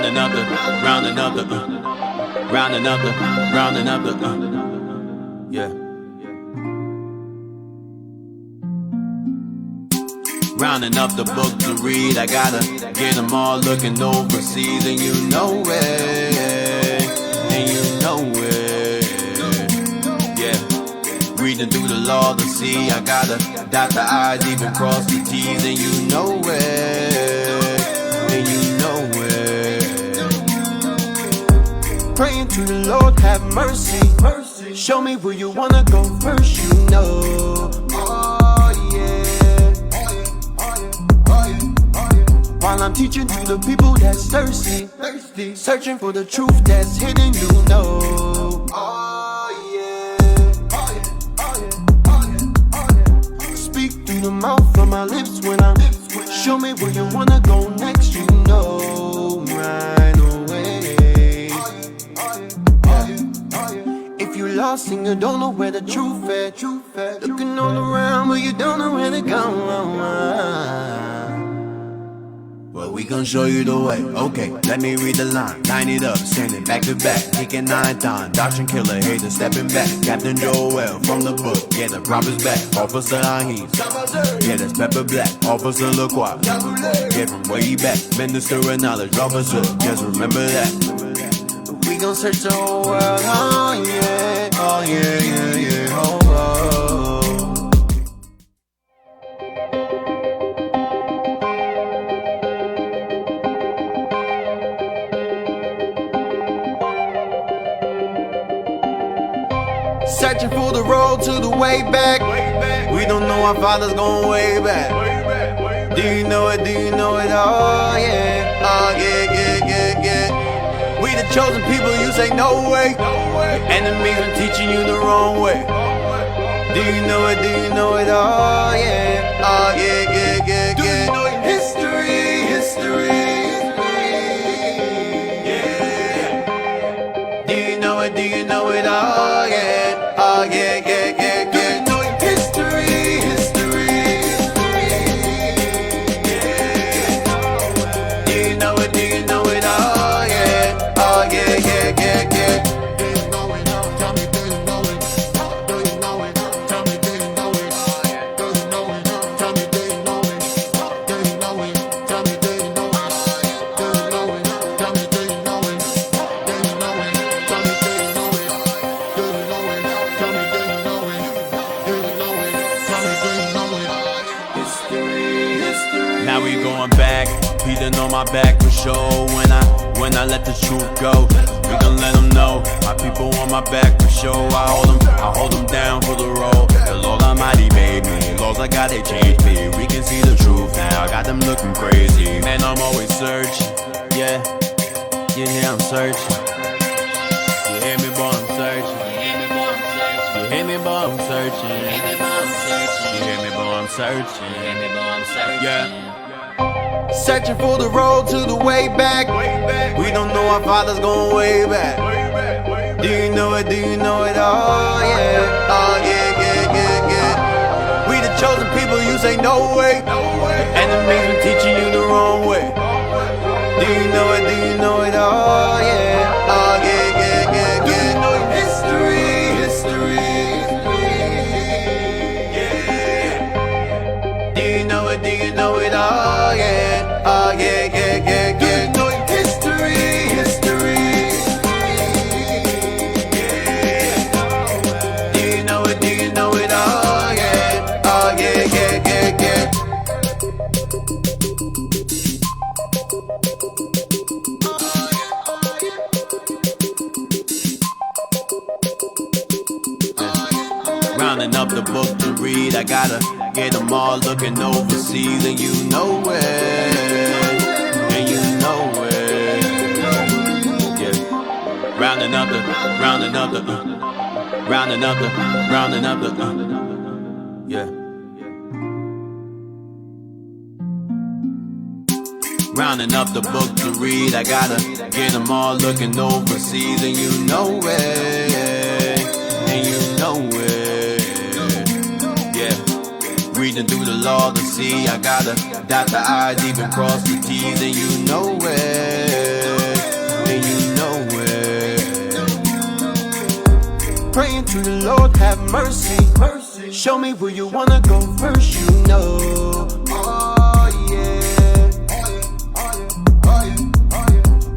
another, round another, round another, round another, yeah. Rounding up the book to read, I gotta get them all looking overseas, and you know it, and you know it, yeah. Reading through the law to see, I gotta dot the I's, even cross the T's, and you know it, and you know it. Praying to the Lord, have mercy, show me where you wanna go first, you know. While I'm teaching to the people that's thirsty, searching for the truth that's hidden, you know. Oh yeah. Speak through the mouth from my lips when I'm. Show me where you wanna go next, you know. Right away. Yeah. If you lost and you don't know where the truth at, looking all around but you don't know where to go. Well, we gon' show you the way. Okay, let me read the line. Line it up, send it back to back. Kicking 9 times, doctrine killer, hater stepping back. Captain Joel from the book, yeah, the prophets back. Officer Ahim, yeah, that's Pepper Black. Officer LaCroix, yeah, from way back. Minister of knowledge, officer, just remember that. We gon' search the whole world, oh yeah, oh yeah, yeah, yeah, oh, oh. Searching for the road to the way back. We don't know our father's going way back. Do you know it? Do you know it? Oh yeah, oh yeah, yeah, yeah, yeah. We the chosen people, you say no way. Enemies been teaching you the wrong way. Do you know it? Do you know it? Oh yeah, oh yeah, yeah, yeah, yeah. History, history. Yeah. Do you know it? Do you know it? Oh yeah. Oh yeah, yeah, yeah, yeah. History, history. Yeah. Do you know it? Do you know it? Oh yeah. Oh yeah, yeah, yeah, yeah. Do you know it? Tell me, do you know it? Do you know it? Tell me, do you know it? Do you know it? Tell me, do you know it? Do you know it? Tell me, do you know it? Do you know it? Tell me, do you know it? Do you know it? Tell me, do you know it? Do you know it? Now we going back, Peter on my back for sure. When I let the truth go, we gon' let them know. My people on my back for sure. I hold them down for the road. The Lord Almighty made me. Laws I got, they changed me. We can see the truth now. I got them looking crazy. Man, I'm always searching. Yeah, I'm searching. You hear me, boy, I'm searching. You hear me, boy, I'm searching. You hear me, boy, I'm searching. Yeah. Searching for the road to the way back. We don't know our father's going way back. Do you know it? Do you know it? Oh yeah. Oh yeah, yeah, yeah, yeah. We the chosen people, you say no way. Enemies been teaching you the wrong way. Do you know it? Do you know it? Oh yeah. Oh yeah, yeah, yeah, yeah. History, history. Yeah. Do you know it? Do you know it? Oh yeah. Oh yeah, yeah, yeah, yeah. History, history. Yeah. Do you know it? Do you know it? Oh yeah. Oh yeah, yeah, yeah, yeah. Rounding up the book to read, I gotta get them all looking overseas, and you know it, and you know it, yeah. Rounding up the, rounding up the, rounding up the, rounding up the, yeah. Rounding up the book to read, I gotta get them all looking overseas, and you know it, and you know it. Reading through the law to see, I gotta dot the I's, even cross the T's, and you know it, praying to the Lord, have mercy. Show me where you wanna go first, you know. Oh yeah.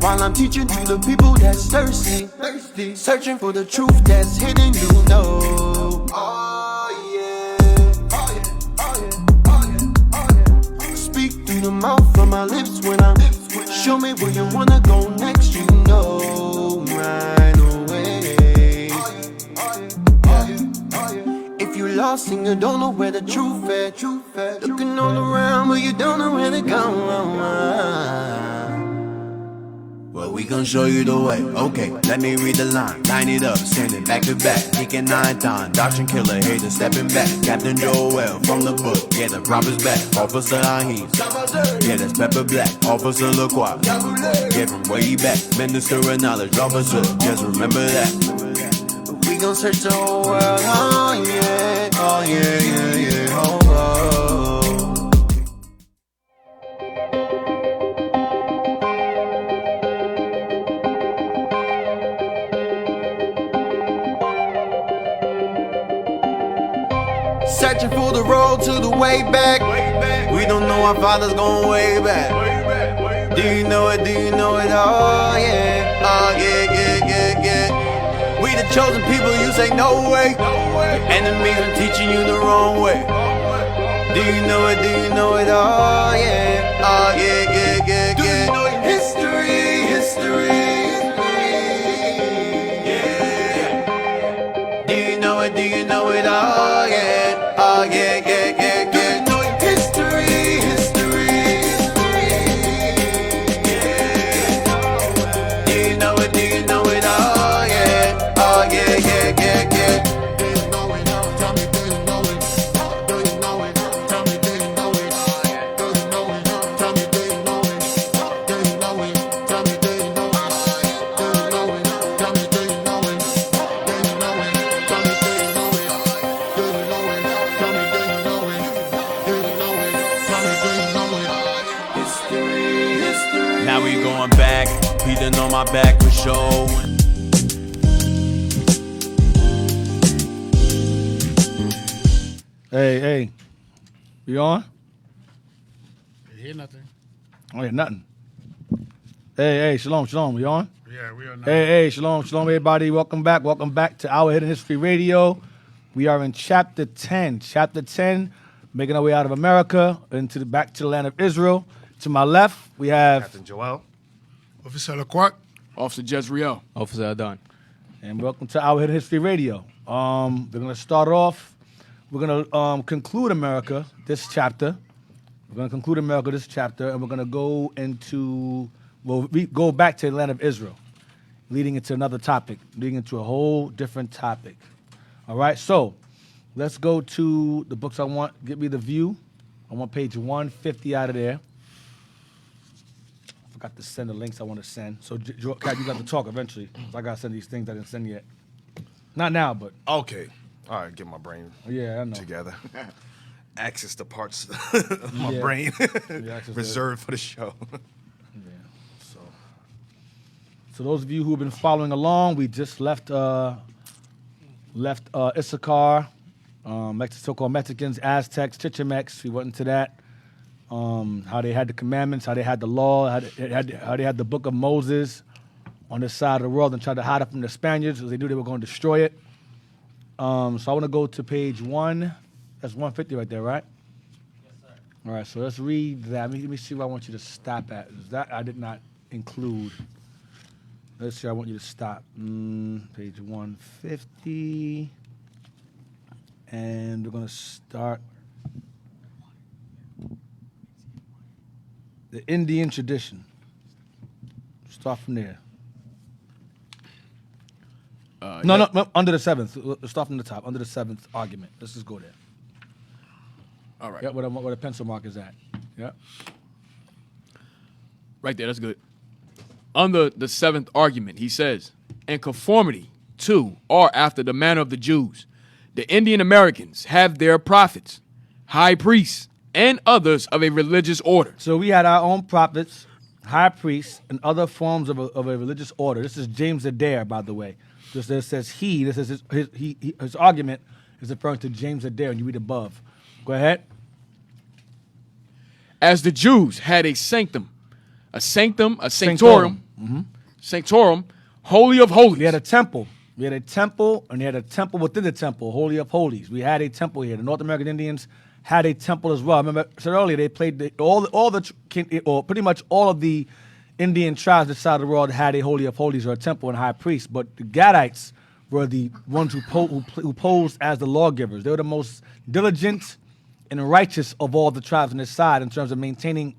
While I'm teaching to the people that's thirsty, searching for the truth that's hidden, you know. Oh yeah. Speak through the mouth from my lips when I'm. Show me where you wanna go next, you know. Right away. If you lost and you don't know where the truth at, looking all around but you don't know where to go. Well, we gon' show you the way. Okay, let me read the line. Line it up, standing back to back. Deacon 9 times, doctrine killer, hater stepping back. Captain Joel from the book, yeah, the prophet's back. Officer Ahim, yeah, that's Pepper Black. Officer LaCroix, yeah, from way back. Minister of knowledge, officer, just remember that. We gon' search the whole world, oh yeah, oh yeah, yeah, yeah, oh, oh. Searching for the road to the way back. We don't know our father's going way back. Do you know it? Do you know it? Oh yeah, oh yeah, yeah, yeah, yeah. We the chosen people, you say no way. Enemies are teaching you the wrong way. Do you know it? Do you know it? Oh yeah, oh yeah, yeah, yeah, yeah. History, history, yeah. Do you know it? Do you know it? Oh yeah. Oh yeah, yeah, yeah, yeah. History, history, yeah. Do you know it? Do you know it? Oh yeah, oh yeah, yeah, yeah, yeah. Do you know it? Tell me, do you know it? Do you know it? Tell me, do you know it? Do you know it? Tell me, do you know it? Do you know it? Tell me, do you know it? Do you know it? Tell me, do you know it? Do you know it? Tell me, do you know it? Do you know it? Now we going back, Peter on my back for sure. Hey, you on? I hear nothing. Oh yeah, nothing. Hey, shalom, we on? Yeah, we are not. Hey, shalom, everybody. Welcome back to Our Hidden History Radio. We are in chapter 10, making our way out of America back to the land of Israel. To my left, we have Captain Joel, Officer LaCroix. Officer Jezreel. Officer Adon. and welcome to Our Hidden History Radio. We're gonna start off. We're gonna conclude America this chapter. We're gonna conclude America this chapter, and we're gonna go into we go back to the land of Israel, leading into another topic, leading into a whole different topic. All right, so let's go to the books I want. Get me the view. I want page 150 out of there. I forgot to send the links I want to send. So, Kat, you got to talk eventually. So I got to send these things I didn't send yet. Not now, but. okay. All right, get my brain Yeah, I know. together. Access the parts of my brain reserved for the show. Yeah. So those of you who have been following along, we just left Issachar, so-called Mexicans, Aztecs, Chichimex. We went into that. How they had the commandments, how they had the law, how they had the book of Moses on this side of the world and tried to hide it from the Spaniards because they knew they were going to destroy it. So I want to go to page 1. That's 150 right there, right? Yes, sir. All right, so let's read that. Let me see where I want you to stop at. That I did not include. Let's see, I want you to stop. Page 150. And we're going to start. The Indian tradition. Start from there. No, under the 7th. Let's start from the top. Under the 7th argument. Let's just go there. All right. Yeah, where the pencil mark is at. Yeah. Right there, that's good. Under the 7th argument, he says, in conformity to or after the manner of the Jews, the Indian Americans have their prophets, high priests, and others of a religious order. So we had our own prophets, high priests, and other forms of a religious order. This is James Adair, by the way. Just it says he. This is his argument is referring to James Adair, and you read above. Go ahead. As the Jews had a sanctum, a sanctorum, sanctorum, holy of holies. We had a temple. We had a temple, and they had a temple within the temple, holy of holies. We had a temple here. The North American Indians had a temple as well. Remember, I said earlier they played pretty much all of the Indian tribes this side of the world had a holy of holies or a temple and high priest. But the Gadites were the ones who posed as the lawgivers. They were the most diligent and righteous of all the tribes on this side in terms of maintaining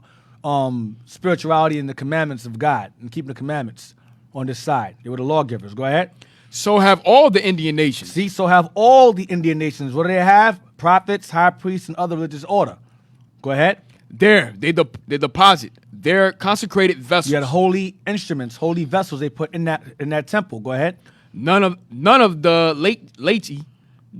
spirituality and the commandments of God and keeping the commandments on this side. They were the lawgivers. Go ahead. So have all the Indian nations. See, so have all the Indian nations. What do they have? Prophets, high priests, and other religious order. Go ahead. There, they deposit their consecrated vessels. You had holy instruments, holy vessels they put in that temple. Go ahead. None of the laity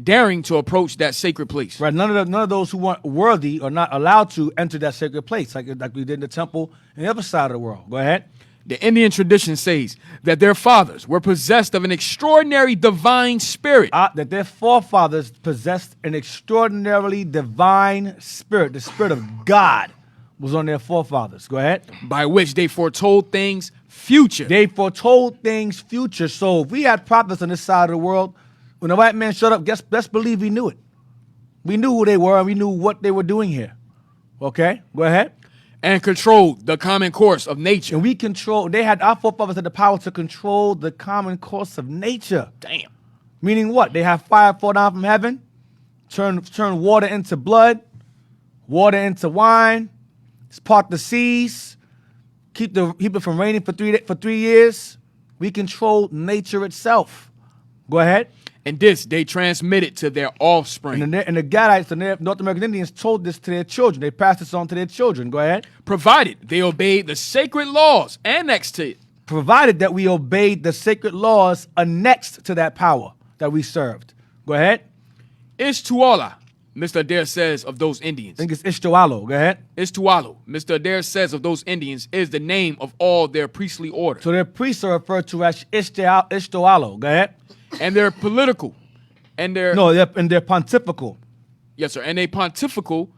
daring to approach that sacred place. Right. None of those who weren't worthy or not allowed to enter that sacred place, like we did in the temple in the other side of the world. Go ahead. The Indian tradition says that their fathers were possessed of an extraordinary divine spirit. That their forefathers possessed an extraordinarily divine spirit. The spirit of God was on their forefathers. Go ahead. By which they foretold things future. They foretold things future. So if we had prophets on this side of the world, when the white man showed up, best believe we knew it. We knew who they were and we knew what they were doing here. Okay? Go ahead. And controlled the common course of nature. And our forefathers had the power to control the common course of nature. Damn. Meaning what? They have fire fall down from heaven, turn water into blood, water into wine, part the seas, keep it from raining for 3 years. We control nature itself. Go ahead. And this they transmitted to their offspring. And the Gadites, the North American Indians, told this to their children. They passed this on to their children. Go ahead. Provided they obeyed the sacred laws annexed to it. Provided that we obeyed the sacred laws annexed to that power that we served. Go ahead. Ishtuala, Mr. Adair says of those Indians. I think it's Ishtualo. Go ahead. Ishtualo, Mr. Adair says of those Indians, is the name of all their priestly order. So their priests are referred to as Ishtualo. Go ahead. And their political, and their their pontifical. Yes, sir. And a pontifical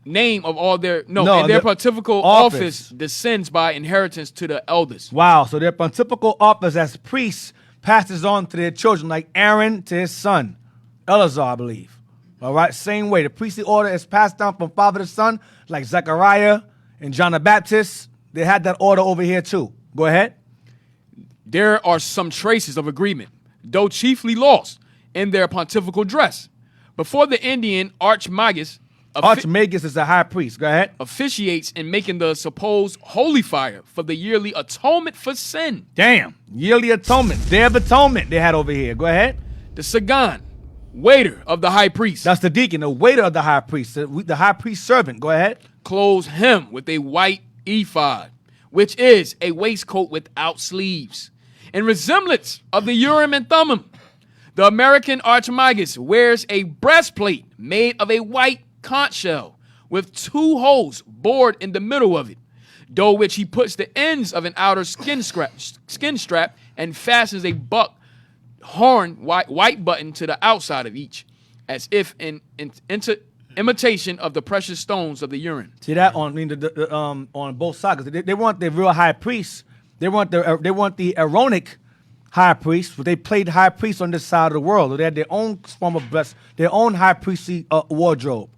name of all their and their pontifical office descends by inheritance to the elders. Wow. So their pontifical office as priests passes on to their children, like Aaron to his son, Eleazar, I believe. All right. Same way. The priestly order is passed down from father to son, like Zechariah and John the Baptist. They had that order over here too. Go ahead. There are some traces of agreement, though chiefly lost in their pontifical dress. Before the Indian Archmagus is the high priest. Go ahead. Officiates in making the supposed holy fire for the yearly atonement for sin. Damn. Yearly atonement. Day of atonement they had over here. Go ahead. The Sagan, waiter of the high priest. That's the deacon, the waiter of the high priest, the high priest servant. Go ahead. Clothes him with a white ephod, which is a waistcoat without sleeves. In resemblance of the Urim and Thummim, the American Archmagus wears a breastplate made of a white conch shell with 2 holes bored in the middle of it, though which he puts the ends of an outer skin strap and fastens a buck horn white button to the outside of each, as if in imitation of the precious stones of the urine. See that on both sides. They want the real high priests. They want the Aaronic high priest, but they played high priest on this side of the world. They had their own form of their own high priestly wardrobe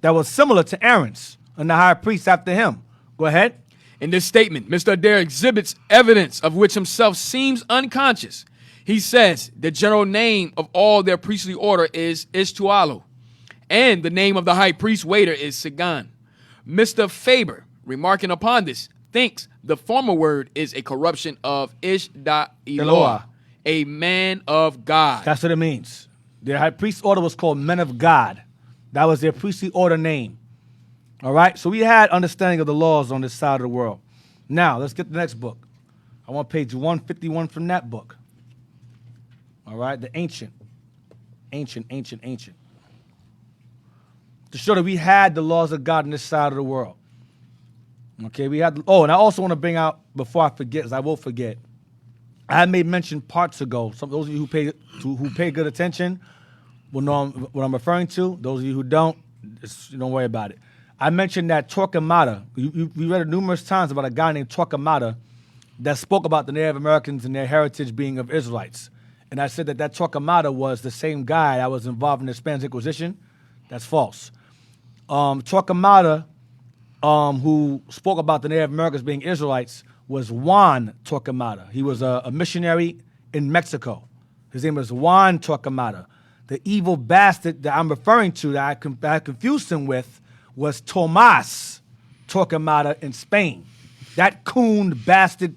that was similar to Aaron's and the high priest after him. Go ahead. In this statement, Mr. Adair exhibits evidence of which himself seems unconscious. He says the general name of all their priestly order is Ishtualo, and the name of the high priest waiter is Sagan. Mr. Faber, remarking upon this, thinks the former word is a corruption of Ish-da-Eloah, a man of God. That's what it means. Their high priest order was called men of God. That was their priestly order name. All right? So we had understanding of the laws on this side of the world. Now, let's get the next book. I want page 151 from that book. All right? The ancient. To show that we had the laws of God on this side of the world. Okay, we had. Oh, and I also want to bring out, before I forget, as I will forget, I had made mention parts ago. Some those of you who pay good attention will know what I'm referring to. Those of you who don't, don't worry about it. I mentioned that Torquemada. We read it numerous times about a guy named Torquemada that spoke about the Native Americans and their heritage being of Israelites. And I said that Torquemada was the same guy that was involved in the Spanish Inquisition. That's false. Torquemada, who spoke about the Native Americans being Israelites, was Juan Torquemada. He was a missionary in Mexico. His name was Juan Torquemada. The evil bastard that I'm referring to that I confused him with was Tomas Torquemada in Spain. That coon bastard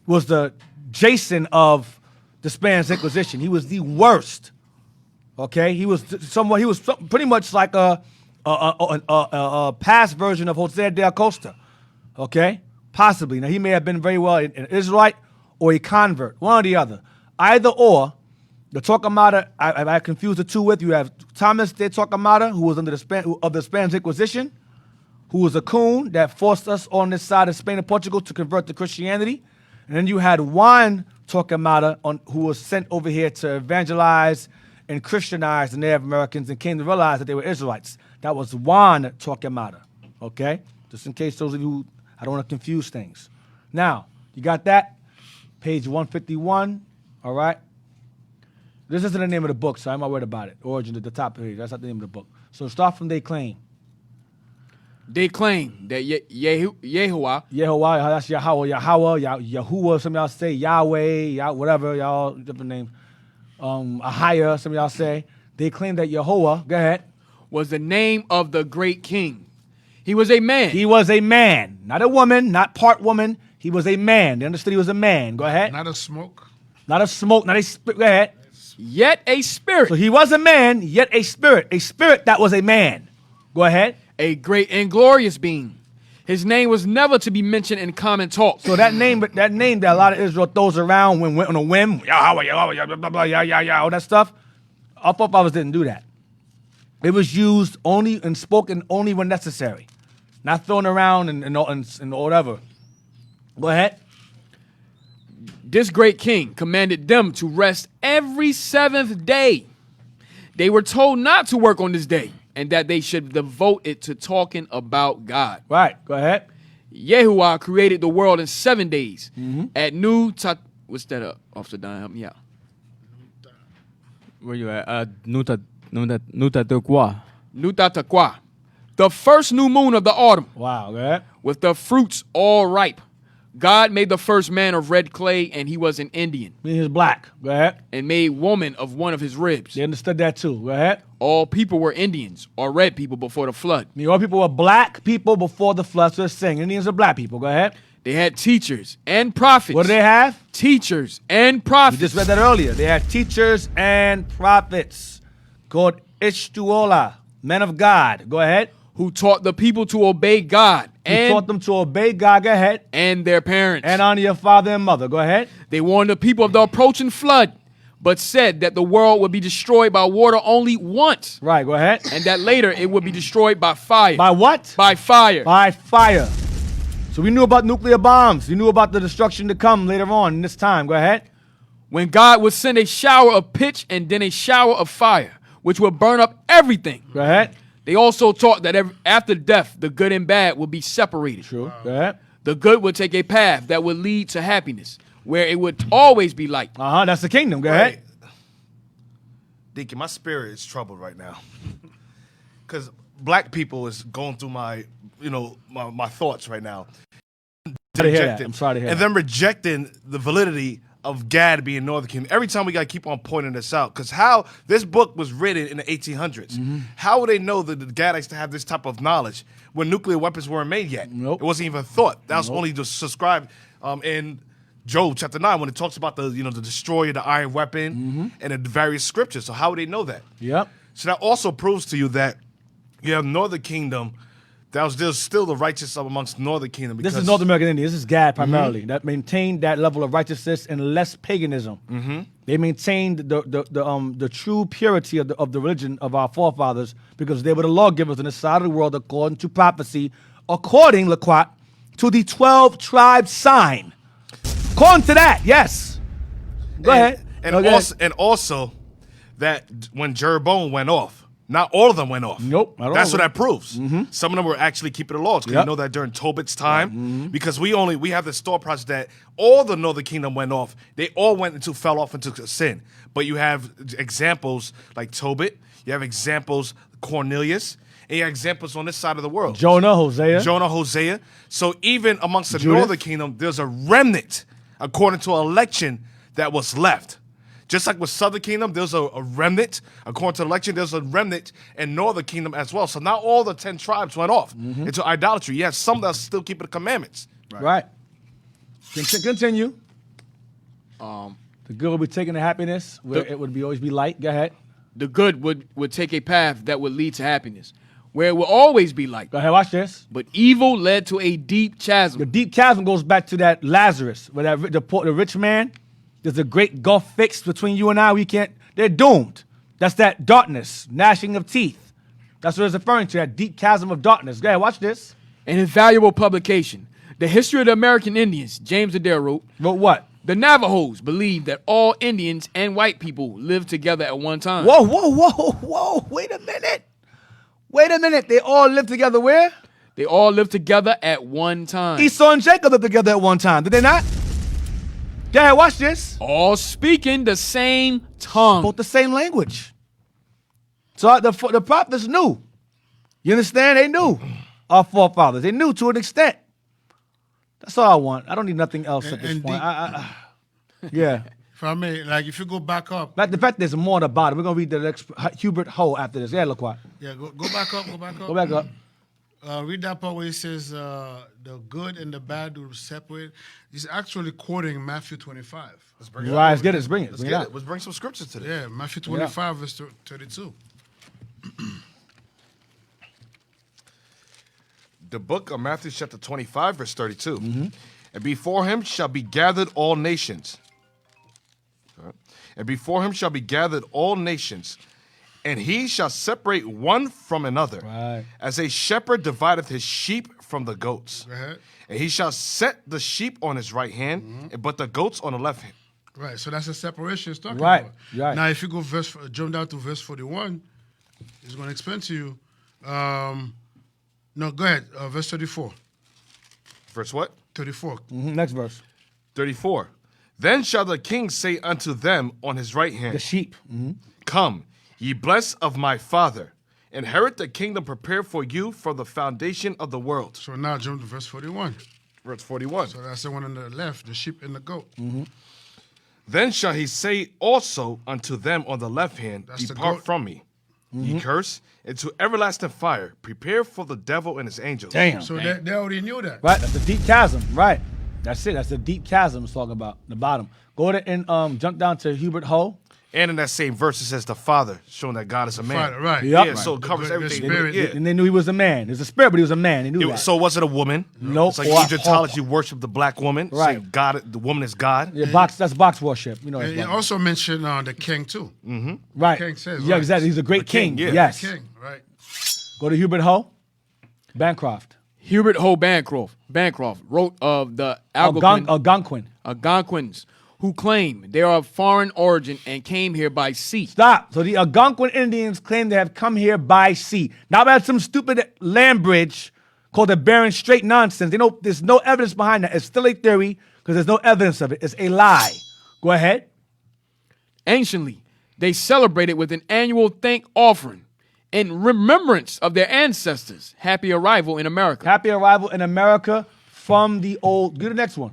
was the Jason of the Spanish Inquisition. He was the worst. Okay, he was pretty much like a past version of Jose de Acosta. Okay, possibly. Now he may have been very well an Israelite or a convert, one or the other. Either or, the Torquemada I confused the two with. You have Thomas de Torquemada, who was under the Spanish Inquisition, who was a coon that forced us on this side of Spain and Portugal to convert to Christianity. And then you had Juan Torquemada, who was sent over here to evangelize and Christianize the Native Americans and came to realize that they were Israelites. That was Juan Torquemada, okay? Just in case those of you who, I don't want to confuse things. Now, you got that? Page 151, all right? This isn't the name of the book, so I'm not worried about it. Origin at the top page, that's not the name of the book. So start from they claim. They claim that Yehovah, that's Yahweh, Yahuwah, some of y'all say Yahweh, whatever, y'all, different names. Ahia, some of y'all say. They claim that Yehovah, go ahead, was the name of the great king. He was a man. He was a man, not a woman, not part woman. He was a man. They understood he was a man. Go ahead. Not a smoke. Not a smoke, not a spirit. Go ahead. Yet a spirit. So he was a man, yet a spirit. A spirit that was a man. Go ahead. A great and glorious being. His name was never to be mentioned in common talk. So that name that a lot of Israel throws around when went on a whim, Yahweh, blah, blah, all that stuff, our forefathers didn't do that. It was used only and spoken only when necessary, not thrown around and whatever. Go ahead. This great king commanded them to rest every seventh day. They were told not to work on this day, and that they should devote it to talking about God. Right, go ahead. Yahuwah created the world in 7 days. At what's that Officer Don, help me out. Where you at? Nuta Nutataqua. The first new moon of the autumn. Wow, go ahead. With the fruits all ripe. God made the first man of red clay, and he was an Indian. He was black. Go ahead. And made woman of one of his ribs. They understood that too. Go ahead. All people were Indians or red people before the flood. All people were black people before the flood. So they're saying Indians are black people. Go ahead. They had teachers and prophets. What do they have? Teachers and prophets. You just read that earlier. They had teachers and prophets called Ishtuola, men of God. Go ahead. Who taught the people to obey God. Who taught them to obey God. Go ahead. And their parents. And honor your father and mother. Go ahead. They warned the people of the approaching flood, but said that the world would be destroyed by water only once. Right, go ahead. And that later it would be destroyed by fire. By what? By fire. By fire. So we knew about nuclear bombs. We knew about the destruction to come later on in this time. Go ahead. When God would send a shower of pitch and then a shower of fire, which would burn up everything. Go ahead. They also taught that after death, the good and bad would be separated. True. Go ahead. The good would take a path that would lead to happiness, where it would always be light. That's the kingdom. Go ahead. Deacon, my spirit is troubled right now. Because black people is going through my thoughts right now. I'm sorry to hear that. And then rejecting the validity of Gad being Northern Kingdom. Every time we got to keep on pointing this out. Because how this book was written in the 1800s. How would they know that the Gadites to have this type of knowledge when nuclear weapons weren't made yet? Nope. It wasn't even a thought. That was only just subscribed in Job chapter 9 when it talks about the destroyer, the iron weapon, and the various scriptures. So how would they know that? Yep. So that also proves to you that you have Northern Kingdom. There's still the righteous amongst Northern Kingdom. This is North American Indians. This is Gad primarily that maintained that level of righteousness and less paganism. They maintained the true purity of the religion of our forefathers because they were the lawgivers in this side of the world according to prophecy, according, Laquat, to the 12 tribe sign. According to that, yes. Go ahead. And Okay. also that when Jeroboam went off, not all of them went off. Nope, not all That's of what them. that proves. Some of them were actually keeping the laws. 'Cause Yep. you know that during Tobit's time, because we have this thought process that all the Northern Kingdom went off. They all fell off into sin. But you have examples like Tobit. You have examples Cornelius. And you have examples on this side of the world. Jonah, Hosea. So even amongst the Judith. Northern Kingdom, there's a remnant, according to election, that was left. Just like with Southern Kingdom, there's a remnant. According to election, there's a remnant in Northern Kingdom as well. So not all the 10 tribes went off into idolatry. You have some that still keep the commandments. Right. Continue. The good will be taken to happiness, where it would always be light. Go ahead. The good would take a path that would lead to happiness, where it will always be light. Go ahead, watch this. But evil led to a deep chasm. The deep chasm goes back to that Lazarus, where the rich man, there's a great gulf fixed between you and I. They're doomed. That's that darkness, gnashing of teeth. That's what it's referring to, that deep chasm of darkness. Go ahead, watch this. An invaluable publication. The History of the American Indians, James Adair wrote, But what? the Navajos believed that all Indians and white people lived together at one time. Whoa. Wait a minute. They all lived together where? They all lived together at one time. Esau and Jacob lived together at one time. Did they not? Go ahead, watch this. All speaking the same tongue. Both the same language. So the prophets knew. You understand? They knew. Our forefathers. They knew to an extent. That's all I want. I don't need nothing else at this And point. Yeah. If I may, like if you go back up, But the fact there's more about it. We're going to read the next Hubert Ho after this. Yeah, look what. yeah, go back up. Go back up. Read that part where it says the good and the bad will separate. He's actually quoting Matthew 25. Right, let's get it. Let's bring it. Bring it out. Let's bring some scriptures to this. Yeah, Matthew 25, verse 32. The book of Matthew chapter 25, verse 32. And before him shall be gathered all nations. And before him shall be gathered all nations. And he shall separate one from another. Right. As a shepherd divideth his sheep from the goats. Go ahead. And he shall set the sheep on his right hand, but the goats on the left hand. Right, so that's the separation it's talking Right, about. right. Now, if you go jump down to verse 41, it's going to explain to you. No, go ahead. Verse 34. Verse what? 34. Next verse. 34. Then shall the king say unto them on his right hand, The sheep. Come, ye blessed of my father, inherit the kingdom prepared for you from the foundation of the world. So now jump to verse 41. Verse 41. So that's the one on the left, the sheep and the goat. Then shall he say also unto them on the left hand, That's the Depart goat. from me, ye curse, into everlasting fire, prepared for the devil and his angels. Damn. So they already knew that. Right, that's the deep chasm. Right. That's it. That's the deep chasm it's talking about, the bottom. Go to and jump down to Hubert Ho. And in that same verse, it says the Father, showing that God is a man. Father, right. Yep. Yeah, so it covers The everything. spirit. Yeah. And they knew he was a man. There's a spirit, but he was a man. They knew that. So was it a woman? Nope. It's like Or- Egyptology worship the black woman. Right. Say God, the woman is God. Yeah, that's box worship. You know And that's he box. also mentioned the king, too. Right. king says, yeah, right. exactly. He's a great The king, king. yeah. Yes. King, right. Go to Hubert Ho. Bancroft. Hubert Ho Bancroft wrote of the Algonquins, who claim they are of foreign origin and came here by sea. Stop. So the Algonquin Indians claim to have come here by sea. Not by some stupid land bridge called the Bering Strait nonsense. There's no evidence behind that. It's still a theory because there's no evidence of it. It's a lie. Go ahead. Anciently, they celebrated with an annual thank offering in remembrance of their ancestors' happy arrival in America. Happy arrival in America from the old. Do the next one.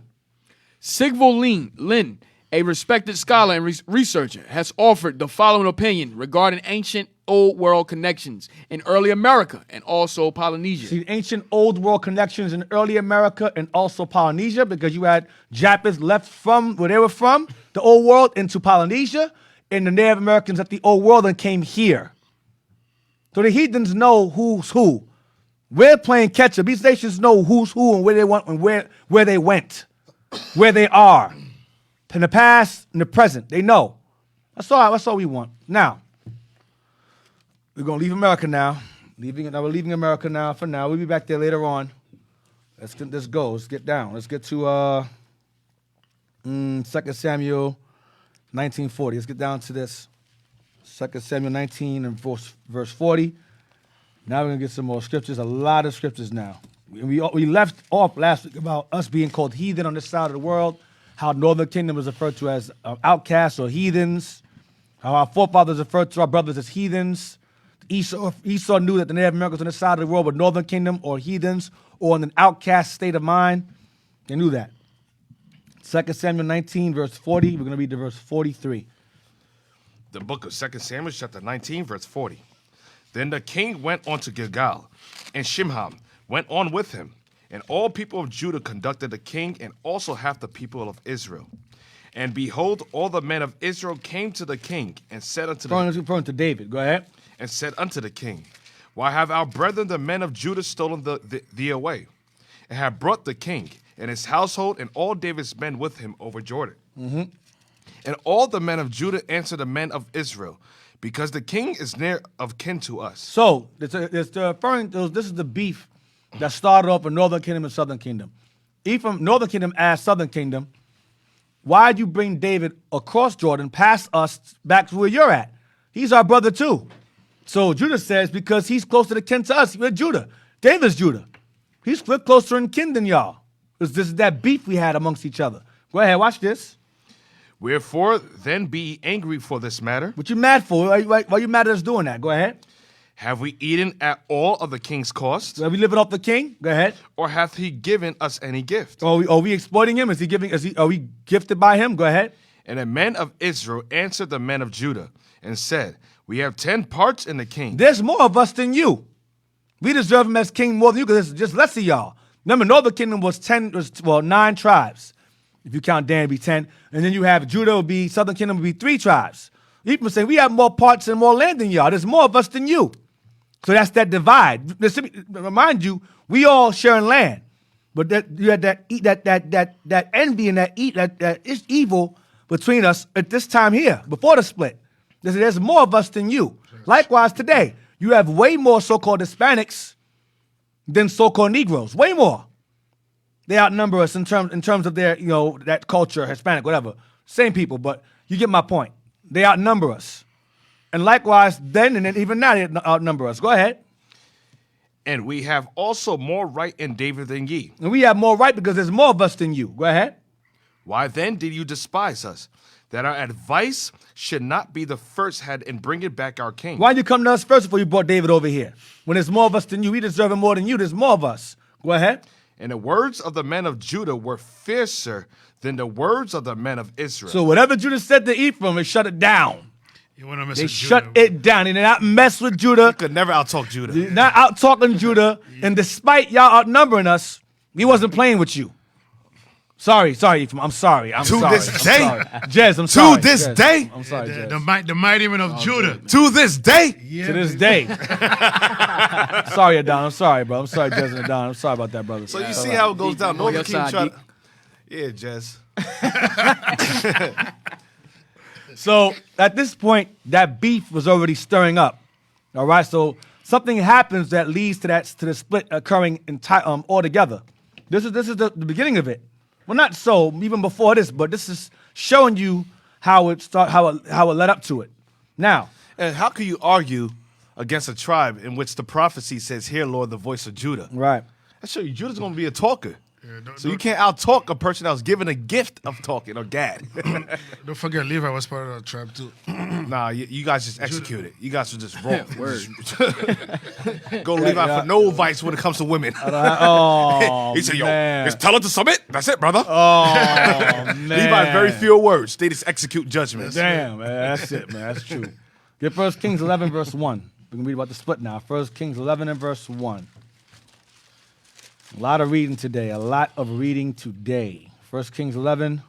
Sigvald Lin, a respected scholar and researcher, has offered the following opinion regarding ancient Old World connections in early America and also Polynesia. See, ancient old world connections in early America and also Polynesia, because you had Japanese left from where they were from, the old world, into Polynesia, and the Native Americans at the old world and came here. So the heathens know who's who. We're playing catch up. These nations know who's who and where they went and where they went, where they are, in the past and the present. They know. That's all we want. Now, we're gonna leave America now. We're leaving America now for now. We'll be back there later on. Let's go. Let's get down. Let's get to 2 Samuel 1940. Let's get down to this. 2 Samuel 19 and verse 40. Now we're going to get some more scriptures, a lot of scriptures now. We left off last week about us being called heathen on this side of the world, how Northern Kingdom is referred to as outcasts or heathens, how our forefathers referred to our brothers as heathens. Esau knew that the Native Americans on this side of the world were Northern Kingdom or heathens or in an outcast state of mind. They knew that. 2 Samuel 19, verse 40. We're going to read to verse 43. The book of 2 Samuel, chapter 19, verse 40. Then the king went on to Gilgal, and Shimham went on with him. And all people of Judah conducted the king, and also half the people of Israel. And behold, all the men of Israel came to the king, and said unto Referring to David. Go ahead. and said unto the king, Why have our brethren the men of Judah stolen thee away, and have brought the king and his household and all David's men with him over Jordan? Mm-hmm. And all the men of Judah answered the men of Israel, because the king is near of kin to us. So, this is the beef that started off in Northern Kingdom and Southern Kingdom. Ephraim, Northern Kingdom asked Southern Kingdom, why'd you bring David across Jordan past us back to where you're at? He's our brother too. So Judah says, because he's closer to kin to us. We're Judah. David's Judah. He's closer in kin than y'all. This is that beef we had amongst each other. Go ahead, watch this. Wherefore then be ye angry for this matter? What you mad for? Why you mad at us doing that? Go ahead. Have we eaten at all of the king's cost? Are we living off the king? Go ahead. Or hath he given us any gift? Are we exploiting him? Are we gifted by him? Go ahead. And the men of Israel answered the men of Judah and said, We have 10 parts in the king. There's more of us than you. We deserve him as king more than you because there's just less of y'all. Remember, Northern Kingdom was 9 tribes. If you count Dan, it'd be 10. And then you have Judah would be, Southern Kingdom would be 3 tribes. Ephraim saying, we have more parts and more land than y'all. There's more of us than you. So that's that divide. Remind you, we all sharing land. But you had that envy and that evil between us at this time here, before the split. There's more of us than you. Likewise today, you have way more so-called Hispanics than so-called Negroes. Way more. They outnumber us in terms of their, that culture, Hispanic, whatever. Same people, but you get my point. They outnumber us. And likewise, then and then even now, they outnumber us. Go ahead. And we have also more right in David than ye. And we have more right because there's more of us than you. Go ahead. Why then did you despise us, that our advice should not be the first head in bringing back our king? Why'd you come to us first before you brought David over here? When there's more of us than you, we deserve him more than you. There's more of us. Go ahead. And the words of the men of Judah were fiercer than the words of the men of Israel. So whatever Judah said to Ephraim, they shut it down. You want to mess They with shut Judah, it down. They did not mess with Judah. Could never outtalk Judah. Not out talking Judah. And despite y'all outnumbering us, he wasn't playing with you. Sorry, Ephraim. I'm sorry. This day, Jez, I'm sorry. To this day, I'm sorry, Jez. the mighty men of Judah. to this day. Yeah, To this day. Sorry, Adon. I'm sorry, bro. I'm sorry, Jez and Adon. I'm sorry about that, brother. So you see how it goes down. On Northern your Kingdom side, Yeah, Jess. So at this point, that beef was already stirring up. All right, so something happens that leads to the split occurring altogether. This is the beginning of it. Well, not so even before this, but this is showing you how it led up to it. Now, And how can you argue against a tribe in which the prophecy says, "Hear, Lord, the voice of Judah"? right. I show you, Judah's going to be a talker. Yeah, So you can't out-talk a person that was given a gift of talking, or Gad. Don't forget, Levi was part of the tribe too. Nah, you guys just execute it. You guys are just wrong. Word. Go Levi for no advice when it comes to women. Oh, He said, "Yo, man. just tell her to submit. That's it, brother." Oh, man. Levi's very few words. They just execute judgments. Damn, man. That's it, man. That's true. Get 1 Kings 11, verse 1. We're going to read about the split now. 1 Kings 11 and verse 1. A lot of reading today. 1 Kings 11.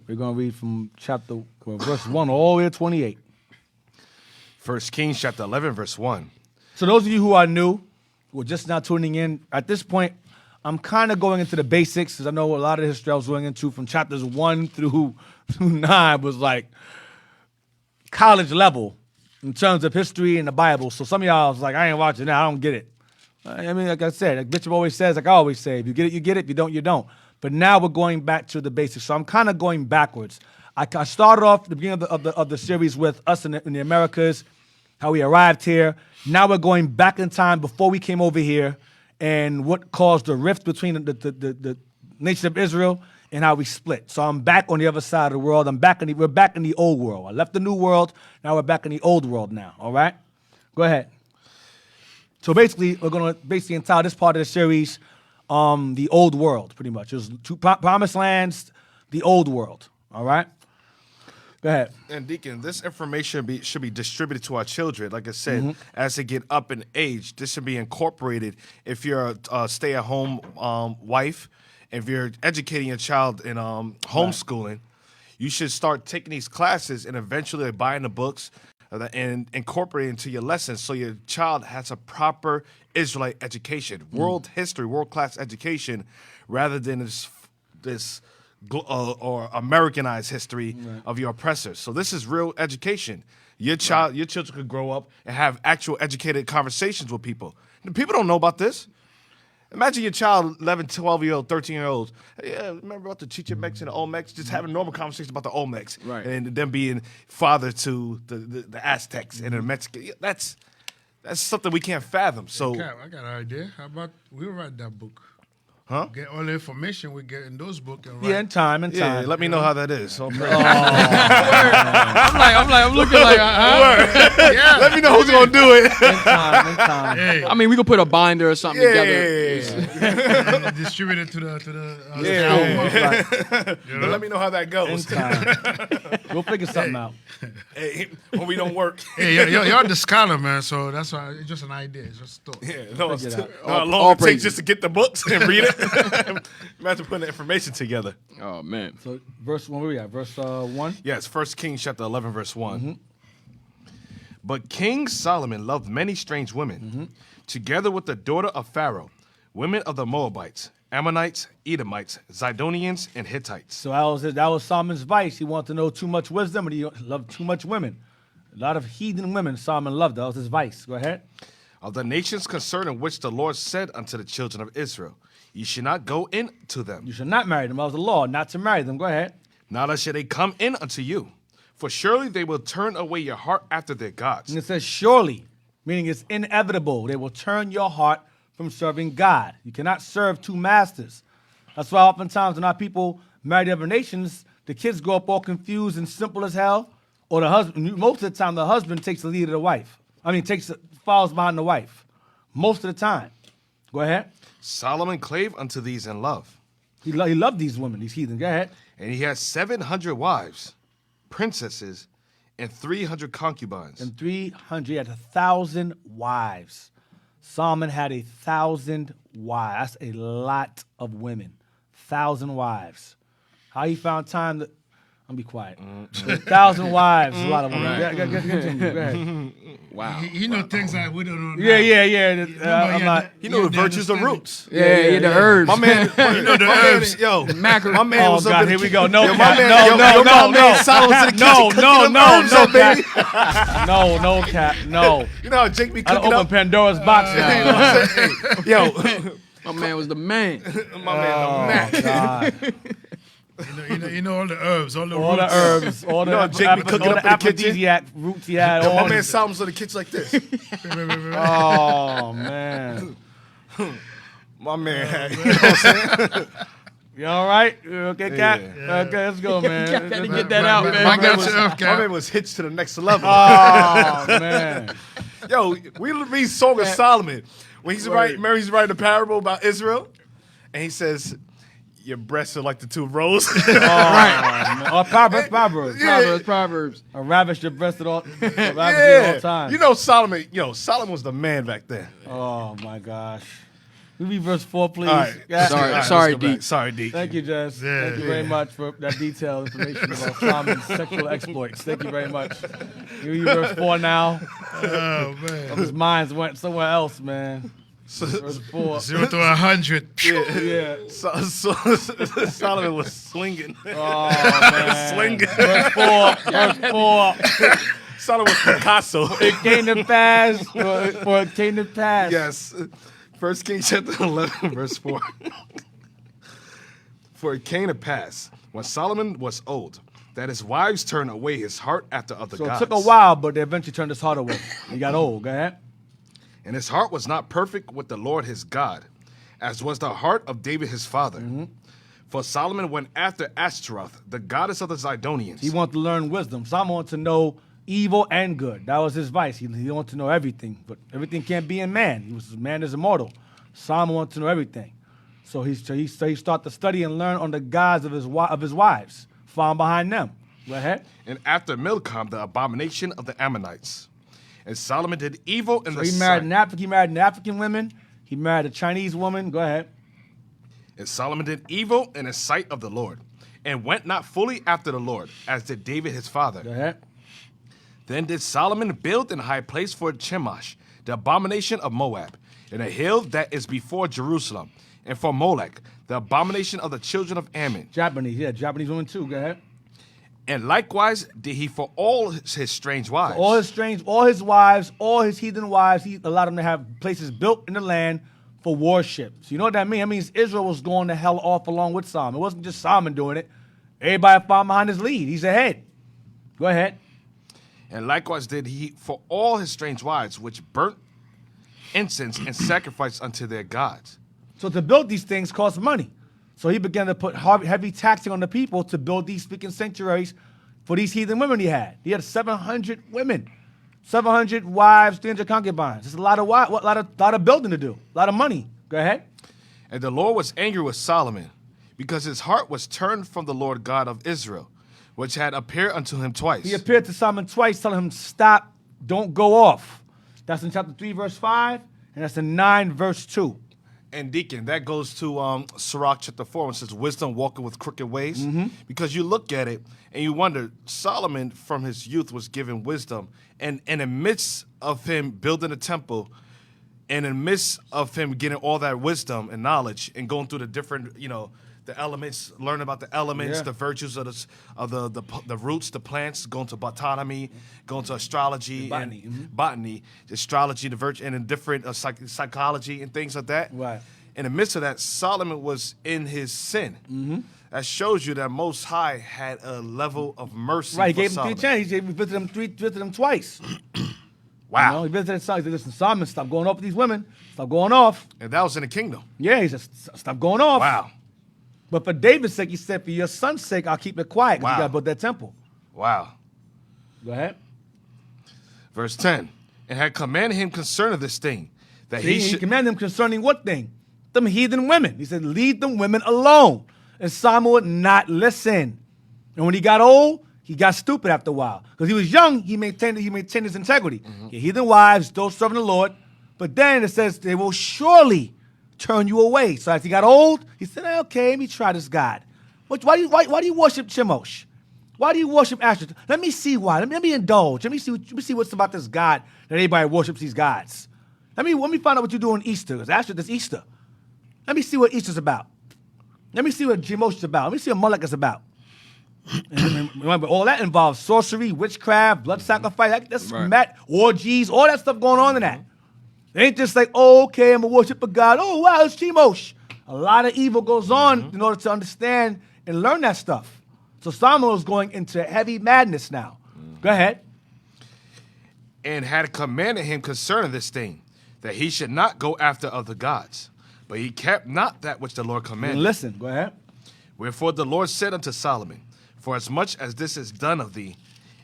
We're going to read from verse 1 all the way to 28. 1 Kings chapter 11, verse 1. So those of you who are new, who are just now tuning in, at this point, I'm kind of going into the basics because I know a lot of the history I was going into from chapters 1 through 9 was like college level in terms of history and the Bible. So some of y'all was like, I ain't watching that. I don't get it. I mean, like I said, like Bishop always says, like I always say, if you get it, you get it. If you don't, you don't. But now we're going back to the basics. So I'm kind of going backwards. I started off the beginning of the series with us in the Americas, how we arrived here. Now we're going back in time before we came over here, and what caused the rift between the nation of Israel and how we split. So I'm back on the other side of the world. We're back in the old world. I left the new world. Now we're back in the old world now. All right? Go ahead. So basically, we're going to entitle this part of the series, the old world, pretty much. It was two promised lands, the old world. All right? Go ahead. And Deacon, this information should be distributed to our children. Like I said, as they get up in age, this should be incorporated. If you're a stay-at-home wife, if you're educating your child in homeschooling, you should start taking these classes and eventually buying the books and incorporating into your lessons so your child has a proper Israelite education, world history, world-class education, rather than this or Americanized history of your oppressors. So this is real education. Your children could grow up and have actual educated conversations with people. And people don't know about this. Imagine your child, 11, 12-year-old, 13-year-olds. Yeah, remember about the Chichimex and the Olmecs? Just having normal conversations about the Olmecs. Right. And them being father to the Aztecs and the Mexicans. That's something we can't fathom. So Cap, I got an idea. How about we write that book? Huh? Get all the information we get in those books and Yeah, in time. yeah, let me know how that is. So, I'm looking like, yeah. let me know who's gonna do it. In time. Hey, I mean, we could put a binder or something together. and distribute it to the But let me know how that In goes. time. We'll figure something out. Hey, when we don't work. Hey, you're the scholar, man. So that's why it's just an idea. It's just a thought. Yeah, no, it's Figure it how long All it takes praises. just to get the books and read it. Imagine putting the information together. Oh, man. So verse 1, where we at? Verse 1? Yes, 1 Kings chapter 11, verse 1. But King Solomon loved many strange women, together with the daughter of Pharaoh, women of the Moabites, Ammonites, Edomites, Zidonians, and Hittites. So that was Solomon's vice. He wanted to know too much wisdom, and he loved too much women. A lot of heathen women Solomon loved. That was his vice. Go ahead. Of the nations concerning which the Lord said unto the children of Israel, ye should not go in to them, You should not marry them. That was the law, not to marry them. Go ahead. neither shall they come in unto you. For surely they will turn away your heart after their gods. And it says, surely, meaning it's inevitable. They will turn your heart from serving God. You cannot serve two masters. That's why oftentimes when our people marry other nations, the kids grow up all confused and simple as hell, or the husband, most of the time, the husband takes the lead of the wife. Follows behind the wife. Most of the time. Go ahead. Solomon clave unto these in love. He loved these women, these heathen. Go ahead. And he had 700 wives, princesses, and 300 concubines. And 300, he had 1,000 wives. Solomon had 1,000 wives. That's a lot of women. 1,000 wives. How he found time to... I'm gonna be quiet. 1,000 wives, a lot of women. Continue. Go ahead. Wow. He know things that we don't know. now. Yeah. I'm not... He knew the virtues of roots. Yeah, the herbs. My man, you know the herbs. Yo, mackerel. my man Oh was up God, in here the we go. No, Yo, cap. my man, No, my man Solomon was in the kitchen cooking them herbs up, baby. No, cap. No. You know how Jake be I cooking open up? Pandora's box You know now. what I'm saying? Hey, yo, My man was the man. my man, the Mac. God. You know all the herbs, all the All the roots. herbs, all the know how Jake be cooking all up the in the kitchen? aphrodisiac roots he had. Yo, all my man his- Solomon's in the kitchen like this. Oh man. My man, had, you know what I'm saying? You all right? You okay, Cap? Yeah. Okay, let's go, man. Got to get that out, My man. man My was- Earth, my Cap. man was hitched to the next level. Oh man. Yo, we read Song of Solomon when Mary's writing a parable about Israel, and he says, "Your breasts are like the two rows." Right. Oh, Proverbs. Proverbs. I ravished your breast at all. Ravished you all Yeah, time. you know Solomon. Solomon was the man back then. Oh my gosh. We read verse 4, please. All right. Yeah. Sorry, All right, sorry, let's go back. D. Sorry, D. Thank you, Jess. Yeah. Thank you very much for that detailed information about Solomon's sexual exploits. Thank you very much. You read verse 4 now. Oh man. His minds went somewhere else, man. Verse 4. 0 to 100. Yeah. So Solomon was swinging. Oh, man. Swinging. Verse 4. Solomon was Picasso. It came to pass. For it came to pass. Yes. 1 Kings chapter 11, verse 4. For it came to pass, when Solomon was old, that his wives turned away his heart after other So it gods. took a while, but they eventually turned his heart away. He got old. Go ahead. And his heart was not perfect with the Lord his God, as was the heart of David his father. For Solomon went after Ashtaroth, the goddess of the Zidonians. He wanted to learn wisdom. Solomon wanted to know evil and good. That was his vice. He wanted to know everything, but everything can't be in man. Man is immortal. Solomon wanted to know everything. So he started to study and learn on the gods of his wives, found behind them. Go ahead. And after Milcom, the abomination of the Ammonites. And Solomon did evil in So the he sight. married an African woman. He married a Chinese woman. Go ahead. And Solomon did evil in the sight of the Lord, and went not fully after the Lord, as did David his father. Go ahead. Then did Solomon build an high place for Chemosh, the abomination of Moab, in a hill that is before Jerusalem, and for Molech, the abomination of the children of Ammon. Japanese woman too. Go ahead. And likewise did he for all his strange wives. All his wives, all his heathen wives, he allowed them to have places built in the land for worship. So you know what that means? That means Israel was going to hell off along with Solomon. It wasn't just Solomon doing it. Everybody followed behind his lead. He's ahead. Go ahead. And likewise did he for all his strange wives, which burnt incense and sacrificed unto their gods. So to build these things costs money. So he began to put heavy taxing on the people to build these speaking sanctuaries for these heathen women he had. He had 700 women, 700 wives, 300 concubines. It's a lot of building to do, a lot of money. Go ahead. And the Lord was angry with Solomon, because his heart was turned from the Lord God of Israel, which had appeared unto him twice. He appeared to Solomon twice, telling him, stop, don't go off. That's in chapter 3, verse 5, and that's in 9, verse 2. And Deacon, that goes to Sirach chapter 4, which says, wisdom walking with crooked ways. Because you look at it and you wonder, Solomon from his youth was given wisdom. And in the midst of him building a temple, and in the midst of him getting all that wisdom and knowledge and going through the different, the elements, learning about the elements, the virtues of the roots, the plants, going to botany, going to astrology, botany, astrology, the virtue, and in different psychology and things like that. Right. In the midst of that, Solomon was in his sin. That shows you that Most High had a level of mercy. Right, he for gave him Solomon. 3 chances. He visited him twice. Wow. He visited Solomon. He said, listen, Solomon, stop going off with these women. Stop going off. And that was in the kingdom. Yeah, he said, stop going off. Wow. But for David's sake, he said, for your son's sake, I'll keep it quiet because Wow. you got to build that temple. Wow. Go ahead. Verse 10. And had commanded him concerning this thing, that He he should... commanded him concerning what thing? Them heathen women. He said, leave them women alone. And Solomon would not listen. And when he got old, he got stupid after a while. Because he was young, he maintained his integrity. Your heathen wives, those serving the Lord. But then it says, they will surely turn you away. So as he got old, he said, okay, let me try this God. Why do you worship Chemosh? Why do you worship Ashtaroth? Let me see why. Let me indulge. Let me see what's about this God that everybody worships these gods. Let me find out what you do on Easter. Because Ashtaroth is Easter. Let me see what Easter's about. Let me see what Chemosh is about. Let me see what Molech is about. And remember, all that involves sorcery, witchcraft, blood sacrifice. That's orgies, all that stuff going on in that. It ain't just like, oh, okay, I'm going to worship a God. Oh, wow, it's Chemosh. A lot of evil goes on in order to understand and learn that stuff. So Solomon is going into heavy madness now. Go ahead. And had commanded him concerning this thing, that he should not go after other gods. But he kept not that which the Lord commanded. And listen, go ahead. Wherefore the Lord said unto Solomon, for as much as this is done of thee,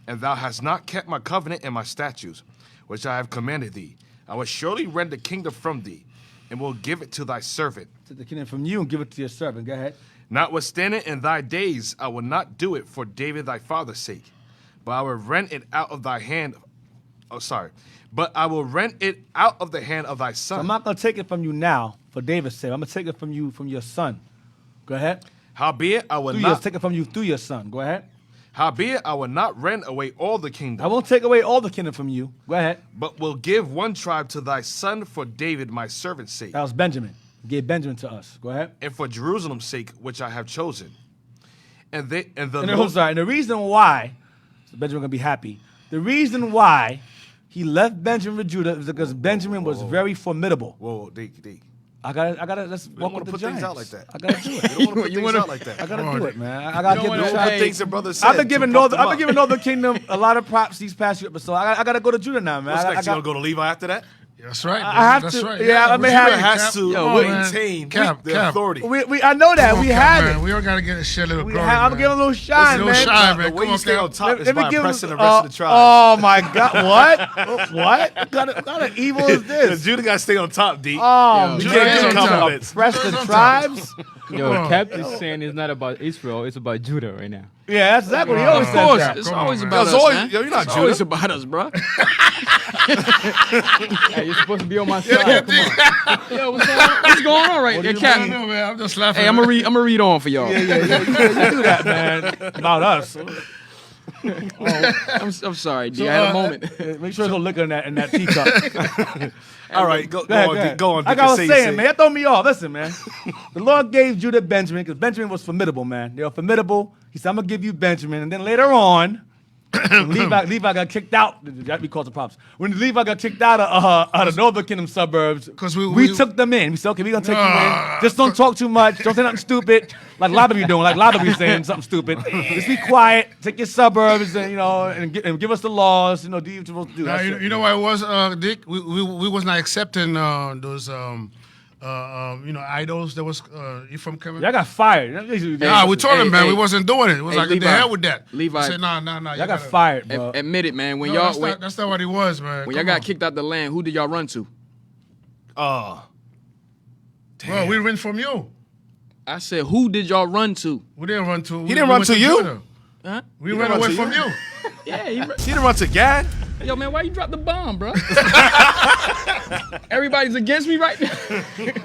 and thou hast not kept my covenant and my statutes, which I have commanded thee, I will surely rend the kingdom from thee, and will give it to thy servant. Take the kingdom from you and give it to your servant. Go ahead. Notwithstanding, in thy days I will not do it for David thy father's sake, but I will rend it out of thy hand. But I will rend it out of the hand of thy son. So I'm not going to take it from you now for David's sake. I'm going to take it from you, from your son. Go ahead. Howbeit I will not Take it from you through your son. Go ahead. Howbeit I will not rend away all the kingdom. I won't take away all the kingdom from you. Go ahead. But will give one tribe to thy son for David my servant's sake, That was Benjamin. He gave Benjamin to us. Go ahead. and for Jerusalem's sake, which I have chosen. And the And Lord, the reason why, so Benjamin going to be happy, the reason why he left Benjamin with Judah is because Benjamin was very formidable. whoa, D. let's don't walk wanna with the put things Giants. out like that. I gotta do it. You don't want to put things out like that. I gotta Come do on. it, man. I gotta give wanna the pay- shout. Things that brother said. I've been giving to pump them up. Northern Kingdom a lot of props these past few episodes. I gotta go to Judah now, man. What's I next? You got- gonna go to Levi after that? That's right. I have That's to- right. yeah, I may what have- you Judah mean, has Cap? to Come on, man. maintain Cap, the Cap. authority. I know that. Come We on, have Cap, man. it. We all gotta get a share little We glory, have, I'm man. giving a little shine, Little man. shine, man. The way Come you on, stay on Cap. top is by impressing the rest of the tribe. Oh my God! What? What kind of evil is this? Judah got to stay on top, D. Oh, You Judah can't is get on top. compliments. oppress Judah the is on top. tribes. Yo, Cap is saying it's not about Israel, it's about Judah right now. Yeah, that's exactly what he always Of says. course, that. it's Come on, always man. about It's us, always- man. yo, you're not It's always Judah. about us, bro. Hey, you're supposed to be on my side. Come on. Yo, what's going on right there, I don't Captain? know, man. I'm just laughing. Hey, I'm gonna read on for y'all. Yeah, you do that, man. About us. I'm sorry, D. I had a moment. Make sure there's no liquor in that teacup. All right, go Go on, ahead. D. Go on. Like D. I was Say, saying, say. man, that throw me off. Listen, man. The Lord gave Judah Benjamin because Benjamin was formidable, man. They were formidable. He said, I'm going to give you Benjamin. And then later on, when Levi got kicked out. That we called the props. When Levi got kicked out of Northern Kingdom suburbs, 'Cause we we- took them in. We said, okay, we're going to take you in. Just don't talk too much. Don't say nothing stupid. Like a lot of you doing. Like a lot of you saying something stupid. Just be quiet. Take your suburbs and, and give us the laws. Do what you're supposed to do. Now, That's you it. know what it was, Dick? We was not accepting those idols. That was you from Kevin? Y'all got fired. Nah, we told Hey, him, man, hey. we wasn't doing it. It was Hey, like, Levi. the hell with that. Levi. He said, nah. Y'all got fired, bro. Admit it, man. When No, y'all that's not what he was, man. when y'all Come got on. kicked out the land, who did y'all run to? Bro, we ran from you. I said, who did y'all run to? We didn't run to. didn't run to you? Judah. Huh? We didn't ran run away to from you? you. Yeah, He didn't run to Gad. yo, man, why you drop the bomb, bro? Everybody's against me right now.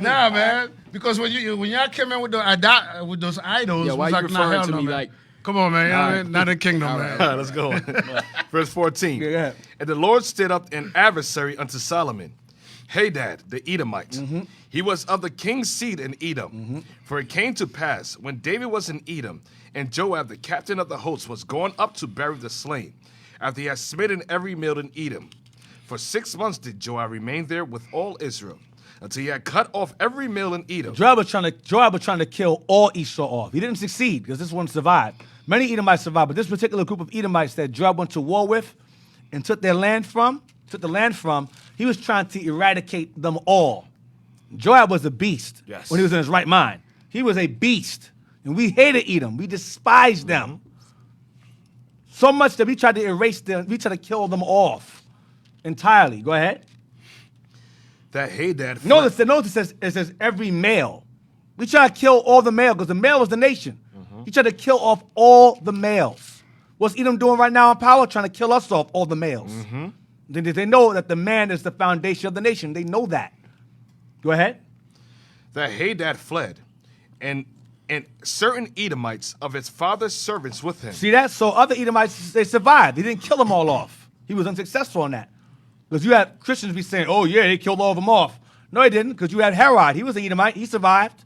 Nah, man. Because when y'all came in with those idols, Yeah, it why was you like, nah, referring hell to no, me man. like- Come on, man. You know what I All mean? Not in kingdom, man. All right, let's go on. Verse 14. Yeah, go ahead. And the Lord stood up an adversary unto Solomon, Hadad the Edomite. Mm-hmm. He was of the king's seed in Edom. For it came to pass, when David was in Edom, and Joab, the captain of the host, was gone up to bury the slain, after he had smitten every male in Edom. For 6 months did Joab remain there with all Israel, until he had cut off every male in Edom. Joab was trying to kill all Esau off. He didn't succeed because this one survived. Many Edomites survived, but this particular group of Edomites that Joab went to war with and took the land from, he was trying to eradicate them all. Joab was a beast Yes. when he was in his right mind. He was a beast, and we hated Edom. We despised them so much that we tried to erase them. We tried to kill them off entirely. Go ahead. That Hadad fled. Notice it says every male. We try to kill all the male because the male was the nation. He tried to kill off all the males. What's Edom doing right now in power? Trying to kill us off, all the males. They know that the man is the foundation of the nation. They know that. Go ahead. that Hadad fled, and certain Edomites of his father's servants with him. See that? So other Edomites, they survived. He didn't kill them all off. He was unsuccessful on that. Because you had Christians be saying, oh yeah, they killed all of them off. No, he didn't, because you had Herod. He was an Edomite. He survived.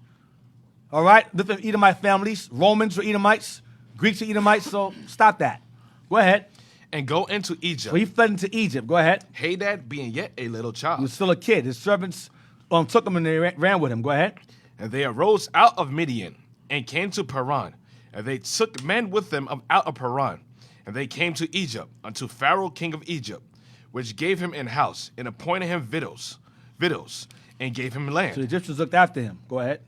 All right? Different Edomite families. Romans were Edomites. Greeks were Edomites. So stop that. Go ahead. and go into Egypt. So he fled into Egypt. Go ahead. Hadad being yet a little He child. was still a kid. His servants took him and they ran with him. Go ahead. And they arose out of Midian and came to Paran. And they took men with them out of Paran. And they came to Egypt, unto Pharaoh king of Egypt, which gave him an house, and appointed him victuals, and gave him So the land. Egyptians looked after him. Go ahead.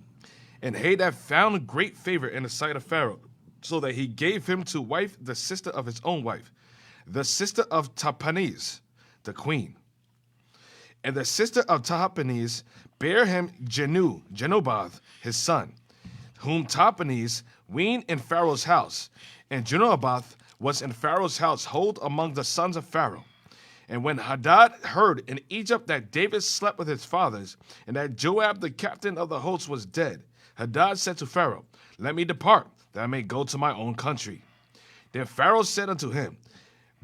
And Hadad found great favor in the sight of Pharaoh, so that he gave him to wife the sister of his own wife, the sister of Tahpenes, the queen. And the sister of Tahpenes bare him Genobath, his son, whom Tahpenes weaned in Pharaoh's house. And Genobath was in Pharaoh's household among the sons of Pharaoh. And when Hadad heard in Egypt that David slept with his fathers, and that Joab the captain of the host was dead, Hadad said to Pharaoh, Let me depart, that I may go to my own country. Then Pharaoh said unto him,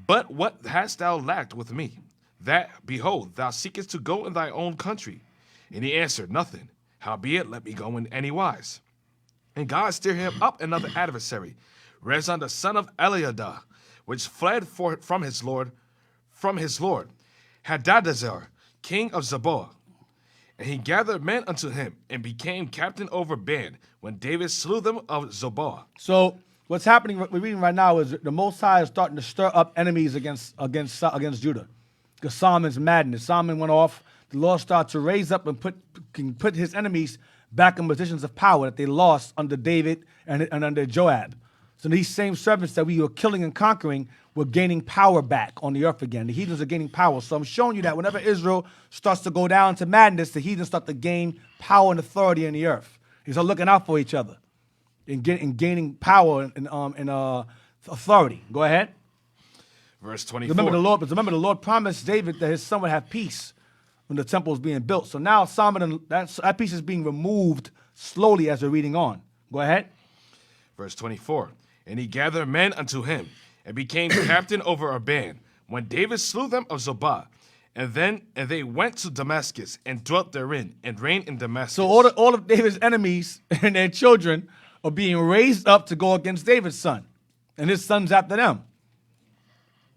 But what hast thou lacked with me? That, behold, thou seekest to go in thy own country. And he answered, Nothing. Howbeit, let me go in any wise. And God stirred him up another adversary, Rezon the son of Eliadah, which fled from his lord, Hadadezer, king of Zeboah. And he gathered men unto him, and became captain over band, when David slew them of Zobah. So what's happening? What we're reading right now is the Most High is starting to stir up enemies against Judah, because Solomon's madness. Solomon went off. The Lord started to raise up and put his enemies back in positions of power that they lost under David and under Joab. So these same servants that we were killing and conquering were gaining power back on the earth again. The heathens are gaining power. So I'm showing you that whenever Israel starts to go down to madness, the heathens start to gain power and authority in the earth. They start looking out for each other and gaining power and authority. Go ahead. Verse 24. Remember the Lord promised David that his son would have peace when the temple was being built. So now Solomon, that peace is being removed slowly as we're reading on. Go ahead. Verse 24. And he gathered men unto him, and became captain over a band, when David slew them of Zobah. And they went to Damascus, and dwelt therein, and reigned in Damascus. So all of David's enemies and their children are being raised up to go against David's son, and his sons after them.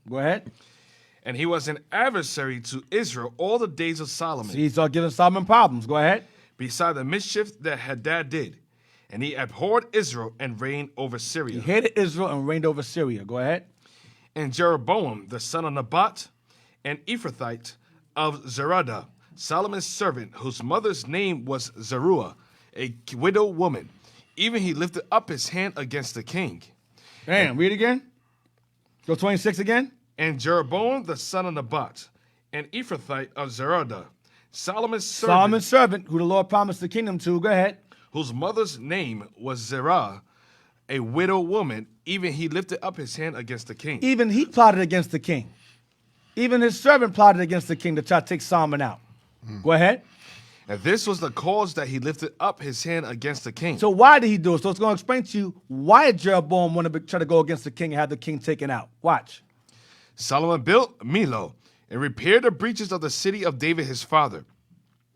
Go ahead. And he was an adversary to Israel all the days of Solomon. So he started giving Solomon problems. Go ahead. Beside the mischief that Hadad did. And he abhorred Israel and reigned over Syria. He hated Israel and reigned over Syria. Go ahead. And Jeroboam, the son of Nebat, an Ephrathite of Zeradah, Solomon's servant, whose mother's name was Zeruiah, a widow woman. Even he lifted up his hand against the king. Damn, read again. Go 26 again. And Jeroboam, the son of Nebat, an Ephrathite of Zeradah, Solomon's servant, who the Lord promised the kingdom to. Go ahead. Whose mother's name was Zerah, a widow woman, even he lifted up his hand against the king. Even he plotted against the king. Even his servant plotted against the king to try to take Solomon out. Go ahead. And this was the cause that he lifted up his hand against the king. So why did he do it? So it's going to explain to you why did Jeroboam want to try to go against the king and have the king taken out. Watch. Solomon built Millo and repaired the breaches of the city of David his father.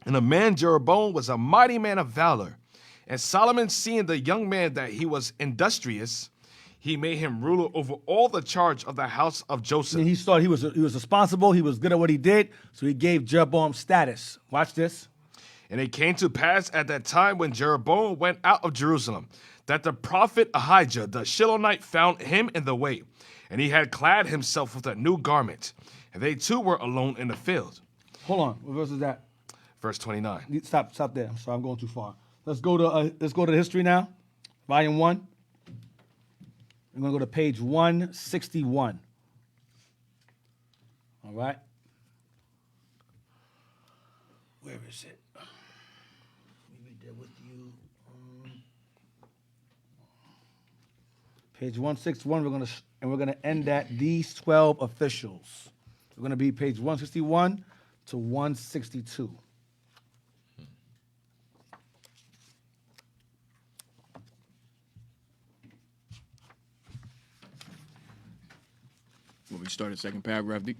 And the man Jeroboam was a mighty man of valor. And Solomon, seeing the young man that he was industrious, he made him ruler over all the charge of the house of Joseph. And he was responsible. He was good at what he did. So he gave Jeroboam status. Watch this. And it came to pass at that time when Jeroboam went out of Jerusalem, that the prophet Ahijah the Shilonite found him in the way. And he had clad himself with a new garment. And they two were alone in the field. Hold on. What verse is that? Verse 29. Stop there. I'm sorry, I'm going too far. Let's go to history now. Volume 1. We're going to go to page 161. All right. Where is it? Let me read that with you. Page 161. We're gonna end at these 12 officials. We're gonna be page 161 to 162. Will we start at second paragraph, D?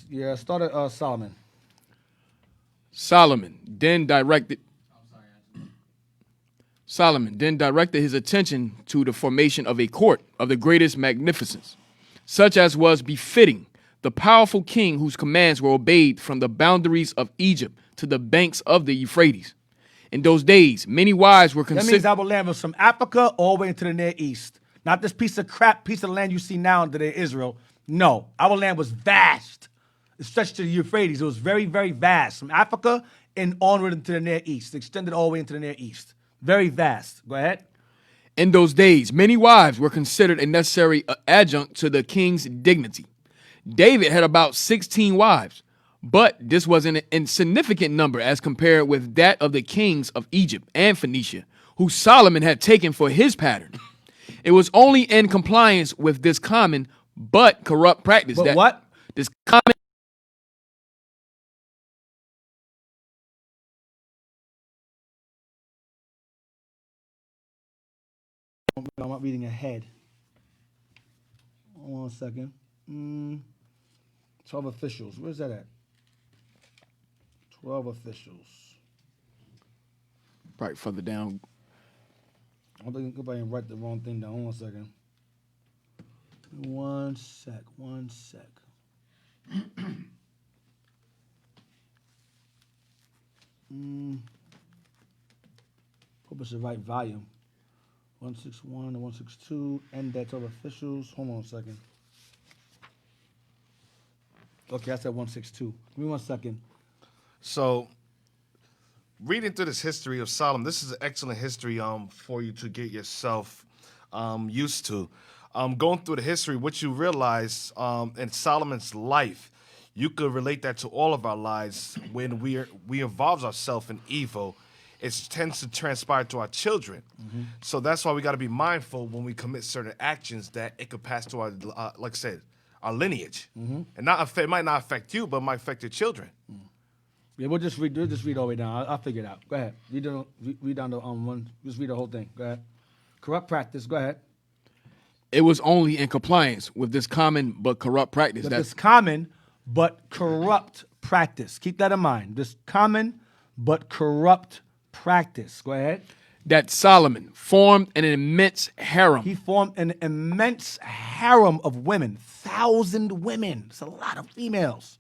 Yeah, start at Solomon. Solomon then directed his attention to the formation of a court of the greatest magnificence, such as was befitting the powerful king whose commands were obeyed from the boundaries of Egypt to the banks of the Euphrates. In those days, many wives were That considered. means our land was from Africa all the way into the Near East. Not this piece of crap piece of land you see now in today, Israel. No, our land was vast. It stretched to the Euphrates. It was very, very vast. From Africa and onward into the Near East. It extended all the way into the Near East. Very vast. Go ahead. In those days, many wives were considered a necessary adjunct to the king's dignity. David had about 16 wives, but this was an insignificant number as compared with that of the kings of Egypt and Phoenicia, who Solomon had taken for his pattern. It was only in compliance with this common but corrupt practice But what? This common I'm not reading ahead. 1 second. 12 officials. Where's that at? 12 officials. Right further down. I don't think anybody write the wrong thing down. 1 second. 1 sec. Hope it's the right volume. 161 and 162. Index of officials. Hold on a second. Okay, I said 162. Give me 1 second. So, reading through this history of Solomon, this is an excellent history for you to get yourself used to. Going through the history, what you realize in Solomon's life, you could relate that to all of our lives. When we involve ourselves in evil, it tends to transpire to our children. So that's why we got to be mindful when we commit certain actions that it could pass to our, like I said, our lineage. And it might not affect you, but it might affect your children. Yeah, we'll just read all the way down. I'll figure it out. Go ahead. Read down the one. Just read the whole thing. Go ahead. Corrupt practice. Go ahead. It was only in compliance with this common but corrupt practice. But this common but corrupt practice. Keep that in mind. This common but corrupt practice. Go ahead. That Solomon formed an immense harem. He formed an immense harem of women. 1,000 women. It's a lot of females.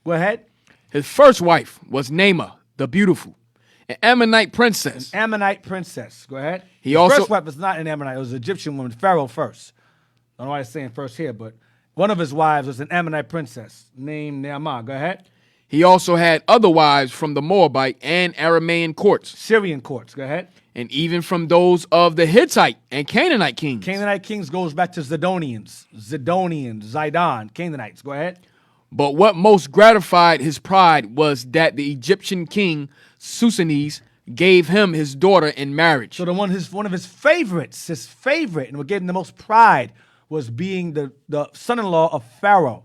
Go ahead. His first wife was Naamah the Beautiful, an Ammonite princess. Ammonite princess. Go ahead. He His also- first wife was not an Ammonite. It was an Egyptian woman, Pharaoh first. I don't know why I'm saying first here, but one of his wives was an Ammonite princess named Naamah. Go ahead. He also had other wives from the Moabite and Aramaean courts, Syrian courts. Go ahead. and even from those of the Hittite and Canaanite kings. Canaanite kings goes back to Zidonians, Zidon, Canaanites. Go ahead. But what most gratified his pride was that the Egyptian king Susanes gave him his daughter in marriage. So one of his favorites, and what gave him the most pride was being the son-in-law of Pharaoh.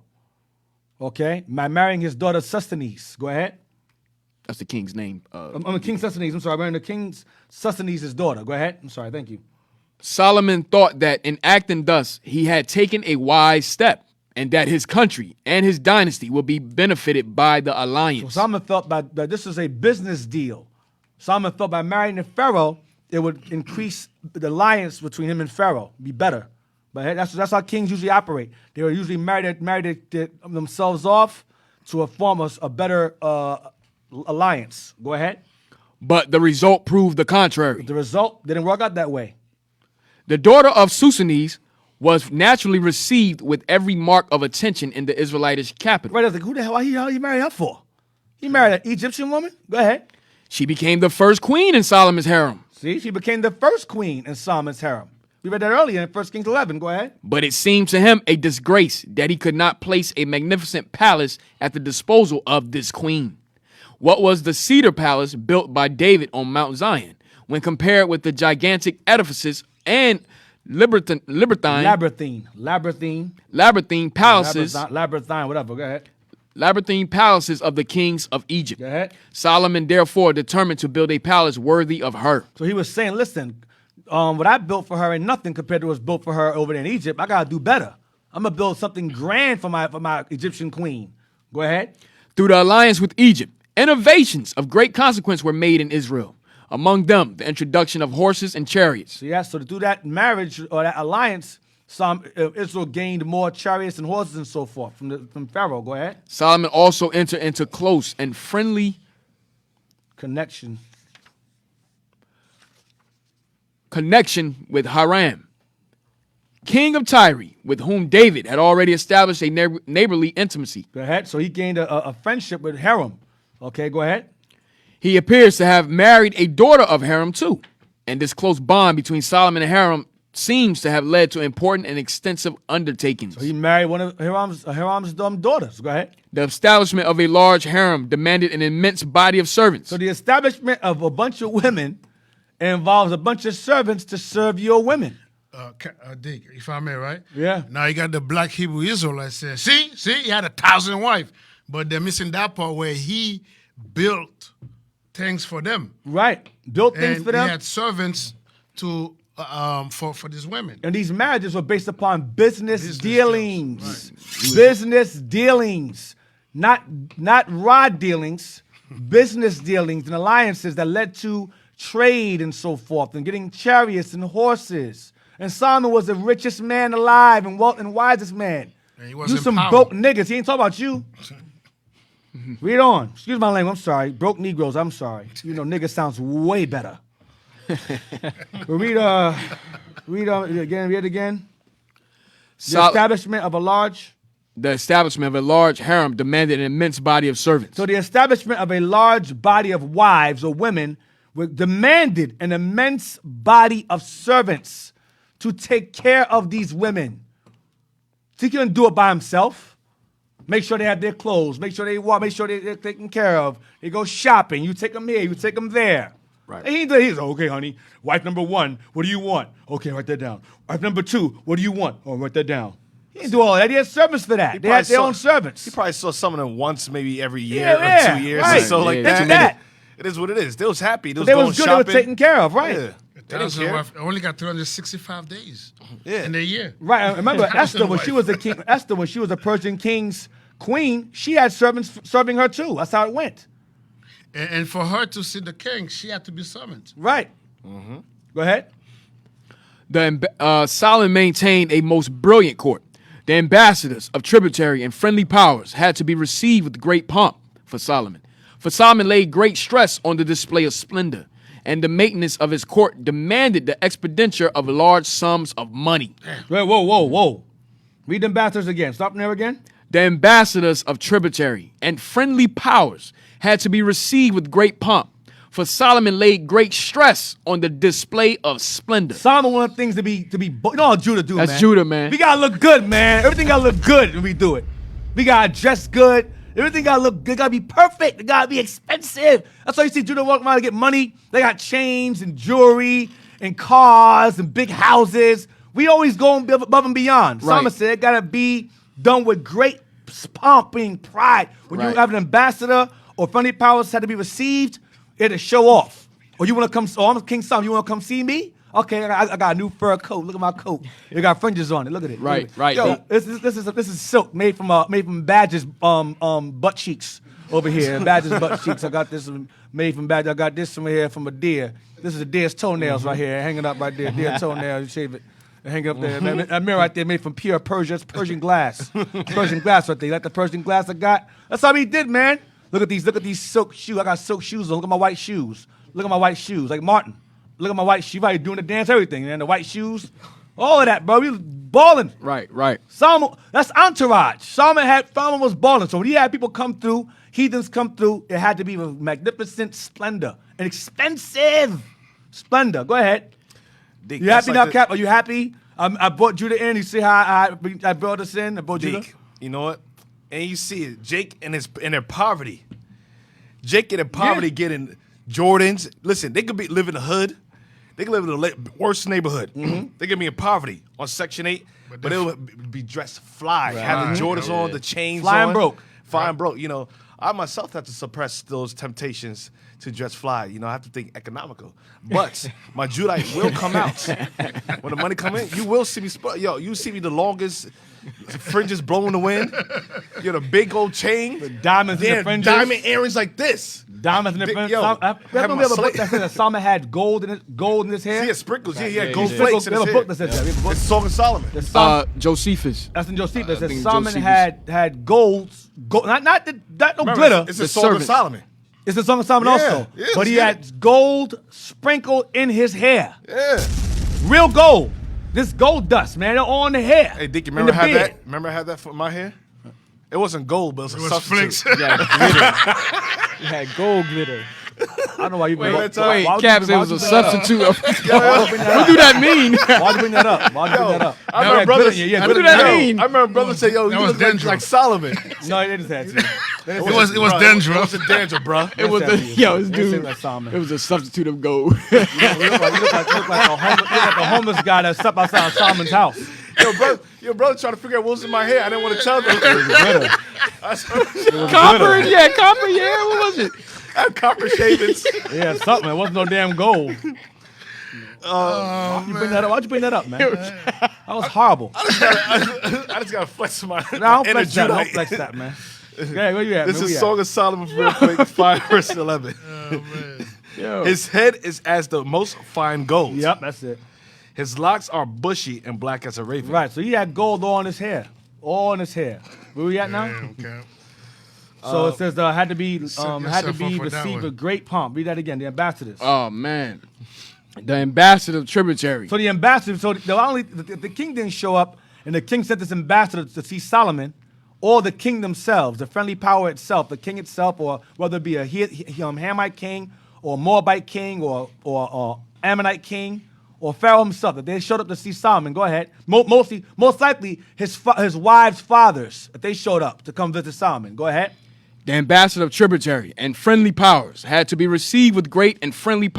Okay, by marrying his daughter Susanes. Go ahead. That's the king's name. King Susanes. I'm sorry, marrying the king Susanes' daughter. Go ahead. I'm sorry. Thank you. Solomon thought that in acting thus, he had taken a wise step, and that his country and his dynasty would be benefited by the So alliance. Solomon felt that this is a business deal. Solomon felt by marrying the Pharaoh, it would increase the alliance between him and Pharaoh, be better. But that's how kings usually operate. They were usually married themselves off to form a better alliance. Go ahead. But the result proved the contrary. The result didn't work out that way. The daughter of Susanes was naturally received with every mark of attention in the Israelitish capital. Right, I was like, who the hell? How you married her for? He married an Egyptian woman? Go ahead. She became the first queen in Solomon's harem. See, she became the first queen in Solomon's harem. We read that earlier in 1 Kings 11. Go ahead. But it seemed to him a disgrace that he could not place a magnificent palace at the disposal of this queen. What was the cedar palace built by David on Mount Zion when compared with the gigantic edifices and labyrinthine palaces, Labyrinthine, whatever. Go ahead. labyrinthine palaces of the kings of Egypt? Go ahead. Solomon therefore determined to build a palace worthy of her. So he was saying, listen, what I built for her ain't nothing compared to what's built for her over there in Egypt. I gotta do better. I'm gonna build something grand for my Egyptian queen. Go ahead. Through the alliance with Egypt, innovations of great consequence were made in Israel. Among them, the introduction of horses and chariots. So yeah, so through that marriage or that alliance, Israel gained more chariots and horses and so forth from Pharaoh. Go ahead. Solomon also entered into close and friendly Connection with Hiram, king of Tyre, with whom David had already established a neighborly intimacy. Go ahead. So he gained a friendship with Hiram. Okay, go ahead. He appears to have married a daughter of Hiram too, and this close bond between Solomon and Hiram seems to have led to important and extensive undertakings. So he married one of Hiram's daughters. Go ahead. The establishment of a large harem demanded an immense body of servants. So the establishment of a bunch of women involves a bunch of servants to serve your women. Dick, if I may, right? Yeah. Now you got the black Hebrew Israelites saying, see, he had 1,000 wives, but they're missing that part where he built things for them. Right. Built things And for them. he had servants to for these women. And these marriages were based upon business dealings. deals, Business dealings. Not raw dealings. Business dealings and alliances that led to trade and so forth, and getting chariots and horses. And Solomon was the richest man alive and wisest man. And he was You in some power. broke niggas. He ain't talking about you. Read on. Excuse my language. I'm sorry. Broke Negroes. I'm sorry. You know, nigga sounds way better. Read again. Read again. The establishment of a large. The establishment of a large harem demanded an immense body of servants. So the establishment of a large body of wives or women demanded an immense body of servants to take care of these women. So he couldn't do it by himself. Make sure they have their clothes. Make sure they walk. Make sure they're taken care of. They go shopping. You take them here. You take them there. Right. And he's like, okay, honey. Wife number 1, what do you want? Okay, write that down. Wife number 2, what do you want? Oh, write that down. He didn't do all that. He had servants for that. They had their own servants. He probably saw some of them once, maybe every year Yeah, or 2 years. right. So like Yeah, That's that, that. it is what it is. They was happy. They was They going was good. shopping. They were taken care of, right? Yeah. They didn't Thousand care. wife only got 365 days Yeah. in a year. Right. I remember Esther when wife. she was the king. Esther when she was a Persian king's queen, she had servants serving her too. That's how it went. And for her to see the king, she had to be summoned. Right. Go ahead. Solomon maintained a most brilliant court. The ambassadors of tributary and friendly powers had to be received with great pomp for Solomon. For Solomon laid great stress on the display of splendor, and the maintenance of his court demanded the expenditure of large sums of money. Wait, whoa. Read the ambassadors again. Stop there again. The ambassadors of tributary and friendly powers had to be received with great pomp, for Solomon laid great stress on the display of splendor. Solomon wanted things to be. You know how Judah do, That's man. Judah, man. We gotta look good, man. Everything gotta look good when we do it. We gotta dress good. Everything gotta look good. Gotta be perfect. It gotta be expensive. That's why you see Judah walking around to get money. They got chains and jewelry and cars and big houses. We always go above and beyond. Right. Solomon said it gotta be done with great pomp and pride. When you Right. have an ambassador or friendly powers had to be received, it had to show off. Or you want to come? Oh, I'm King Solomon. You want to come see me? Okay, I got a new fur coat. Look at my coat. It got fringes on it. Look at it. Right, Look at it. right. Yo, this is silk made from Badger's butt cheeks over here. Badger's butt cheeks. I got this made from Badger. I got this from here from a deer. This is a deer's toenails right here, hanging up right there. Deer toenails. You shave it. Hang up there. That mirror right there made from pure Persian glass. Persian glass right there. You like the Persian glass I got? That's how he did, man. Look at these silk shoes. I got silk shoes on. Look at my white shoes. Look at my white shoes. Like Martin. Look at my white shoes. Everybody doing the dance, everything. And the white shoes. All of that, bro. We was balling. Right. Solomon, that's entourage. Solomon was balling. So when he had people come through, heathens come through, it had to be with magnificent splendor. And expensive splendor. Go ahead. Dick, You that's happy like now, Cap? Are you happy? I brought Judah in. You see how I brought us in? I brought Judah. Dick, you know what? And you see it, Jake in their poverty. Jake in their poverty getting Jordans. Listen, they could live in the hood. They could live in the worst neighborhood. They could be in poverty on Section 8, but they would be dressed fly, having Jordans on, the chains Fly and on. broke. Fly and broke. You know, I myself have to suppress those temptations to dress fly. You know, I have to think economical. But my Judite will come out. When the money come in, you will see me. You see me the longest fringes blowing the wind. You know, the big old chain. The diamonds in the fringes. Diamond earrings like this. Diamonds in the Big- fringes. yo, Remember have we my have a book slate. that said that Solomon had gold in his hair? See, it sprinkles. Yeah, yeah, gold yeah. flakes in We have his a book hair. that says that. We have a book. It's Song of Solomon. that Solomon- Josephus. That's in Josephus. I That think Solomon Josephus. had gold, not no Remember, glitter. It's The the Song of servants. Solomon. It's the Song of Solomon Yeah, also. yeah, But he yeah. had gold sprinkled in his hair. Yeah. Real gold. This gold dust, man, all in the hair. Hey, Dick, you in remember the I had beard. that? Remember I had that for my hair? It wasn't gold, but it was a It was substitute. flicks. Yeah, glitter. You had gold glitter. I don't know why you bring Wait, that up. Why would you- Caps, it why was would a you bring that up? substitute of. What What do that mean? Why'd you bring that up? Why'd you bring that up? I Yeah, remember brothers. glitter, yeah, What do glitter. that Yo, mean? I remember brothers say, "Yo, That you was look like, dandruff. like Solomon." No, they just had to. It was dandruff. It was a dandruff, bro. It was That's the that yo, this They say dude. like Solomon. It was a substitute of gold. You look like a homeless guy that slept outside of Solomon's house. Your brother trying to figure out what was in my hair. I didn't want to tell them. Glitter. Copper, yeah. What was it? I have copper shavings. Yeah, something. It wasn't no damn gold. Why'd you bring that up? Why'd you bring that up, man? That was horrible. I just got to flex my No, don't inner flex that. Don't Judite. flex that, man. Okay, where you at? This man? Where is you Song of Solomon, real quick, 5 verse 11. Yo. His head is as the most fine gold. at? Yep, that's it. His locks are bushy and black as a raven. Right, so he had gold all in his hair. All in his hair. Where we at now? Okay. So it says had to be set had to yourself be up for that received one. with great pomp. Read that again. The ambassadors. Oh man, the ambassador tributary. So the ambassador, the king didn't show up, and the king sent this ambassador to see Solomon, or the king themselves, the friendly power itself, the king itself, or whether it be a Hamite king, or Moabite king, or Ammonite king, or Pharaoh himself. That they showed up to see Solomon. Go ahead. Most likely his wives' fathers. That they showed up to come visit Solomon. Go ahead. The ambassador of tributary and friendly powers had to be received with great and friendly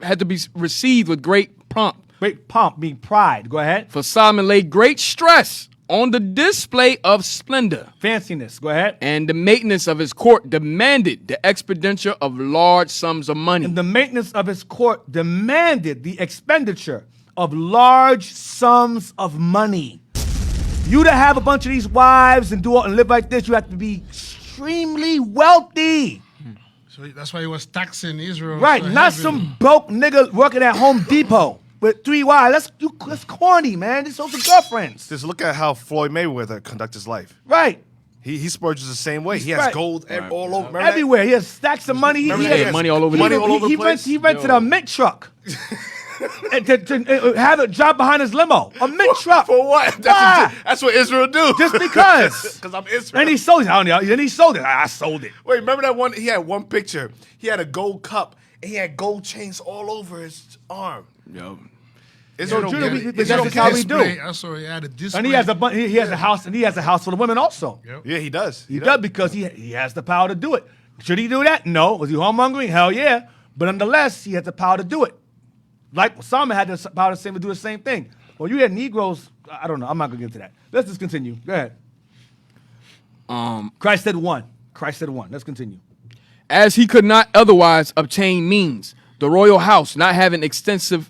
had to be received with great pomp. Great pomp, mean pride. Go ahead. For Solomon laid great stress on the display of splendor, Fanciness. Go ahead. and the maintenance of his court demanded the expenditure of large sums of money. And the maintenance of his court demanded the expenditure of large sums of money. You to have a bunch of these wives and live like this, you have to be extremely wealthy. So that's why he was taxing Israel. Right, so not heavily. some broke nigga working at Home Depot with 3 wives. That's corny, man. These are girlfriends. Just look at how Floyd Mayweather conducts his life. Right. He spurges the same way. He has Right. gold all over. Remember that? Everywhere. He has stacks of money. Remember He that? has Yeah, money all over Money the all over the place. He rented a mint truck. And to have it drive behind his limo. A mint truck. For what? Why? That's what Israel do. Just because. Because I'm Israel. And he sold it. I don't know. Then he sold it. I sold it. Wait, remember that one? He had one picture. He had a gold cup and he had gold chains all over his arm. Yo. Israel So, don't Judah, get it. we- Israel that's don't how get we it. do. Display. Also, he had a display. And he has he has a house, and he has a house full of women also. Yep. Yeah, he does. He does because he has the power to do it. Should he do that? No. Was he hungry? Hell yeah. But nonetheless, he had the power to do it. Like Solomon had the power to do the same thing. Well, you had Negroes. I don't know. I'm not gonna get into that. Let's just continue. Go ahead. Christ said one. Christ said one. Let's continue. As he could not otherwise obtain means, the royal house not having extensive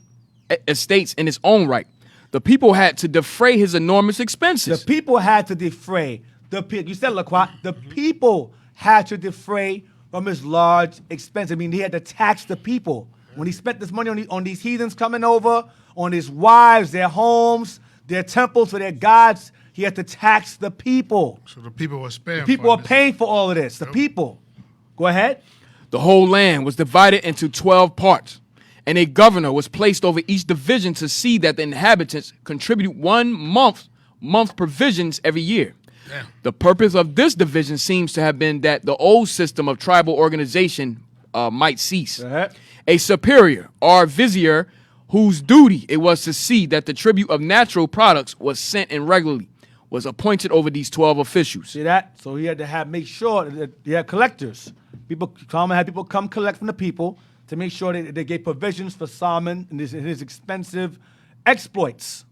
estates in its own right, the people had to defray his enormous The expenses. people had to defray. You said Lacroix. The people had to defray from his large expense. I mean, he had to tax the people. When he spent this money on these heathens coming over, on his wives, their homes, their temples for their gods, he had to tax the people. So the people were spared. People are this. paying for all of this. The people. Go ahead. The whole land was divided into 12 parts, and a governor was placed over each division to see that the inhabitants contribute 1 month provisions every year. Damn. The purpose of this division seems to have been that the old system of tribal organization might cease. Go ahead. A superior or vizier whose duty it was to see that the tribute of natural products was sent in regularly was appointed over these 12 officials. See that? So he had to make sure that he had collectors. Solomon had people come collect from the people to make sure that they gave provisions for Solomon and his expensive exploits.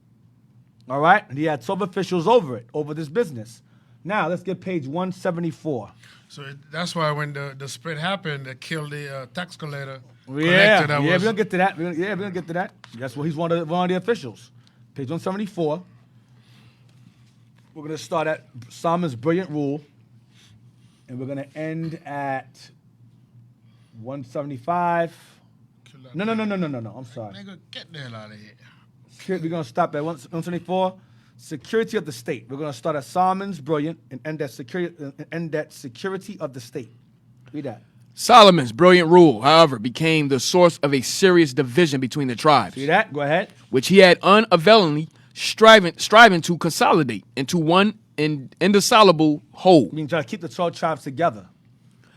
All right? And he had 12 officials over this business. Now, let's get page 174. So that's why when the spread happened, they killed the tax collector. Yeah, collector that we're was- gonna get to that. We're gonna get to that. That's what he's one of the officials. Page 174. We're gonna start at Solomon's brilliant rule, and we're gonna end at 175. Kill that No. I'm sorry. Nigga, get the hell out of here. We're gonna stop at 174. Security of the state. We're gonna start at Solomon's brilliant and end at security of the state. Read that. Solomon's brilliant rule, however, became the source of a serious division between the tribes, See that? Go ahead. which he had unavailingly striving to consolidate into one indissoluble whole. I mean, try to keep the 12 tribes together.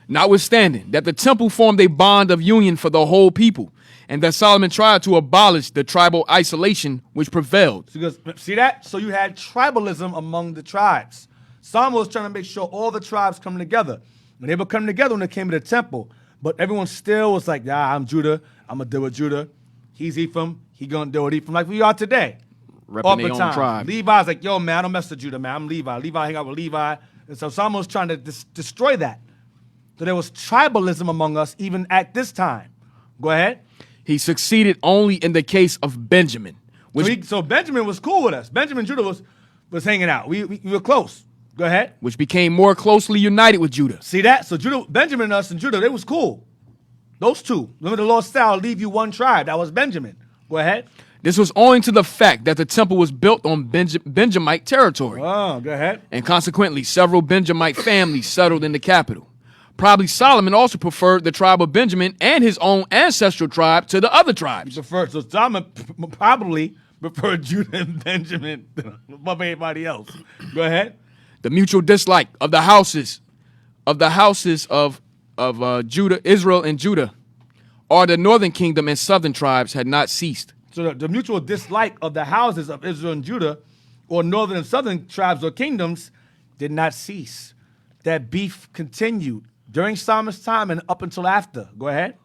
Notwithstanding that the temple formed a bond of union for the whole people, and that Solomon tried to abolish the tribal isolation which prevailed. Because, see that? So you had tribalism among the tribes. Solomon was trying to make sure all the tribes come together. And they were coming together when they came to the temple. But everyone still was like, I'm Judah. I'm going to deal with Judah. He's Ephraim. He going to deal with Ephraim like we are today. Repping All their the own time. tribe. Levi's like, yo, man, I don't mess with Judah, man. I'm Levi. Levi hang out with Levi. And so Solomon was trying to destroy that. So there was tribalism among us even at this time. Go ahead. He succeeded only in the case of Benjamin, which So Benjamin was cool with us. Benjamin and Judah was hanging out. We were close. Go ahead. became more closely united with Judah. See that? So Benjamin and us and Judah, they was cool. Those two. Remember the Lord said, I'll leave you one tribe. That was Benjamin. Go ahead. This was owing to the fact that the temple was built on Benjamite territory, Oh, go ahead. and consequently, several Benjamite families settled in the capital. Probably Solomon also preferred the tribe of Benjamin and his own ancestral tribe to the other tribes. So Solomon probably preferred Judah and Benjamin above anybody else. Go ahead. The mutual dislike of the houses of Judah, Israel, and Judah, or the northern kingdom and southern tribes, had not ceased. So the mutual dislike of the houses of Israel and Judah, or northern and southern tribes or kingdoms, did not cease. That beef continued during Solomon's time and up until after. Go ahead.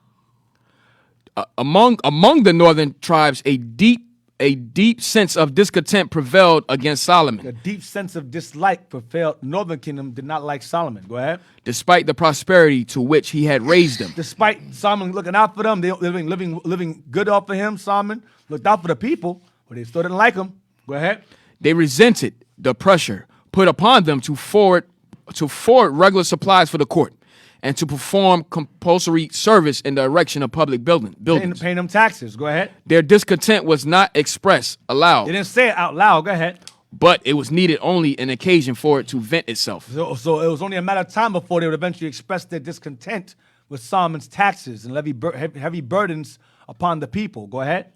Among the northern tribes, a deep sense of discontent prevailed against Solomon. A deep sense of dislike prevailed. Northern kingdom did not like Solomon. Go ahead. Despite the prosperity to which he had raised them. Despite Solomon looking out for them, they living good off of him. Solomon looked out for the people, but they still didn't like him. Go ahead. They resented the pressure put upon them to forward regular supplies for the court and to perform compulsory service in the erection of public buildings. Paying them taxes. Go ahead. Their discontent was not expressed aloud, They didn't say it out loud. Go ahead. but it was needed only an occasion for it to vent itself. So it was only a matter of time before they would eventually express their discontent with Solomon's taxes and heavy burdens upon the people. Go ahead.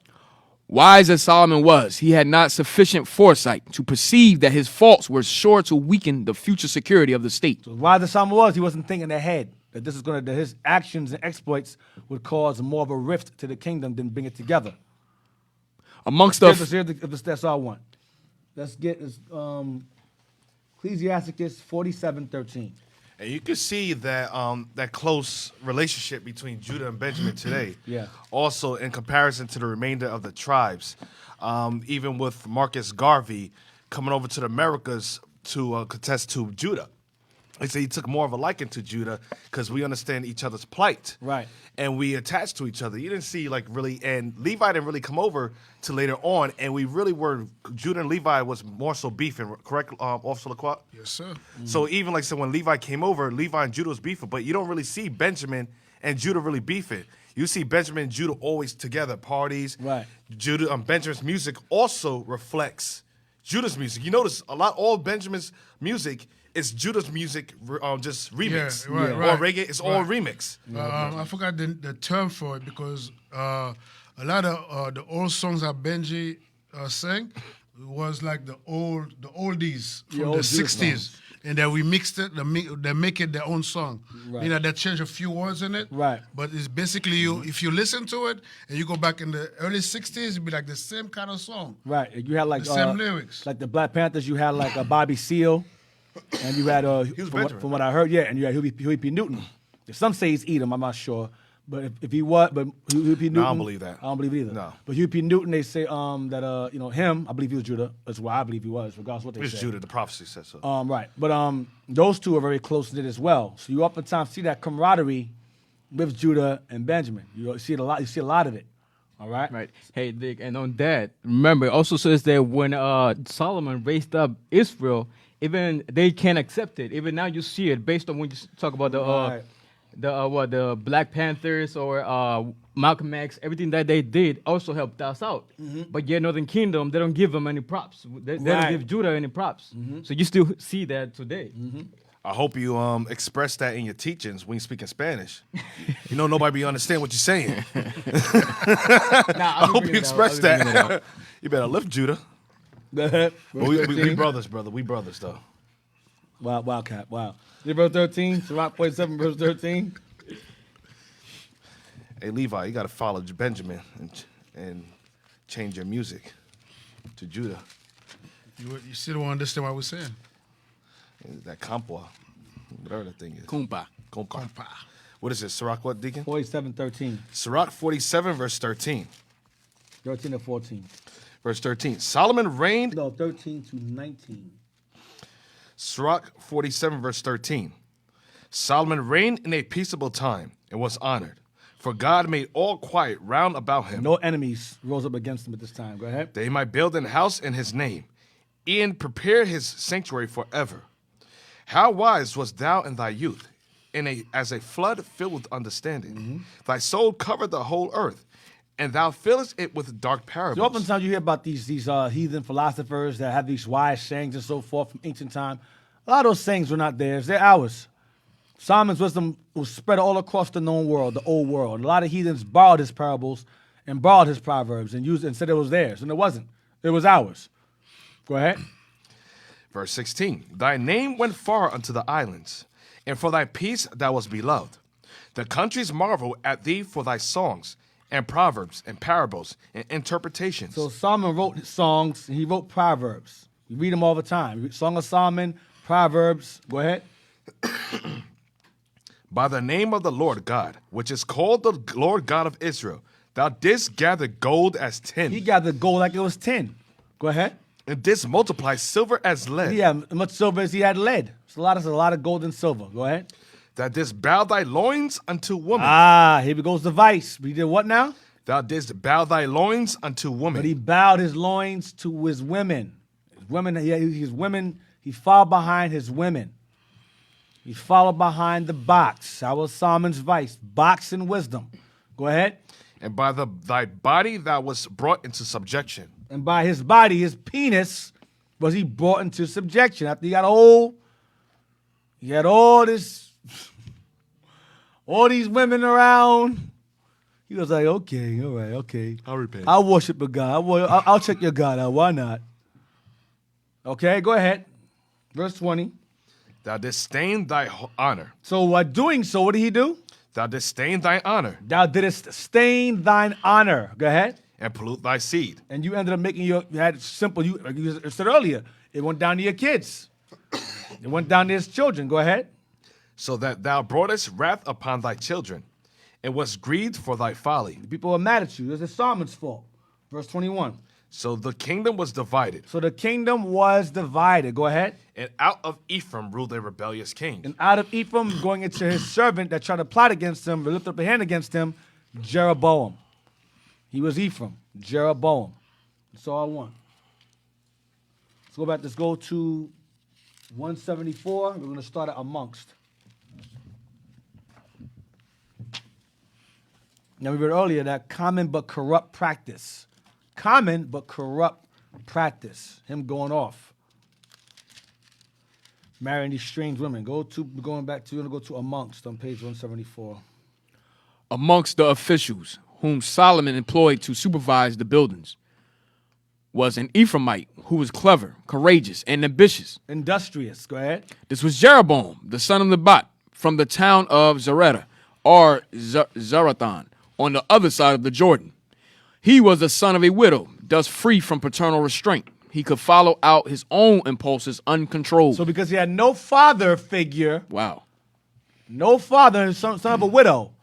Wise as Solomon was, he had not sufficient foresight to perceive that his faults were sure to weaken the future security of the state. Why the Solomon was, he wasn't thinking ahead that that his actions and exploits would cause more of a rift to the kingdom than bring it together. Amongst That's all I want. Let's get Ecclesiasticus 47:13. And you can see that that close relationship between Judah and Benjamin today. Yeah. Also, in comparison to the remainder of the tribes, even with Marcus Garvey coming over to the Americas to contest to Judah. They say he took more of a liking to Judah because we understand each other's plight. Right. And we attached to each other. You didn't see and Levi didn't really come over till later on, and we really were, Judah and Levi was more so beefing, correct, Officer LaCroix? Yes, sir. So even like so when Levi came over, Levi and Judah was beefing, but you don't really see Benjamin and Judah really beefing. You see Benjamin and Judah always together, parties. Right. Judah, Benjamin's music also reflects Judah's music. You notice all Benjamin's music is Judah's music, just remix. Yeah, right, Or right. reggae, it's all remix. I forgot the term for it because a lot of the old songs that Benji sang was like the oldies from old the Judah 60s. songs. And then we mixed it, they make it their own song. Right. You know, they change a few words in it. Right. But it's basically if you listen to it and you go back in the early 60s, it'd be like the same kind of song. Right. You had like The same lyrics. Like the Black Panthers, you had like Bobby Seale, and you had was from Benjamin. what I heard, yeah, and you had Huey P. Newton. Some say he's Edom, I'm not sure. But if he was, but Huey P. Newton, I don't believe that. I don't believe it either. No. But Huey P. Newton, they say that him, I believe he was Judah. That's why I believe he was, regardless of what they It's say. Judah, the prophecy says so. Right. But those two are very close knit as well. So you oftentimes see that camaraderie with Judah and Benjamin. You see it a lot. You see a lot of it. All right. Right. Hey, Dick, and on that, remember, it also says that when Solomon raised up Israel, even they can't accept it. Even now, you see it based on when you talk about Right. the Black Panthers or Malcolm X. Everything that they did also helped us out. But yet, Northern Kingdom, they don't give them any props. They Right. don't give Judah any props. So you still see that today. I hope you express that in your teachings when you speak in Spanish. You know nobody understand what you're saying. I hope you express that. You better lift Judah. But we brothers, brother. We brothers, though. Wow, Wildcat, wow. Verse 13, Sirach 47, verse 13. Hey, Levi, you got to follow Benjamin and change your music to Judah. You still don't understand what we're saying. That compwa, whatever that thing is. Kumpa. Compa. What is it, Sirach what, Deacon? 47, 13. Sirach 47, verse 13. 13 to 14. Verse 13. Solomon reigned. No, 13 to 19. Sirach 47, verse 13. Solomon reigned in a peaceable time and was honored, for God made all quiet round about him. No enemies rose up against him at this time. Go ahead. That he might build an house in his name, and prepare his sanctuary forever. How wise wast thou in thy youth, as a flood filled with understanding. Thy soul covered the whole earth, and thou fillest it with dark parables. So oftentimes you hear about these heathen philosophers that have these wise sayings and so forth from ancient time. A lot of those sayings were not theirs; they're ours. Solomon's wisdom was spread all across the known world, the old world. A lot of heathens borrowed his parables and borrowed his proverbs and used and said it was theirs, and it wasn't. It was ours. Go ahead. Verse 16, thy name went far unto the islands, and for thy peace thou wast beloved. The countries marvel at thee for thy songs, and proverbs, and parables, and interpretations. So Solomon wrote songs, and he wrote proverbs. You read them all the time. Song of Solomon, Proverbs. Go ahead. By the name of the Lord God, which is called the Lord God of Israel, thou didst gather gold as tin, He gathered gold like it was tin. Go ahead. and didst multiply silver as lead. He had as much silver as he had lead. It's a lot of gold and silver. Go ahead. Thou didst bow thy loins unto woman. Ah, here goes the vice. He did what now? Thou didst bow thy loins unto woman. But he bowed his loins to his women. His women, he followed behind his women. He followed behind the box. That was Solomon's vice. Box and wisdom. Go ahead. And by thy body thou wast brought into subjection. And by his body, his penis, was he brought into subjection. After he got old, he had all these women around. He was like, okay, all right, okay. I'll repent. I'll worship a God. I'll check your God out. Why not? Okay, go ahead. Verse 20. Thou didst stain thy honor. So while doing so, what did he do? Thou didst stain thy honor, Thou didst stain thine honor. Go ahead. and pollute thy seed. And you ended up making you had simple, like you said earlier, it went down to your kids. It went down to his children. Go ahead. So that thou broughtest wrath upon thy children, and wast grieved for thy folly. People were mad at you. This is Solomon's fault. Verse 21. So the kingdom was divided, So the kingdom was divided. Go ahead. and out of Ephraim ruled a rebellious king. And out of Ephraim, going into his servant that tried to plot against him, lift up a hand against him, Jeroboam. He was Ephraim, Jeroboam. That's all I want. Let's go back. Let's go to 174. We're going to start at amongst. Now, we read earlier that common but corrupt practice. Common but corrupt practice. Him going off. Marrying these strange women. We're going to go to amongst on page 174. Amongst the officials whom Solomon employed to supervise the buildings was an Ephraimite who was clever, courageous, and ambitious. Industrious. Go ahead. This was Jeroboam, the son of Nebat, from the town of Zaretta, or Zarathan, on the other side of the Jordan. He was the son of a widow, thus free from paternal restraint. He could follow out his own impulses uncontrolled. So because he had no father figure, Wow. no father, son of a widow,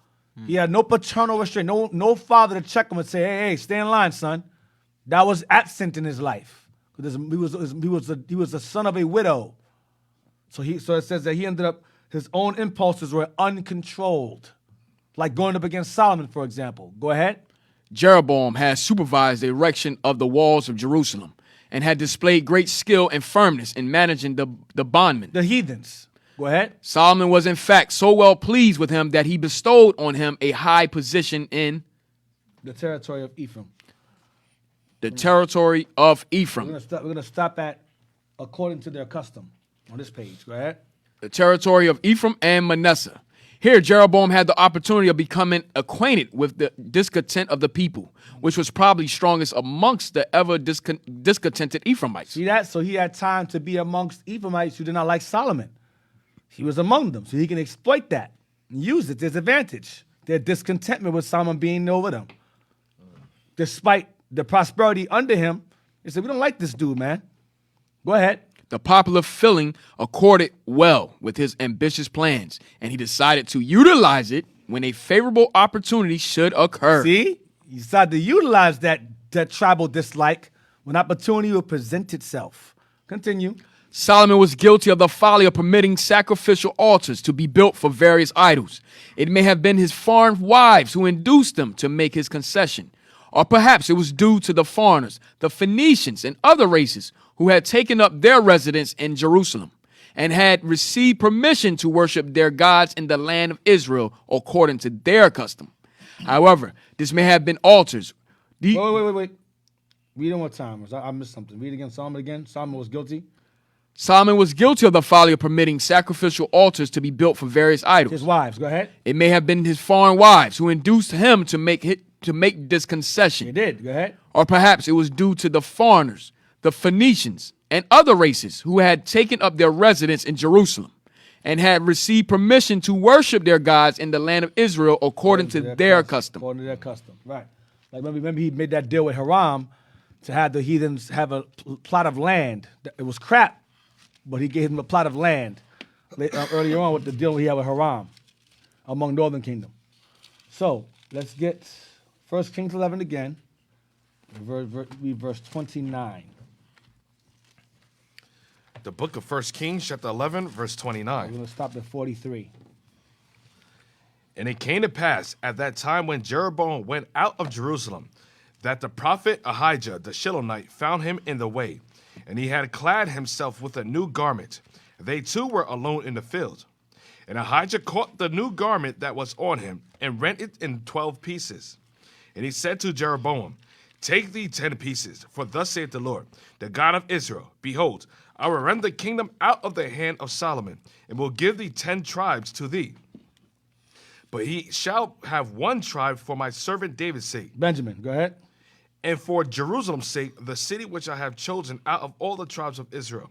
he had no paternal restraint, no father to check him and say, hey, stay in line, son. That was absent in his life. Because he was the son of a widow. So it says that he ended up, his own impulses were uncontrolled. Like going up against Solomon, for example. Go ahead. Jeroboam had supervised the erection of the walls of Jerusalem and had displayed great skill and firmness in managing the bondmen. The heathens. Go ahead. Solomon was in fact so well pleased with him that he bestowed on him a high position in The territory of Ephraim. the territory of We're Ephraim. gonna stop at according to their custom on this page. Go ahead. The territory of Ephraim and Manasseh. Here, Jeroboam had the opportunity of becoming acquainted with the discontent of the people, which was probably strongest amongst the ever discontented Ephraimites. See that? So he had time to be amongst Ephraimites who did not like Solomon. He was among them, so he can exploit that and use it to his advantage. Their discontentment with Solomon being over them. Despite the prosperity under him, they said, we don't like this dude, man. Go ahead. The popular feeling accorded well with his ambitious plans, and he decided to utilize it when a favorable opportunity should occur. See? He decided to utilize that tribal dislike when opportunity would present itself. Continue. Solomon was guilty of the folly of permitting sacrificial altars to be built for various idols. It may have been his foreign wives who induced him to make his concession, or perhaps it was due to the foreigners, the Phoenicians, and other races who had taken up their residence in Jerusalem and had received permission to worship their gods in the land of Israel according to their custom. However, this may have been altars. Wait. Read it one time. I missed something. Read again. Solomon again. Solomon was guilty. Solomon was guilty of the folly of permitting sacrificial altars to be built for various idols. His wives. Go ahead. It may have been his foreign wives who induced him to make this concession. He did. Go ahead. Or perhaps it was due to the foreigners, the Phoenicians, and other races who had taken up their residence in Jerusalem and had received permission to worship their gods in the land of Israel according to their custom. According to their custom. Right. Like remember he made that deal with Hiram to have the heathens have a plot of land. It was crap, but he gave them a plot of land earlier on with the deal he had with Hiram among Northern Kingdom. So let's get 1 Kings 11 again, verse 29. The book of 1 Kings, chapter 11, verse We're 29. going to stop at 43. And it came to pass at that time when Jeroboam went out of Jerusalem, that the prophet Ahijah the Shilonite found him in the way, and he had clad himself with a new garment. They two were alone in the field. And Ahijah caught the new garment that was on him, and rent it in 12 pieces. And he said to Jeroboam, Take thee 10 pieces, for thus saith the Lord, the God of Israel, Behold, I will rend the kingdom out of the hand of Solomon, and will give thee 10 tribes to thee. But he shall have one tribe for my servant David's sake, Benjamin, go ahead. and for Jerusalem's sake, the city which I have chosen out of all the tribes of Israel,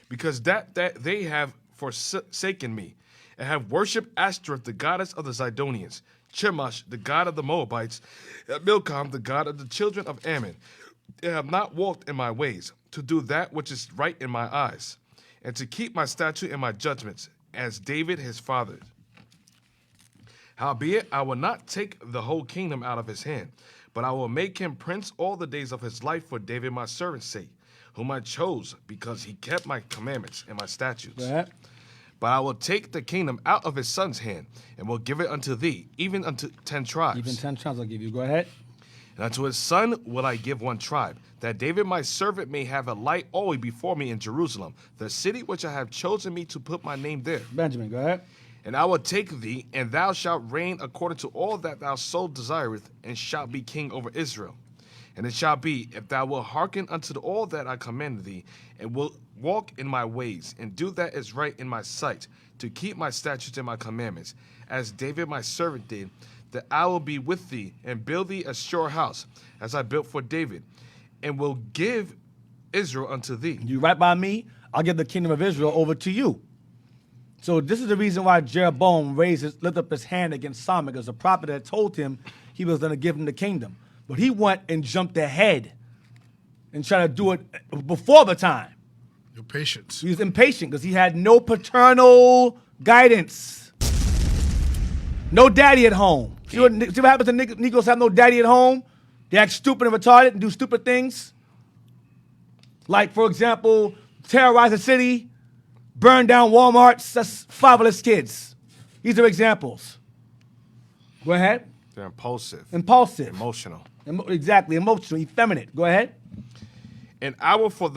because that they have forsaken me, and have worshipped Ashtoreth, the goddess of the Zidonians, Chemosh, the god of the Moabites, and Milcom, the god of the children of Ammon. They have not walked in my ways, to do that which is right in my eyes, and to keep my statute and my judgments, as David his father. Howbeit, I will not take the whole kingdom out of his hand, but I will make him prince all the days of his life for David my servant's sake, whom I chose, because he kept my commandments and my statutes. Go ahead. But I will take the kingdom out of his son's hand, and will give it unto thee, even unto 10 tribes. Even 10 tribes I'll give you. Go ahead. And unto his son will I give one tribe, that David my servant may have a light always before me in Jerusalem, the city which I have chosen me to put my name there. Benjamin, go ahead. And I will take thee, and thou shalt reign according to all that thou soul desireth, and shalt be king over Israel. And it shall be, if thou wilt hearken unto all that I command thee, and wilt walk in my ways, and do that is right in my sight, to keep my statutes and my commandments, as David my servant did, that I will be with thee, and build thee a sure house, as I built for David, and will give Israel unto thee. You right by me, I'll give the kingdom of Israel over to you. So this is the reason why Jeroboam lifted up his hand against Solomon, because the prophet had told him he was going to give him the kingdom. But he went and jumped ahead and tried to do it before the time. Your patience. He was impatient because he had no paternal guidance. No daddy at home. See what happens to Negroes have no daddy at home? They act stupid and retarded and do stupid things. Like, for example, terrorize a city, burn down Walmarts. That's fatherless kids. These are examples. Go ahead. They're impulsive, Impulsive. emotional. Exactly. Emotional. Effeminate. Go ahead. An hour for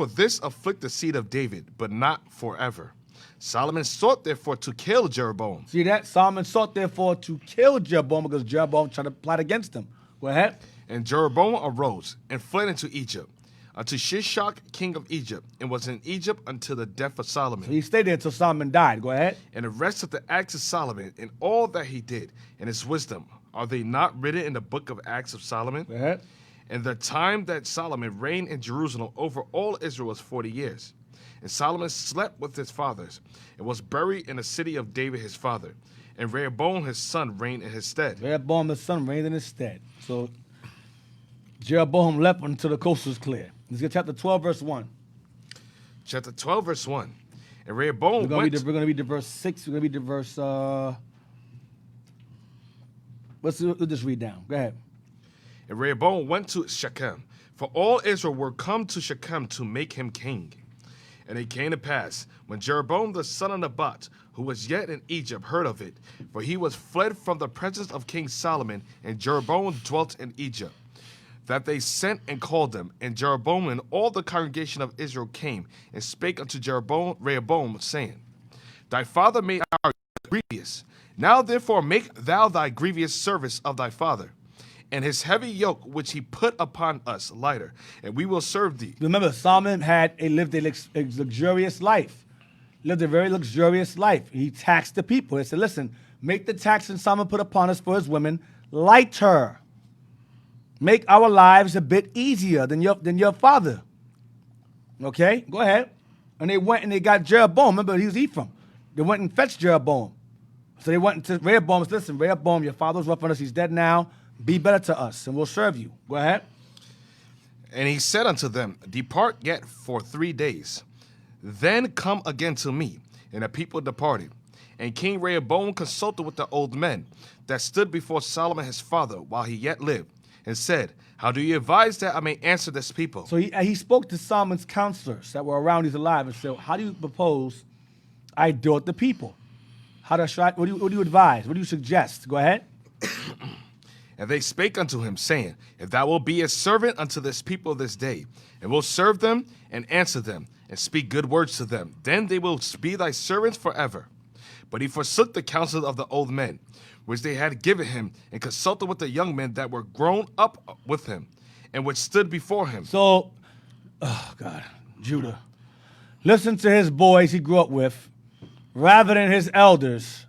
this afflict the seed of David, but not forever. Solomon sought therefore to kill Jeroboam. See that? Solomon sought therefore to kill Jeroboam because Jeroboam tried to plot against him. Go ahead. And Jeroboam arose and fled into Egypt, unto Shishak, king of Egypt, and was in Egypt until the death of Solomon. He stayed there until Solomon died. Go ahead. And the rest of the acts of Solomon, and all that he did, and his wisdom, are they not written in the book of Acts of Solomon? Go ahead. And the time that Solomon reigned in Jerusalem over all Israel was 40 years. And Solomon slept with his fathers, and was buried in the city of David his father. And Rehoboam his son reigned in his stead. Rehoboam his son reigned in his stead. So Jeroboam left until the coast was clear. Let's get chapter 12, verse 1. Chapter 12, verse 1. And Rehoboam We're going went... to read the verse 6. We're going to read the verse... Let's just read down. Go ahead. And Rehoboam went to Shechem, for all Israel were come to Shechem to make him king. And it came to pass, when Jeroboam the son of Nebat, who was yet in Egypt, heard of it, for he was fled from the presence of King Solomon, and Jeroboam dwelt in Egypt, that they sent and called him. And Jeroboam and all the congregation of Israel came, and spake unto Rehoboam, saying, Thy father made our grievous. Now therefore make thou thy grievous service of thy father, and his heavy yoke which he put upon us lighter, and we will serve thee. Remember, Solomon lived a luxurious life. Lived a very luxurious life. He taxed the people. He said, listen, make the tax that Solomon put upon us for his women lighter. Make our lives a bit easier than your father. Okay, go ahead. And they went and they got Jeroboam. Remember, he was Ephraim. They went and fetched Jeroboam. So they went to Rehoboam and said, listen, Rehoboam, your father was rough on us. He's dead now. Be better to us, and we'll serve you. Go ahead. And he said unto them, Depart yet for 3 days, then come again to me. And the people departed. And King Rehoboam consulted with the old men that stood before Solomon his father while he yet lived, and said, How do you advise that I may answer this people? So he spoke to Solomon's counselors that were around, he's alive, and said, how do you propose I deal with the people? What do you advise? What do you suggest? Go ahead. And they spake unto him, saying, If thou wilt be a servant unto this people this day, and will serve them, and answer them, and speak good words to them, then they will be thy servants forever. But he forsook the counsel of the old men, which they had given him, and consulted with the young men that were grown up with him, and which stood before him. So, Judah. Listen to his boys he grew up with, rather than his elders,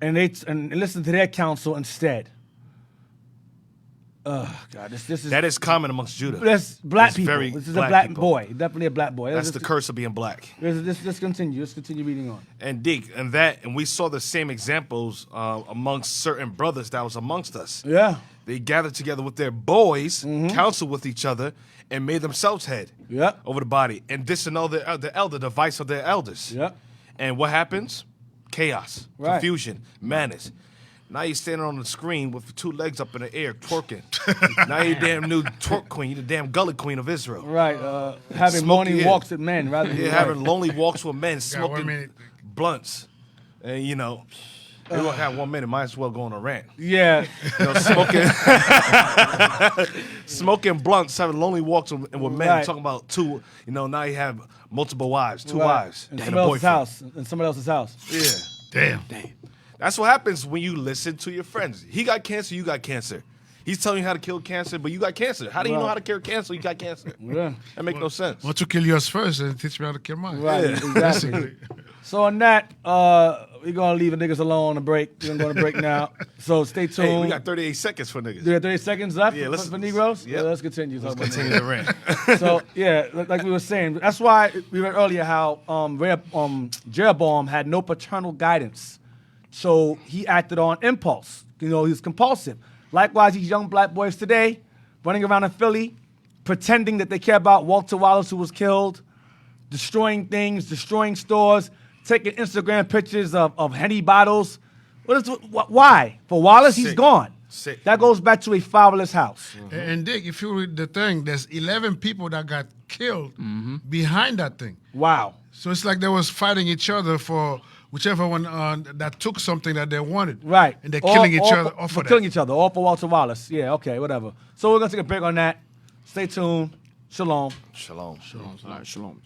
and listen to their counsel instead. This is That is common amongst Judah. That's black It's people. very This is black a black people. boy, definitely a black boy. That's the curse of being black. Let's continue. Let's continue reading on. And we saw the same examples amongst certain brothers that was amongst us. Yeah, They gathered together with their boys, counseled with each other, and made themselves head yeah, over the body, and disannulled the elder, the vice of their elders. yeah. And what happens? Chaos, Right. confusion, madness. Now you're standing on the screen with 2 legs up in the air, twerking. Now you're damn new twerk queen. You're the damn gully queen of Israel. Right. Having morning yeah. walks with men rather than You're having lonely walks with men, smoking 1 minute. blunts. And, you know, we don't have 1 minute. Might as well go on a rant. Yeah. You know, smoking blunts, having lonely walks with men, Right. talking about 2. You know, now you have multiple wives, 2 Right. wives, In and a somebody else's boyfriend. house. In somebody else's house. Yeah. Damn. That's what happens when you listen to your friends. He got cancer, you got cancer. He's telling you how to kill cancer, but you got cancer. How do you know Right. how to cure cancer? You got cancer. Yeah. That make no sense. Why don't you kill yours first and teach me how to kill mine? Right. Exactly. So on that, we're gonna leave the niggas alone on a break. We're gonna go on a break now. So stay tuned. Hey, we got 38 seconds for niggas. Do we have 30 seconds left Yeah, let's- for Negroes? yeah. Let's continue. Let's talking about continue the rant. So yeah, like we were saying, that's why we read earlier how Jeroboam had no paternal guidance, so he acted on impulse. You know, he was compulsive. Likewise, these young black boys today, running around in Philly, pretending that they care about Walter Wallace, who was killed, destroying things, destroying stores, taking Instagram pictures of Henny bottles. Why? For Wallace, he's Sick. gone. Sick. That goes back to a fatherless house. And Dick, if you read the thing, there's 11 people that got killed behind that thing. Wow. So it's like they was fighting each other for whichever one that took something that they wanted. Right. And they're killing each other for, off for of killing that. each other, all for Walter Wallace. Yeah, okay, whatever. So we're going to take a break on that. Stay tuned. Shalom. Shalom. All right, shalom.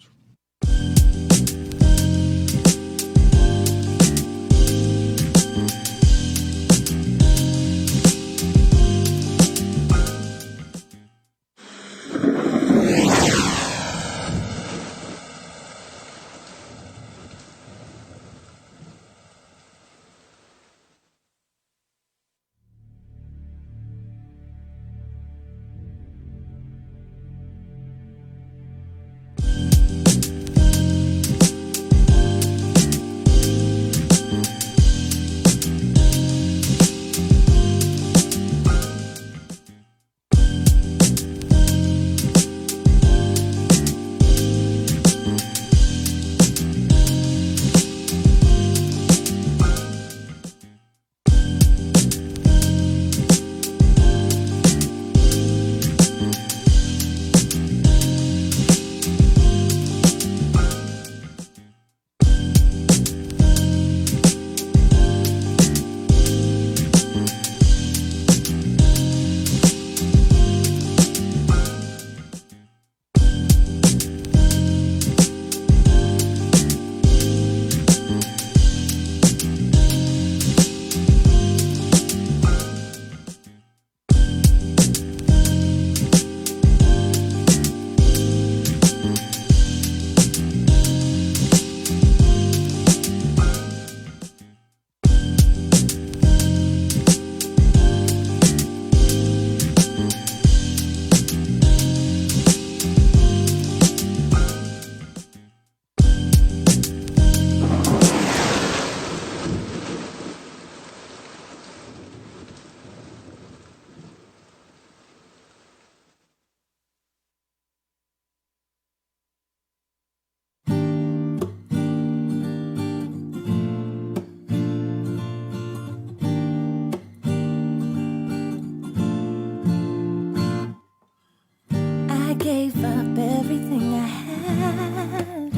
I gave up everything I had,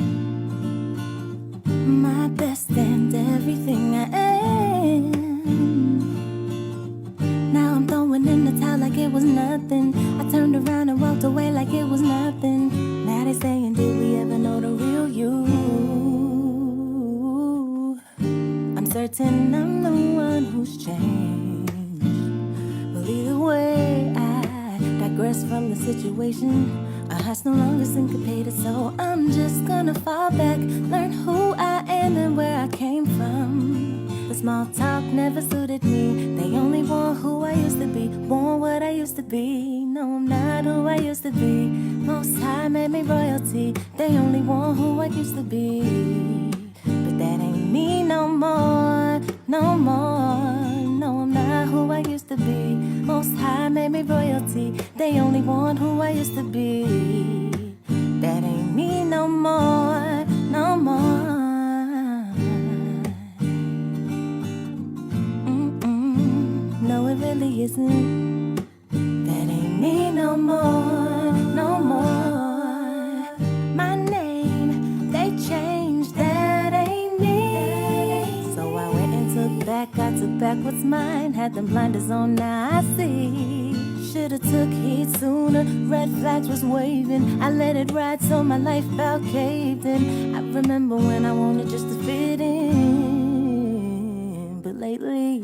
my best and everything I am. Now I'm throwing in the towel like it was nothing. I turned around and walked away like it was nothing. Now they saying, did we ever know the real you? I'm certain I'm the one who's changed. Well, either way, I digress from the situation. Our heart's no longer syncopated, so I'm just gonna fall back, learn who I am and where I came from. The small talk never suited me. They only want who I used to be, want what I used to be. No, I'm not who I used to be. Most High made me royalty. They only want who I used to be, but that ain't me no more, no more. No, I'm not who I used to be. Most High made me royalty. They only want who I used to be. That ain't me no more, no more. No, it really isn't. That ain't me no more, no more. My name, they changed. That ain't me. So I went and took back, I took back what's mine. Had them blinders on, now I see. Should've took heed sooner, red flags was waving. I let it ride so my life about caved in. I remember when I wanted just to fit in, but lately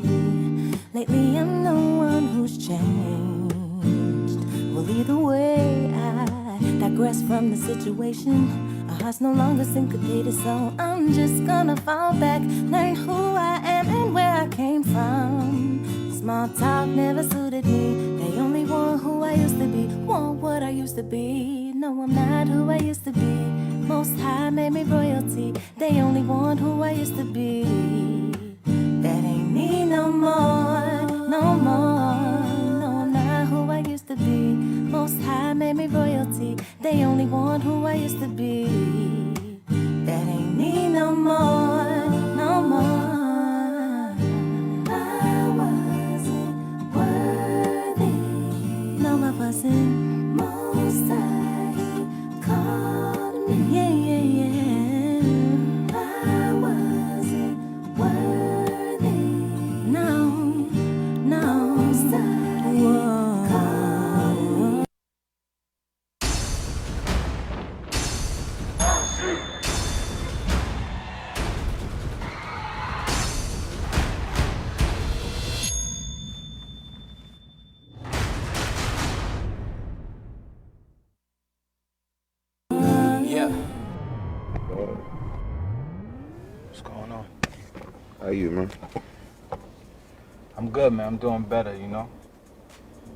I'm the one who's changed. Well, either way, I digress from the situation. Our heart's no longer syncopated, so I'm just gonna fall back, learn who I am and where I came from. Small talk never suited me. They only want who I used to be, want what I used to be. No, I'm not who I used to be. Most High made me royalty. They only want who I used to be. That ain't me no more, no more. No, I'm not who I used to be. Most High made me royalty. They only want who I used to be. That ain't me no more, no more. I wasn't worthy. No, I wasn't. Most High, He called me. Yeah, yeah, yeah. I wasn't worthy. No, no. Most High, He called me. Yeah. What's going on? How you, man? I'm good, man. I'm doing better, you know?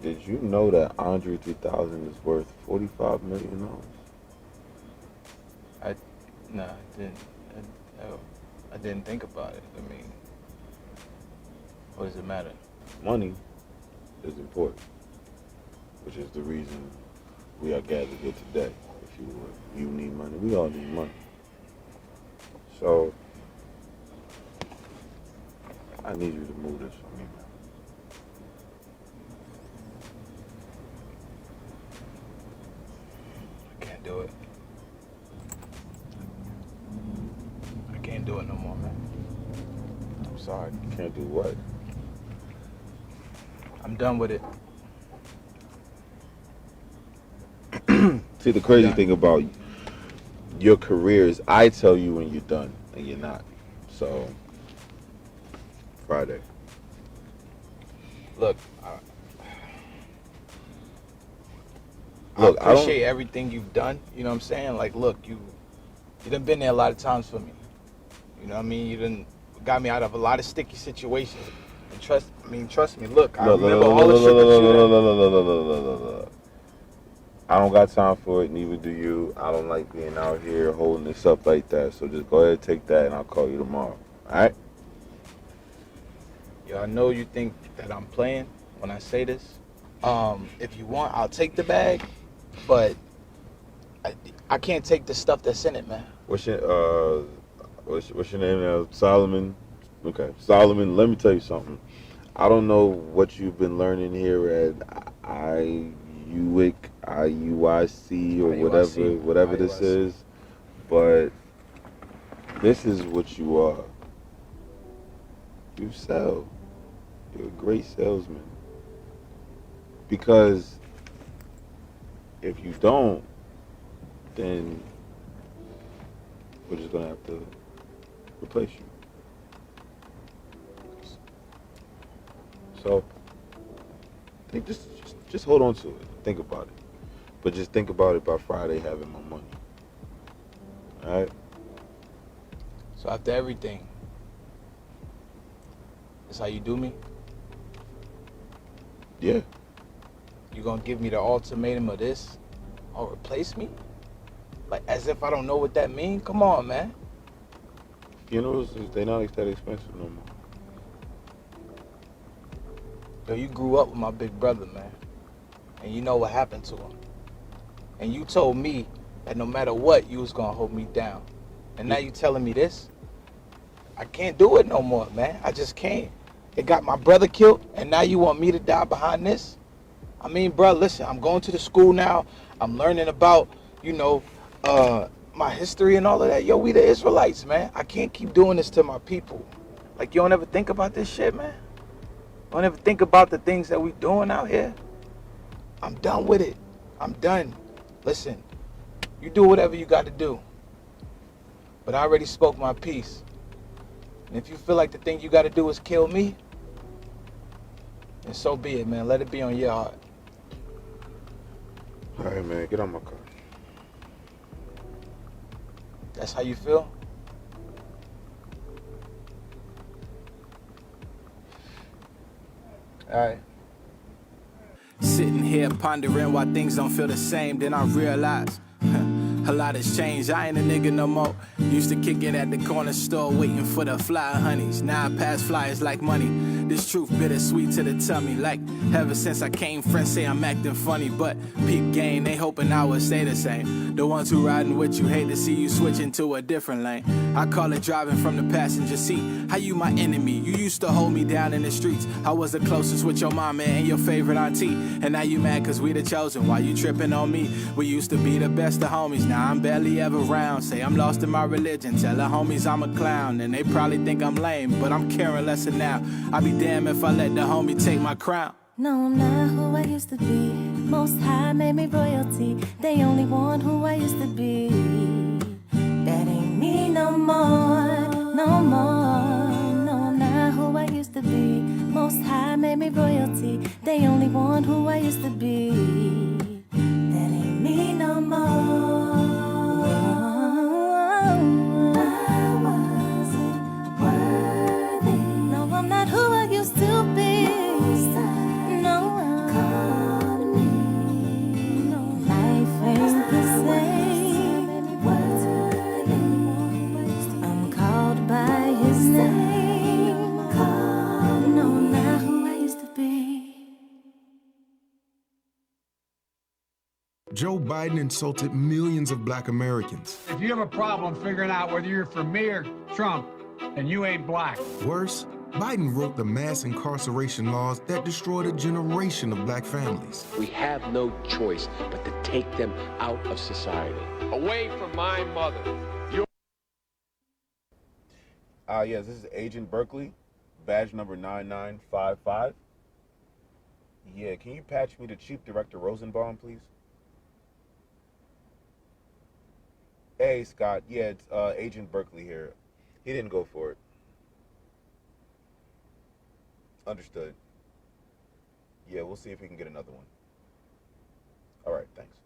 Did you know that Andre 3000 is worth $45 million? No, I didn't. I didn't think about it. I mean, what does it matter? Money is important, which is the reason we are gathered here today. If you would, you need money. We all need money. So I need you to move this for me, man. I can't do it. I can't do it no more, man. I'm sorry. You can't do what? I'm done with it. See, the crazy thing about your career is I tell you when you're done and you're not. So, Friday. Look, Look, I appreciate everything you've done. You know what I'm saying? Like, look, you done been there a lot of times for me. You know what I mean? You done got me out of a lot of sticky situations. And trust me. Look, I remember all the shit that you did. I don't got time for it, neither do you. I don't like being out here holding this up like that. So just go ahead and take that and I'll call you tomorrow. Alright? Yo, I know you think that I'm playing when I say this. If you want, I'll take the bag, but I can't take the stuff that's in it, man. What's your name now? Solomon? Okay. Solomon, let me tell you something. I don't know what you've been learning here at Iuic, IUIC, or IUIC, whatever this is. But this is what you are. You sell. You're a great salesman. Because if you don't, then we're just gonna have to replace you. So I think just hold on to it. Think about it. But just think about it by Friday having my money. Alright? So after everything, that's how you do me? Yeah. You gonna give me the ultimatum of this or replace me? Like, as if I don't know what that means? Come on, man. Funerals, they're not that expensive no more. Yo, you grew up with my big brother, man. And you know what happened to him. And you told me that no matter what, you was gonna hold me down. And now you telling me this? I can't do it no more, man. I just can't. It got my brother killed, and now you want me to die behind this? I mean, bro, listen, I'm going to the school now. I'm learning about, my history and all of that. Yo, we the Israelites, man. I can't keep doing this to my people. Like, you don't ever think about this shit, man? Don't ever think about the things that we doing out here? I'm done with it. I'm done. Listen, you do whatever you got to do. But I already spoke my piece. And if you feel like the thing you got to do is kill me, then so be it, man. Let it be on your heart. All right, man, get on my car. That's how you feel? All right. Sitting here pondering why things don't feel the same, then I realize a lot has changed. I ain't a nigga no more. Used to kick it at the corner store waiting for the fly honeys. Now I pass flyers like money. This truth bittersweet to the tummy. Like ever since I came, friends say I'm acting funny, but peep game, they hoping I would stay the same. The ones who riding with you hate to see you switching to a different lane. I call it driving from the passenger seat. How you my enemy? You used to hold me down in the streets. I was the closest with your mama and your favorite auntie. And now you mad cause we the chosen. Why you tripping on me? We used to be the best of homies. Now I'm barely ever around. Say I'm lost in my religion. Tell the homies I'm a clown. And they probably think I'm lame, but I'm caring less than now. I be damned if I let the homie take my crown. No, I'm not who I used to be. Most High made me royalty. They only want who I used to be. That ain't me no more, no more. No, I'm not who I used to be. Most High made me royalty. They only want who I used to be. That ain't me no more. I wasn't worthy. No, I'm not who I used to be. Joe Biden insulted millions of black Americans. If you have a problem figuring out whether you're for me or Trump, and you ain't black. Worse, Biden wrote the mass incarceration laws that destroyed a generation of black families. We have no choice but to take them out of society. Away from my mother. Yes, this is Agent Berkeley, badge number 9955. Yeah, can you patch me to Chief Director Rosenbaum, please? Hey, Scott. Yeah, it's Agent Berkeley here. He didn't go for it. Understood. Yeah, we'll see if we can get another one. All right, thanks.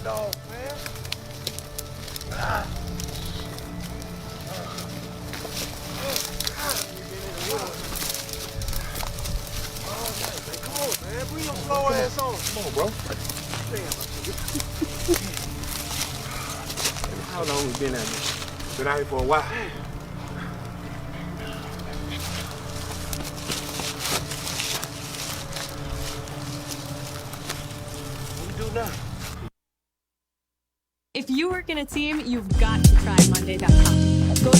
dog, man. Come on, man. Bring your slow ass on. Come on, bro. How long we been at this? Been out here for a while. What we do now? If you work in a team, you've got to try Monday.com. Go.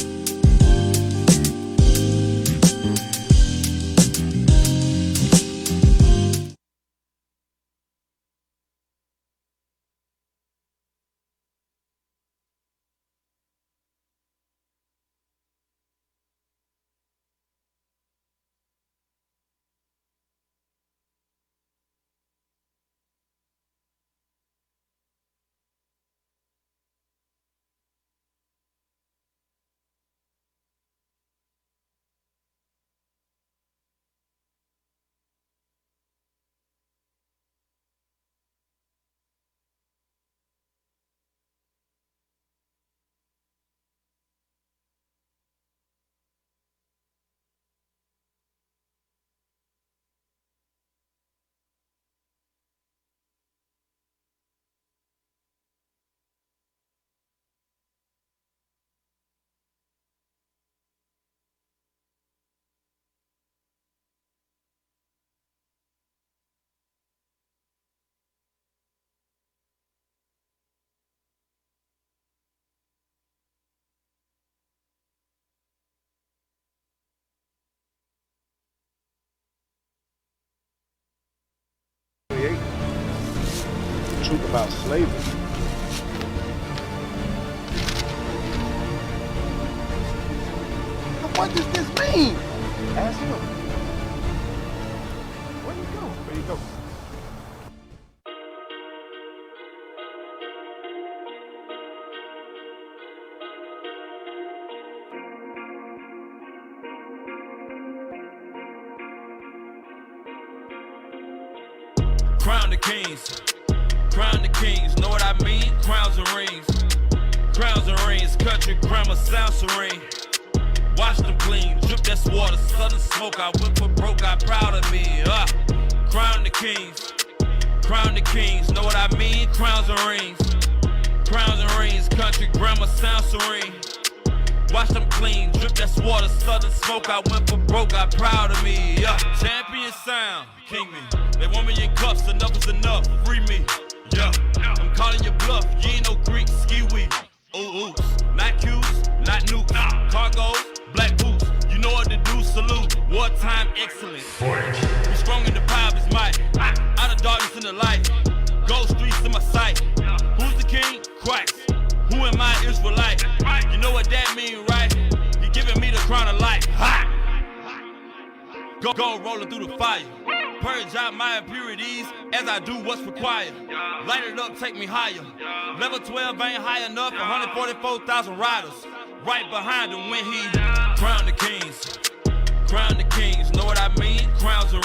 The truth about slavery. What does this mean? Ask him. Where you go? Where you go? Crown the kings, crown the kings, know what I mean? Crowns and rings, country grammar sound serene. Wash them clean, drip that water, southern smoke. I went for broke, I proud of me. Crown the kings, know what I mean? Crowns and rings, country grammar sound serene. Wash them clean, drip that water, southern smoke. I went for broke, I proud of me. Champion sound, king me. They want me in cuffs, enough is enough, free me. I'm calling your bluff, you ain't no Greek, ski-wee. Ooh, not Q's, not nukes. Cargos, black boots, you know what to do, salute. Wartime excellence. We strong in the power of his might. Out of darkness in the light. Gold streets in my sight. Who's the king? Christ. Who am I, Israelite? You know what that mean, right? He giving me the crown of life. Go rolling through the fire. Purge out my impurities as I do what's required. Light it up, take me higher. Level 12 ain't high enough. 144,000 riders right behind him when he crown the kings, know what I mean? Crowns and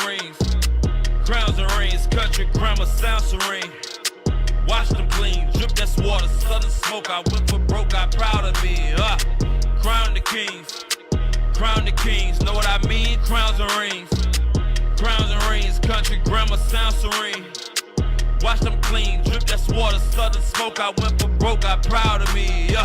rings, country grammar sound serene. Wash them clean, drip that water, southern smoke. I went for broke, I proud of me. Crown the kings, know what I mean? Crowns and rings, country grammar sound serene. Wash them clean, drip that water, southern smoke. I went for broke, I proud of me.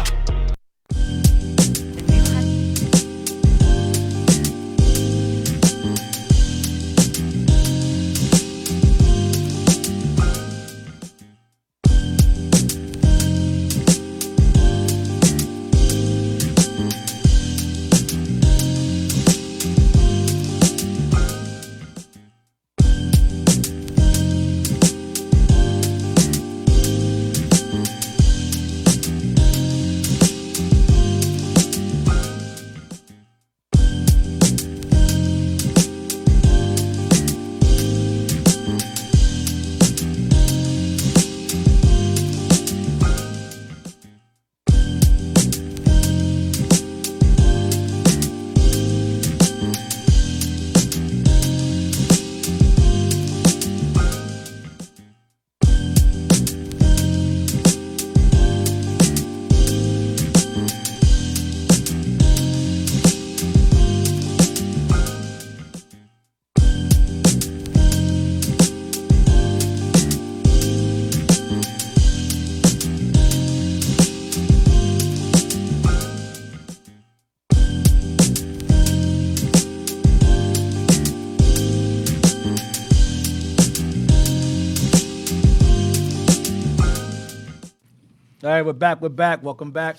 All right, we're back. Welcome back.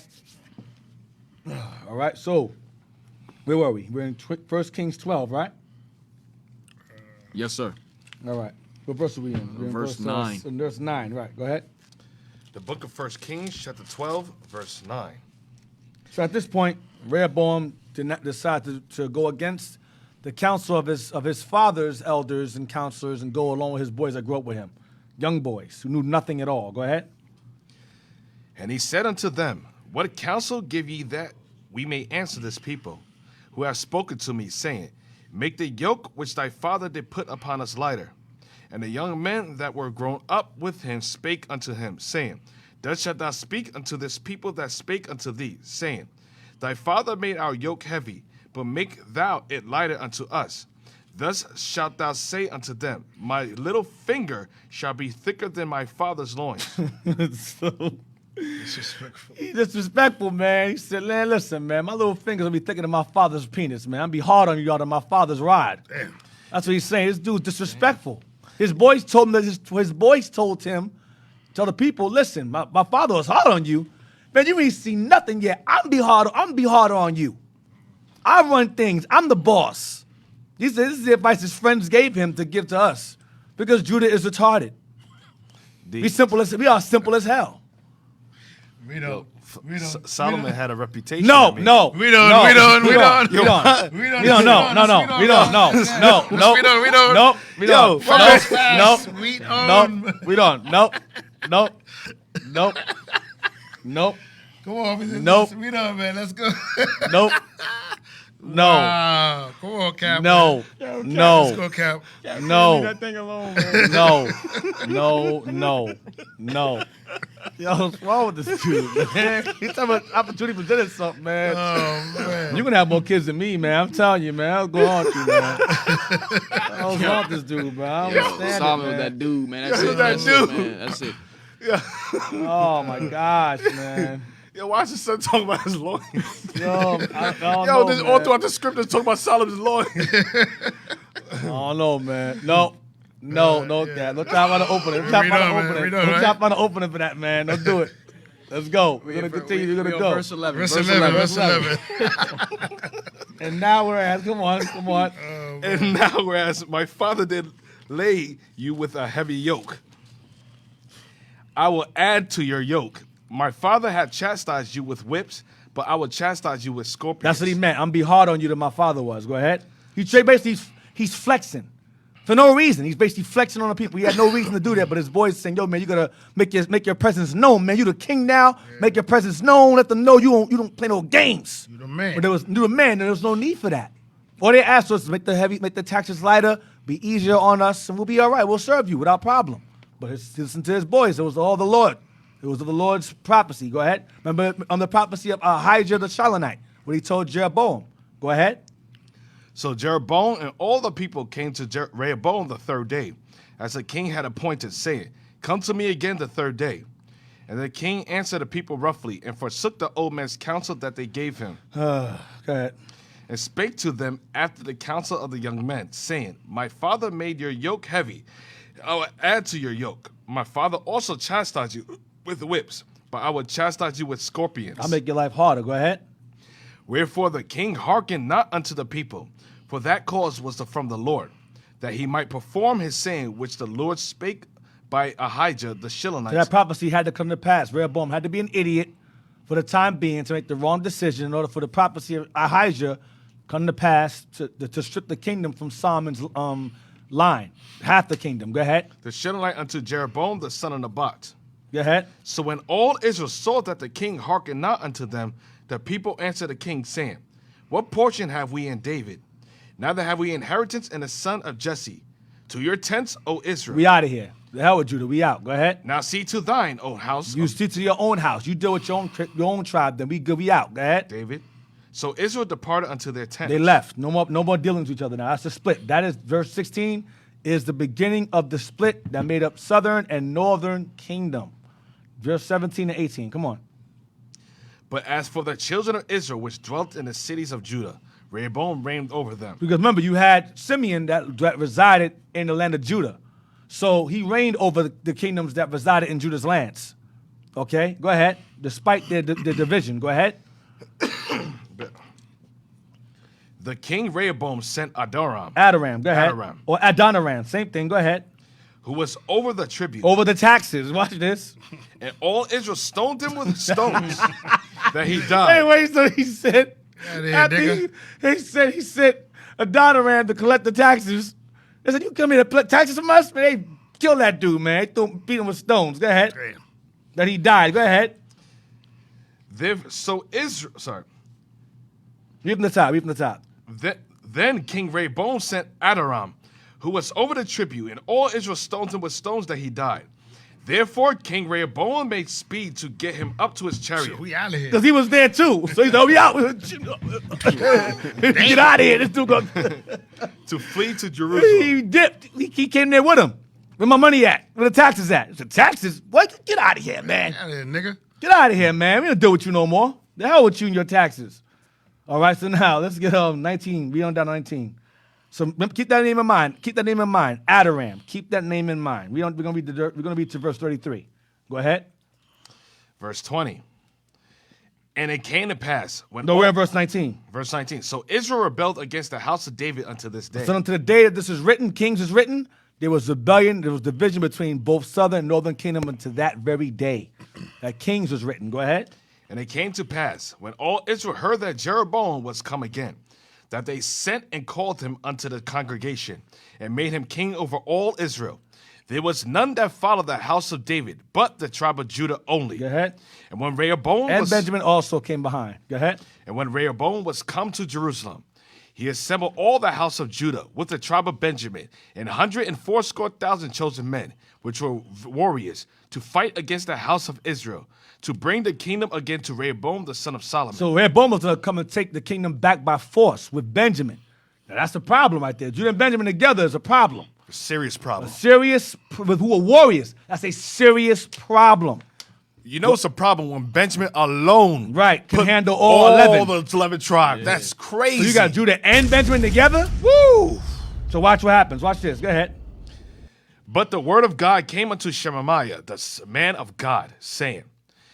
All right, so where were we? We're in 1 Kings 12, right? Yes, sir. All right. What verse are we in? We're in Verse 9. Verse 9, right. Go ahead. The book of 1 Kings, chapter 12, verse 9. So at this point, Rehoboam did not decide to go against the counsel of his father's elders and counselors and go along with his boys that grew up with him, young boys who knew nothing at all. Go ahead. And he said unto them, What counsel give ye that we may answer this people, who have spoken to me, saying, Make the yoke which thy father did put upon us lighter. And the young men that were grown up with him spake unto him, saying, Thus shalt thou speak unto this people that spake unto thee, saying, Thy father made our yoke heavy, but make thou it lighter unto us. Thus shalt thou say unto them, My little finger shall be thicker than my father's loins. So Disrespectful. he's disrespectful, man. He said, man, listen, man, my little finger's gonna be thicker than my father's penis, man. I'm be hard on you out of my father's rod. Damn. That's what he's saying. This dude's disrespectful. His boys told him that his boys told him, tell the people, listen, my father was hard on you. Man, you ain't seen nothing yet. I'm be harder on you. I run things. I'm the boss. This is the advice his friends gave him to give to us. Because Judah is retarded. We are simple as hell. We don't. Solomon had a reputation. No. We don't. We don't. Come on, Nope. We don't, man. Let's go. Nope. No. Wow. Come on, Cap. No. Man. No. Let's go, Cap. No. Leave that thing alone, man. No. Yo, what's wrong with this dude, man? He's talking about opportunity presented something, man. Oh, man. You're going to have more kids than me, man. I'm telling you, man. What's going on with you, man? What's wrong with this dude, man? I don't understand Solomon it, was man. that dude, man. That's it. That That's dude. it, man. That's it. Oh, my gosh, man. Yo, why is his son talking about his loins? Yo, I don't Yo, know, this all man. throughout the script is talking about Solomon's loins. I don't know, man. No, Dad. Don't try to open it. Don't try We to done, man. open We it. done, Don't right? try to open it for that, man. Don't do it. Let's go. We're going to continue. We're going to go. Verse 11. Verse 11. And now we're at, come on. And now, whereas my father did lay you with a heavy yoke, I will add to your yoke. My father had chastised you with whips, but I will chastise you with scorpions. That's what he meant. I'm be hard on you than my father was. Go ahead. He's flexing. For no reason. He's basically flexing on the people. He had no reason to do that, but his boys saying, yo, man, you gotta make your presence known, man. You the king now. Yeah. Make your presence known. Let them know you don't play no games. You the man. But you're the man, and there was no need for that. All they asked was to make the taxes lighter, be easier on us, and we'll be all right. We'll serve you without problem. But listen to his boys. It was all the Lord. It was the Lord's prophecy. Go ahead. Remember on the prophecy of Ahijah the Shilonite, what he told Jeroboam. Go ahead. So Jeroboam and all the people came to Rehoboam the third day, as the king had appointed, saying, Come to me again the third day. And the king answered the people roughly, and forsook the old man's counsel that they gave him. Go ahead. And spake to them after the counsel of the young men, saying, My father made your yoke heavy. I will add to your yoke. My father also chastised you with whips, but I will chastise you with scorpions. I'll make your life harder. Go ahead. Wherefore the king hearkened not unto the people, for that cause was from the Lord, that he might perform his saying which the Lord spake by Ahijah the Shilonite. So that prophecy had to come to pass. Rehoboam had to be an idiot for the time being to make the wrong decision in order for the prophecy of Ahijah come to pass to strip the kingdom from Solomon's line, half the kingdom. Go ahead. The Shilonite unto Jeroboam the son of Nebat. Go ahead. So when all Israel saw that the king hearkened not unto them, the people answered the king, saying, What portion have we in David? Neither have we inheritance in the son of Jesse. To your tents, O Israel. We out of here. The hell with Judah. We out. Go ahead. Now see to thine, O house. You see to your own house. You deal with your own tribe. Then we good. We out. Go ahead. David. So Israel departed unto their tents. They left. No more dealing with each other now. That's the split. That is verse 16 is the beginning of the split that made up southern and northern kingdom. Verse 17 and 18. Come on. But as for the children of Israel which dwelt in the cities of Judah, Rehoboam reigned over them. Because remember, you had Simeon that resided in the land of Judah. So he reigned over the kingdoms that resided in Judah's lands. Okay, go ahead. Despite their division, go ahead. The king Rehoboam sent Adoram, Go ahead. Adoram. Or Adoniram, same thing. Go ahead. who was over the tribute. Over the taxes. Watch this. And all Israel stoned him with stones that he died. Anyway, so he said, he said Adoniram to collect the taxes. They said, you come here to collect taxes from us? Man, they kill that dude, man. They beat him with stones. Go ahead. Damn. That he died. Go ahead. So Israel, sorry. Read from the top. Read from the top. Then King Rehoboam sent Adoram, who was over the tribute, and all Israel stoned him with stones that he died. Therefore, King Rehoboam made speed to get him up to his chariot. We out of here. Because he was there too. So he said, we out. Get out of here. This dude go. To flee to Jerusalem. He dipped. He came there with him. Where my money at? Where the taxes at? The taxes? What? Get out of here, man. Get out of here, nigga. Get out of here, man. We don't deal with you no more. The hell with you and your taxes. All right, so now let's get 19. We on down to 19. So keep that name in mind. Keep that name in mind. Adoram. Keep that name in mind. We're gonna read to verse 33. Go ahead. Verse 20. And it came to pass when we're in verse 19. Verse 19. So Israel rebelled against the house of David unto this day. So unto the day that this is written, Kings is written, there was rebellion, there was division between both southern and northern kingdom unto that very day. That Kings was written. Go ahead. And it came to pass, when all Israel heard that Jeroboam was come again, that they sent and called him unto the congregation, and made him king over all Israel. There was none that followed the house of David, but the tribe of Judah only. Go ahead. And when Rehoboam and Benjamin also came behind. Go ahead. And when Rehoboam was come to Jerusalem, he assembled all the house of Judah with the tribe of Benjamin, and 180,000 chosen men, which were warriors, to fight against the house of Israel, to bring the kingdom again to Rehoboam, the son of Solomon. So Rehoboam was going to come and take the kingdom back by force with Benjamin. Now that's the problem right there. Judah and Benjamin together is a problem. A serious problem. With who are warriors. That's a serious problem. You know it's a problem when Benjamin alone can handle all 11. the 11 tribes. Yeah. That's crazy. So you got Judah and Benjamin together? Woo! So watch what happens. Watch this. Go ahead. But the word of God came unto Shemaiah, the man of God, saying,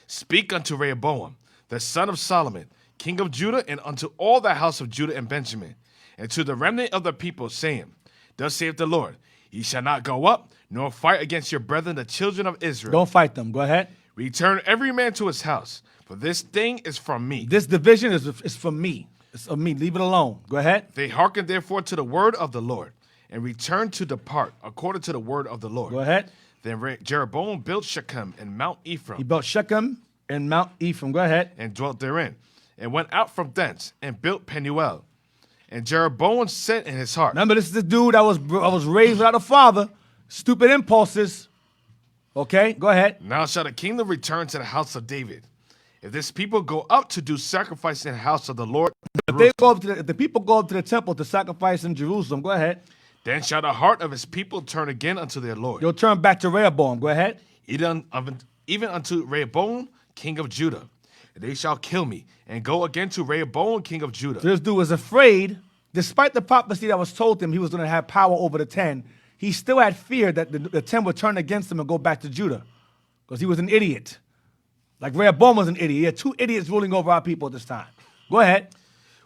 Speak unto Rehoboam, the son of Solomon, king of Judah, and unto all the house of Judah and Benjamin, and to the remnant of the people, saying, Thus saith the Lord, Ye shall not go up, nor fight against your brethren, the children of Israel. Don't fight them. Go ahead. Return every man to his house, for this thing is from me. This division is from me. It's of me. Leave it alone. Go ahead. They hearkened therefore to the word of the Lord, and returned to depart according to the word of the Lord. Go ahead. Then Jeroboam built Shechem and Mount Ephraim. He built Shechem and Mount Ephraim. Go ahead. And dwelt therein, and went out from thence, and built Penuel. And Jeroboam said in his heart. Remember, this is the dude I was raised without a father. Stupid impulses. Okay, go ahead. Now shall the kingdom return to the house of David. If this people go up to do sacrifice in the house of the Lord. If the people go up to the temple to sacrifice in Jerusalem, go ahead. Then shall the heart of his people turn again unto their Lord. You'll turn back to Rehoboam. Go ahead. Even unto Rehoboam, king of Judah. They shall kill me, and go again to Rehoboam, king of Judah. So this dude was afraid, despite the prophecy that was told him he was going to have power over the 10, he still had fear that the 10 would turn against him and go back to Judah. Because he was an idiot. Like Rehoboam was an idiot. He had two idiots ruling over our people at this time. Go ahead.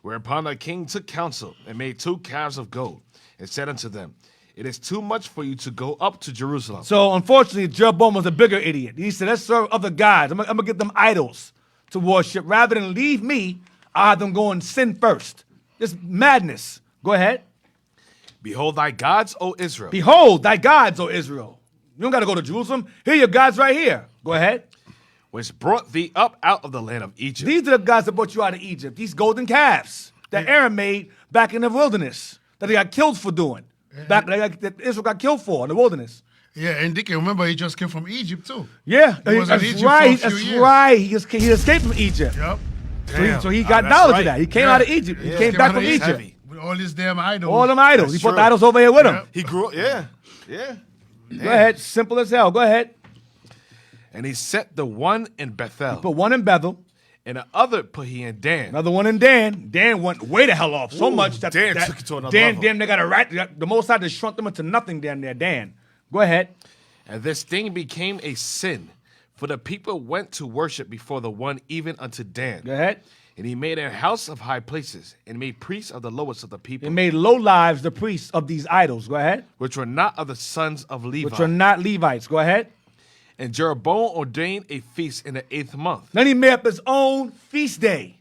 Whereupon the king took counsel, and made 2 calves of gold, and said unto them, It is too much for you to go up to Jerusalem. So unfortunately, Jeroboam was a bigger idiot. He said, let's serve other gods. I'm going to get them idols to worship. Rather than leave me, I'll have them go and sin first. This madness. Go ahead. Behold thy gods, O Israel. Behold thy gods, O Israel. You don't got to go to Jerusalem. Here are your gods right here. Go ahead. Which brought thee up out of the land of Egypt. These are the gods that brought you out of Egypt. These golden calves that Aaron made back in the wilderness that he got killed for doing. That Israel got killed for in the wilderness. Yeah, and Dick, remember he just came from Egypt too. Yeah, he was in Egypt right. For a few that's years. right. He escaped from Egypt. Yep. So he got knowledge of that. He came out of Egypt. He came back from Egypt. Heavy. With all these damn idols. All them idols. That's He brought true. the idols over here with him. He grew up, yeah. Go ahead. Simple as hell. Go ahead. And he set the one in Bethel. He put one in Bethel. And the other put he in Dan. Another one in Dan. Dan went way the hell off so much that Dan took it to another Dan level. damn they got a right. The Most High just shrunk them into nothing down there. Dan. Go ahead. And this thing became a sin For the people went to worship before the one even unto Dan. Go ahead. And he made a house of high places, and made priests of the lowest of the people. It made low lives the priests of these idols. Go ahead. Which were not of the sons of Levi. Which are not Levites. Go ahead. And Jeroboam ordained a feast in the 8th month. Then he made up his own feast day.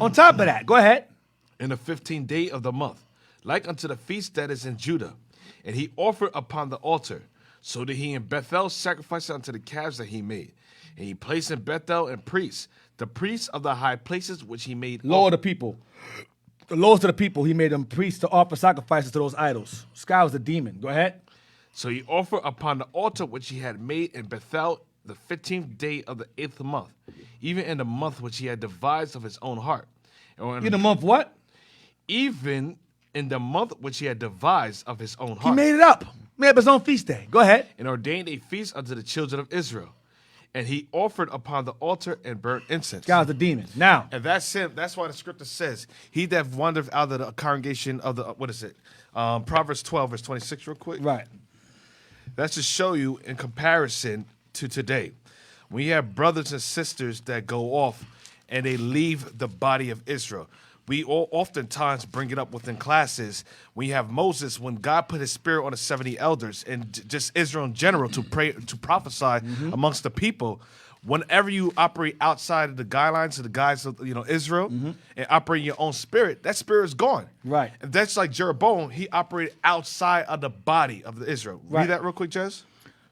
On top of that, go ahead. In the 15th day of the month, like unto the feast that is in Judah. And he offered upon the altar. So did he in Bethel sacrifice unto the calves that he made. And he placed in Bethel and priests, the priests of the high places which he made. Lower the people. The lowest of the people, he made them priests to offer sacrifices to those idols. This guy was a demon. Go ahead. So he offered upon the altar which he had made in Bethel the 15th day of the 8th month, even in the month which he had devised of his own heart. In the month what? Even in the month which he had devised of his own heart. He made it up. Made up his own feast day. Go ahead. And ordained a feast unto the children of Israel. And he offered upon the altar and burnt incense. Guy's a demon. Now. And that's him. That's why the scripture says, he that wandereth out of the congregation of the, what is it? Proverbs 12, verse 26 real quick. Right. That's to show you in comparison to today. We have brothers and sisters that go off and they leave the body of Israel. We all oftentimes bring it up within classes. We have Moses, when God put his spirit on the 70 elders and just Israel in general to pray, to prophesy amongst the people. Whenever you operate outside of the guidelines of the guides of Israel and operate your own spirit, that spirit is gone. Right. And that's like Jeroboam. He operated outside of the body of the Israel. Right. Read that real quick, Jez.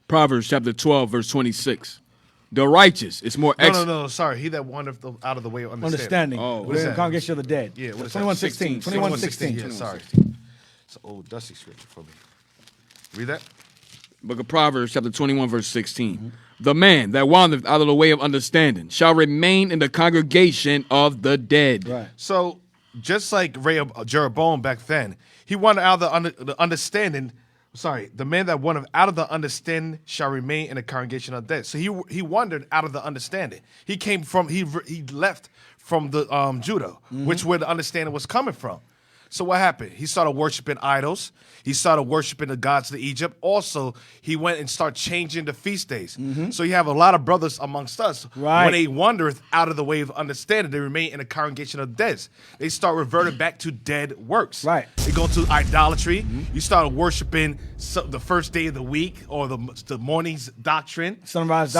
Proverbs chapter 12, verse 26. The righteous is more No, sorry. He that wandereth out of the way of understanding. Oh, What is we're in the that? congregation of the dead. Yeah, what is 21:16. 21:16. Yeah, sorry. It's an old dusty scripture for me. Read that. Book of Proverbs, chapter 21, verse 16. The man that wandereth out of the way of understanding shall remain in the congregation of the dead. Right. So, just like Jeroboam back then, he wandered out of the understanding. Sorry, the man that wandered out of the understanding shall remain in the congregation of the dead. So he wandered out of the understanding. He came from he left from the Judah, which where the understanding was coming from. So what happened? He started worshiping idols. He started worshiping the gods of Egypt. Also, he went and started changing the feast days. So you have a lot of brothers amongst us. Right. When they wandereth out of the way of understanding, they remain in the congregation of the dead. They start reverting back to dead works. Right. They go to idolatry. You start worshiping the first day of the week or the morning's doctrine. Sunrise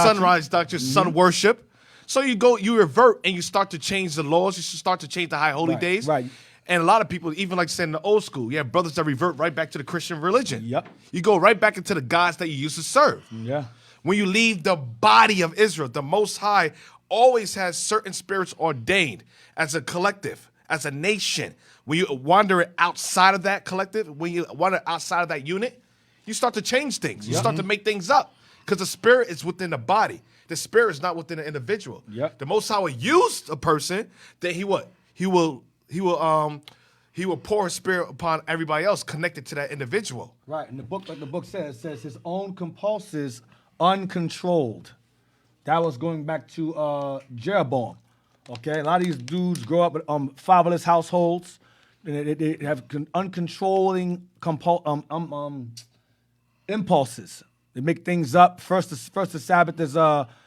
doctrine. Sun worship. So you revert and you start to change the laws. You start to change the high holy days. Right. And a lot of people, even like saying in the old school, you have brothers that revert right back to the Christian religion. Yep. You go right back into the gods that you used to serve. Yeah. When you leave the body of Israel, the Most High always has certain spirits ordained as a collective, as a nation. When you wander outside of that collective, when you wander outside of that unit, you start to change things. You start to make things up because the spirit is within the body. The spirit is not within the individual. Yep. The Most High will use a person that he will pour his spirit upon everybody else connected to that individual. Right. And the book, like the book says, his own compulses uncontrolled. That was going back to Jeroboam. Okay. A lot of these dudes grow up with fatherless households. They have uncontrolling impulses. They make things up. First the Sabbath is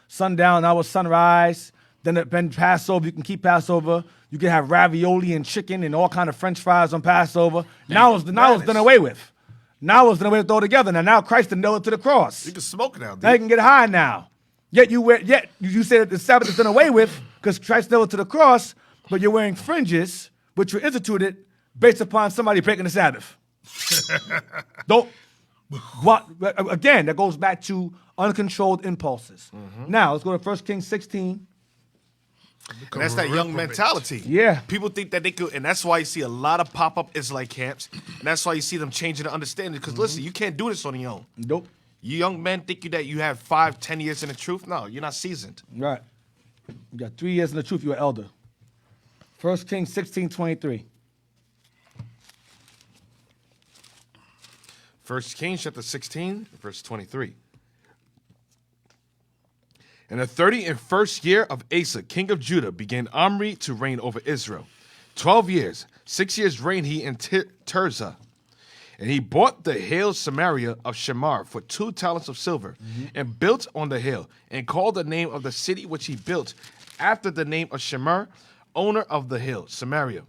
sundown. Now it's sunrise. Then Passover, you can keep Passover. You can have ravioli and chicken and all kind of French fries on Passover. Now it's done away with. Now it's done away with altogether. Now Christ done nailed it to the cross. You can smoke now, dude. Now you can get high now. Yet you say that the Sabbath is done away with because Christ nailed it to the cross, but you're wearing fringes, which were instituted based upon somebody breaking the Sabbath. Again, that goes back to uncontrolled impulses. Now let's go to 1 Kings 16. And that's that young mentality. Yeah. People think that they could, and that's why you see a lot of pop-up Israelite camps, and that's why you see them changing the understanding. Because listen, you can't do this on your own. Nope. You young men think that you have 5-10 years in the truth. No, you're not seasoned. Right. You got 3 years in the truth, you're an elder. 1 Kings 16:23. 1 Kings chapter 16, verse 23. In the 31st year of Asa, king of Judah, began Omri to reign over Israel. 12 years, 6 years reigned he in Tirzah. And he bought the hill Samaria of Shemar for 2 talents of silver, and built on the hill, and called the name of the city which he built after the name of Shemar, owner of the hill, Samaria.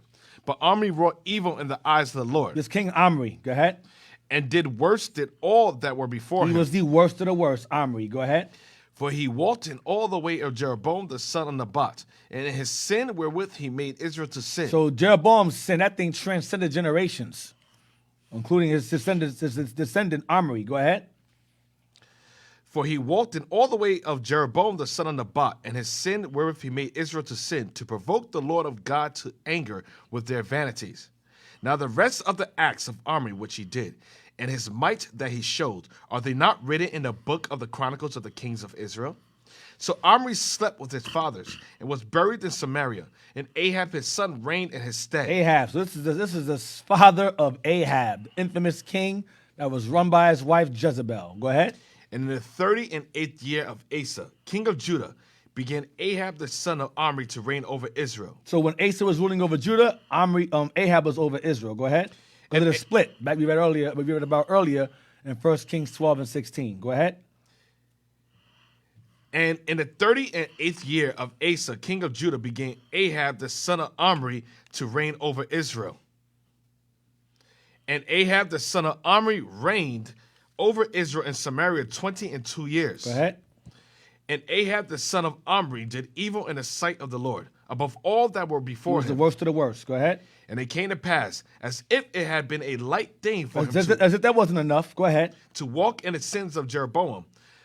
But Omri wrought evil in the eyes of the Lord. This King Omri, go ahead. And did worse than all that were before him. He was the worst of the worst, Omri. Go ahead. For he walked in all the way of Jeroboam the son of Nebat, and in his sin wherewith he made Israel to sin. So Jeroboam's sin, that thing transcended generations, including his descendant Omri. Go ahead. For he walked in all the way of Jeroboam the son of Nebat, and his sin wherewith he made Israel to sin, to provoke the Lord of God to anger with their vanities. Now the rest of the acts of Omri which he did, and his might that he showed, are they not written in the book of the Chronicles of the kings of Israel? So Omri slept with his fathers, and was buried in Samaria, and Ahab his son reigned in his stead. Ahab. So this is the father of Ahab, infamous king that was run by his wife Jezebel. Go ahead. And in the 38th year of Asa, king of Judah, began Ahab the son of Omri to reign over Israel. So when Asa was ruling over Judah, Ahab was over Israel. Go ahead. Because of the split, like we read about earlier in 1 Kings 12 and 16. Go ahead. And in the 38th year of Asa, king of Judah, began Ahab the son of Omri to reign over Israel. And Ahab the son of Omri reigned over Israel and Samaria 22 years. Go ahead. And Ahab the son of Omri did evil in the sight of the Lord, above all that were before He was him. the worst of the worst. Go ahead. And it came to pass, as if it had been a light thing for him As if that wasn't enough. Go ahead. to walk in the sins of Jeroboam,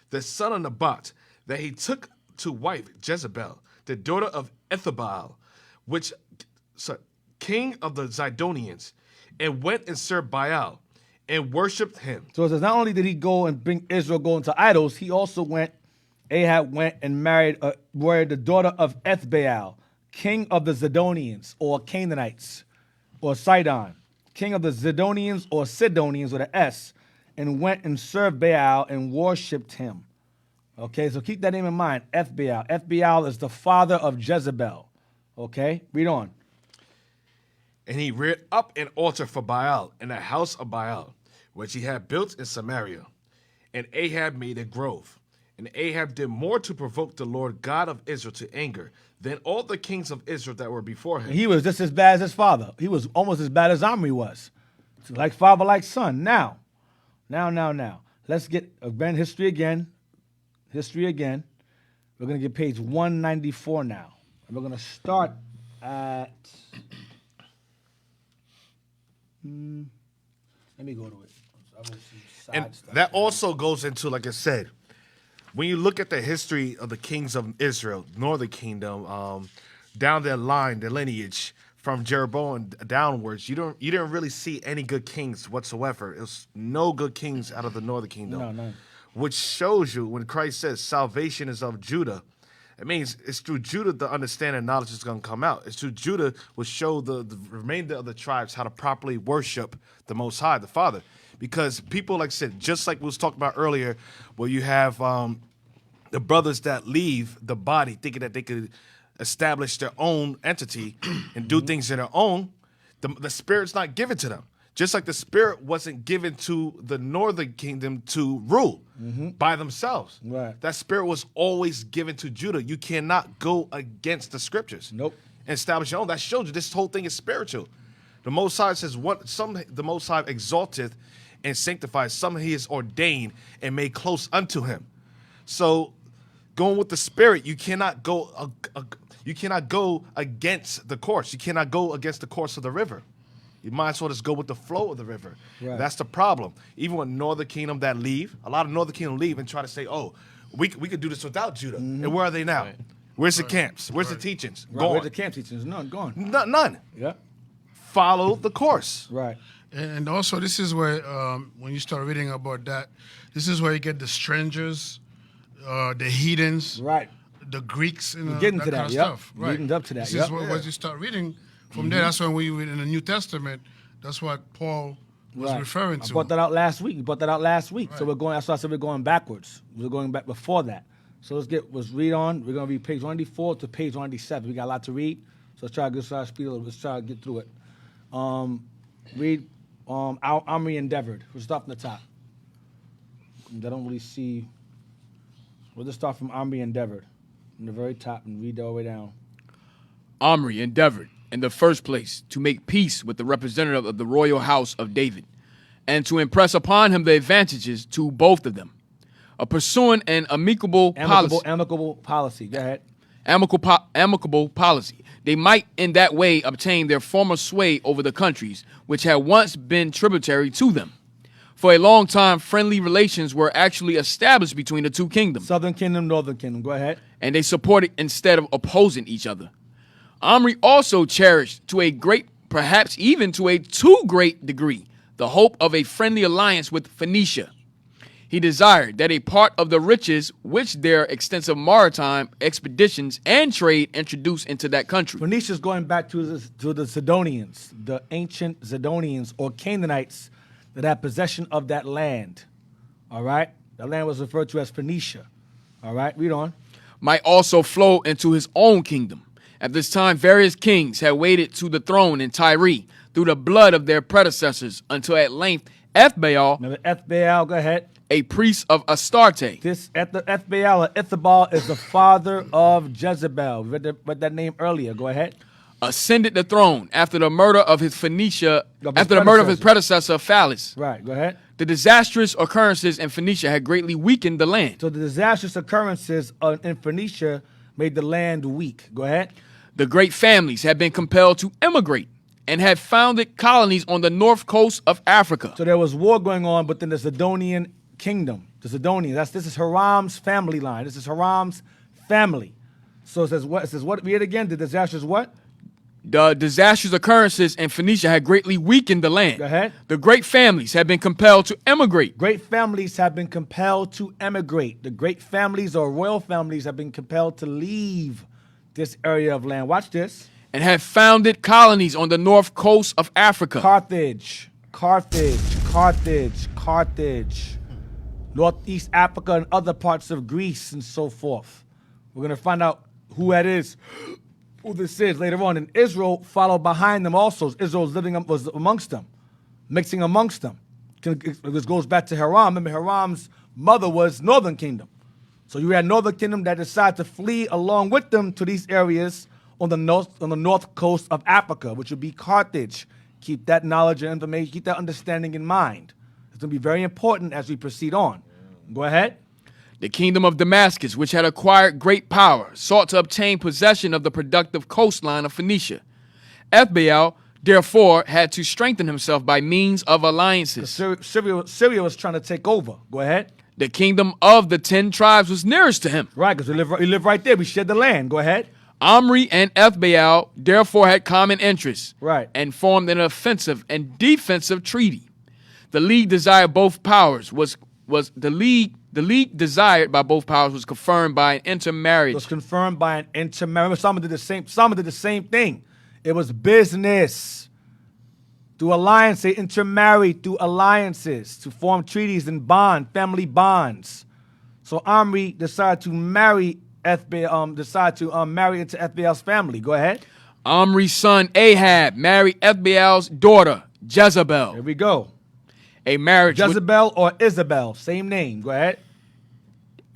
the son of Nebat, that he took to wife Jezebel, the daughter of Ethabal, king of the Zidonians, and went and served Baal, and worshipped him. So it says not only did he go and bring Israel going to idols, he also Ahab went and married the daughter of Ethbaal, king of the Zidonians, or Canaanites, or Sidon, king of the Zidonians or Sidonians with an S, and went and served Baal and worshipped him. Okay, so keep that name in mind, Ethbaal. Ethbaal is the father of Jezebel. Okay, read on. And he reared up an altar for Baal in the house of Baal, which he had built in Samaria. And Ahab made a grove. And Ahab did more to provoke the Lord God of Israel to anger than all the kings of Israel that were before him. He was just as bad as his father. He was almost as bad as Omri was. So like father, like son. Now. Let's get history again. History again. We're going to get page 194 now. And we're going to start at... let me go to it. I will see side And stuff. that also goes into, like I said, when you look at the history of the kings of Israel, northern kingdom, down their line, their lineage, from Jeroboam downwards, you didn't really see any good kings whatsoever. It was no good kings out of the northern kingdom. No, none. Which shows you when Christ says salvation is of Judah, it means it's through Judah the understanding and knowledge is going to come out. It's through Judah will show the remainder of the tribes how to properly worship the Most High, the Father. Because people, like I said, just like we was talking about earlier, where you have the brothers that leave the body thinking that they could establish their own entity and do things in their own, the Spirit's not given to them. Just like the Spirit wasn't given to the northern kingdom to rule by themselves. Right. That Spirit was always given to Judah. You cannot go against the Scriptures. Nope. And establish your own. That shows you this whole thing is spiritual. The Most High says, the Most High exalteth and sanctifies. Some he is ordained and made close unto him. So going with the Spirit, you cannot go against the course. You cannot go against the course of the river. You might as well just go with the flow of the river. Right. That's the problem. Even with Northern Kingdom that leave, a lot of Northern Kingdom leave and try to say, oh, we could do this without Judah. And where are they now? Right. Where's the camps? Where's the teachings? Right. Gone. Where's the camp teachings? None. Gone. None. Yeah. Follow the course. Right. And also, this is where, when you start reading about that, this is where you get the strangers, the heathens, right, the Greeks, and getting that to kind that, of stuff. Right. Leading up to that. This is where once you start reading from there, that's when we read in the New Testament. That's what Paul was referring to. I brought that out last week. Right. So we're going. That's why I said we're going backwards. We're going back before that. So let's read on. We're going to read page 194 to page 197. We got a lot to read. So let's try to get speed a little. Let's try to get through it. Read Omri endeavored. We'll start from the top. I don't really see. We'll just start from Omri endeavored, from the very top, and read all the way down. Omri endeavored, in the first place, to make peace with the representative of the royal house of David, and to impress upon him the advantages to both of them, pursuing an amicable policy. Amicable policy. Go ahead. Amicable policy. They might in that way obtain their former sway over the countries which had once been tributary to them. For a long time, friendly relations were actually established between the two kingdoms. Southern Kingdom, Northern Kingdom. Go ahead. And they supported instead of opposing each other. Omri also cherished to a great, perhaps even to a too great degree, the hope of a friendly alliance with Phoenicia. He desired that a part of the riches which their extensive maritime expeditions and trade introduced into that country. Phoenicia's going back to the Zidonians, the ancient Zidonians or Canaanites that had possession of that land. All right? That land was referred to as Phoenicia. All right? Read on. Might also flow into his own kingdom. At this time, various kings had waited to the throne in Tyre through the blood of their predecessors until at length Ethbaal. Remember Ethbaal, go ahead. A priest of Astarte. This Ethbaal or Ithabal is the father of Jezebel. We read that name earlier. Go ahead. Ascended the throne after the murder of his predecessor Phallus. Right, go ahead. The disastrous occurrences in Phoenicia had greatly weakened the land. So the disastrous occurrences in Phoenicia made the land weak. Go ahead. The great families had been compelled to emigrate and had founded colonies on the north coast of Africa. So there was war going on within the Zidonian kingdom. The Zidonians. This is Hiram's family line. This is Hiram's family. So it says what? It says what? Read it again. The disastrous what? The disastrous occurrences in Phoenicia had greatly weakened the land. Go ahead. The great families had been compelled to emigrate. Great families have been compelled to emigrate. The great families or royal families have been compelled to leave this area of land. Watch this. And had founded colonies on the north coast of Africa. Carthage. Northeast Africa and other parts of Greece and so forth. We're going to find out who that is. Who this is later on. And Israel followed behind them also. Israel was amongst them, mixing amongst them. This goes back to Hiram. Remember, Hiram's mother was Northern Kingdom. So you had Northern Kingdom that decided to flee along with them to these areas on the north coast of Africa, which would be Carthage. Keep that knowledge and information, keep that understanding in mind. It's going to be very important as we proceed on. Go ahead. The kingdom of Damascus, which had acquired great power, sought to obtain possession of the productive coastline of Phoenicia. Ethbaal, therefore, had to strengthen himself by means of alliances. Syria was trying to take over. Go ahead. The kingdom of the 10 tribes was nearest to him. Right, because we live right there. We shared the land. Go ahead. Omri and Ethbaal therefore had common interests. Right. And formed an offensive and defensive treaty. The league desired both powers was the league desired by both powers was confirmed by an intermarriage. Was confirmed by an intermarriage. Some did the same thing. It was business. Through alliance, they intermarried through alliances to form treaties and family bonds. So Omri decided to marry marry into Ethbaal's family. Go ahead. Omri's son Ahab married Ethbaal's daughter Jezebel. Here we go. A marriage. Jezebel or Isabel, same name. Go ahead.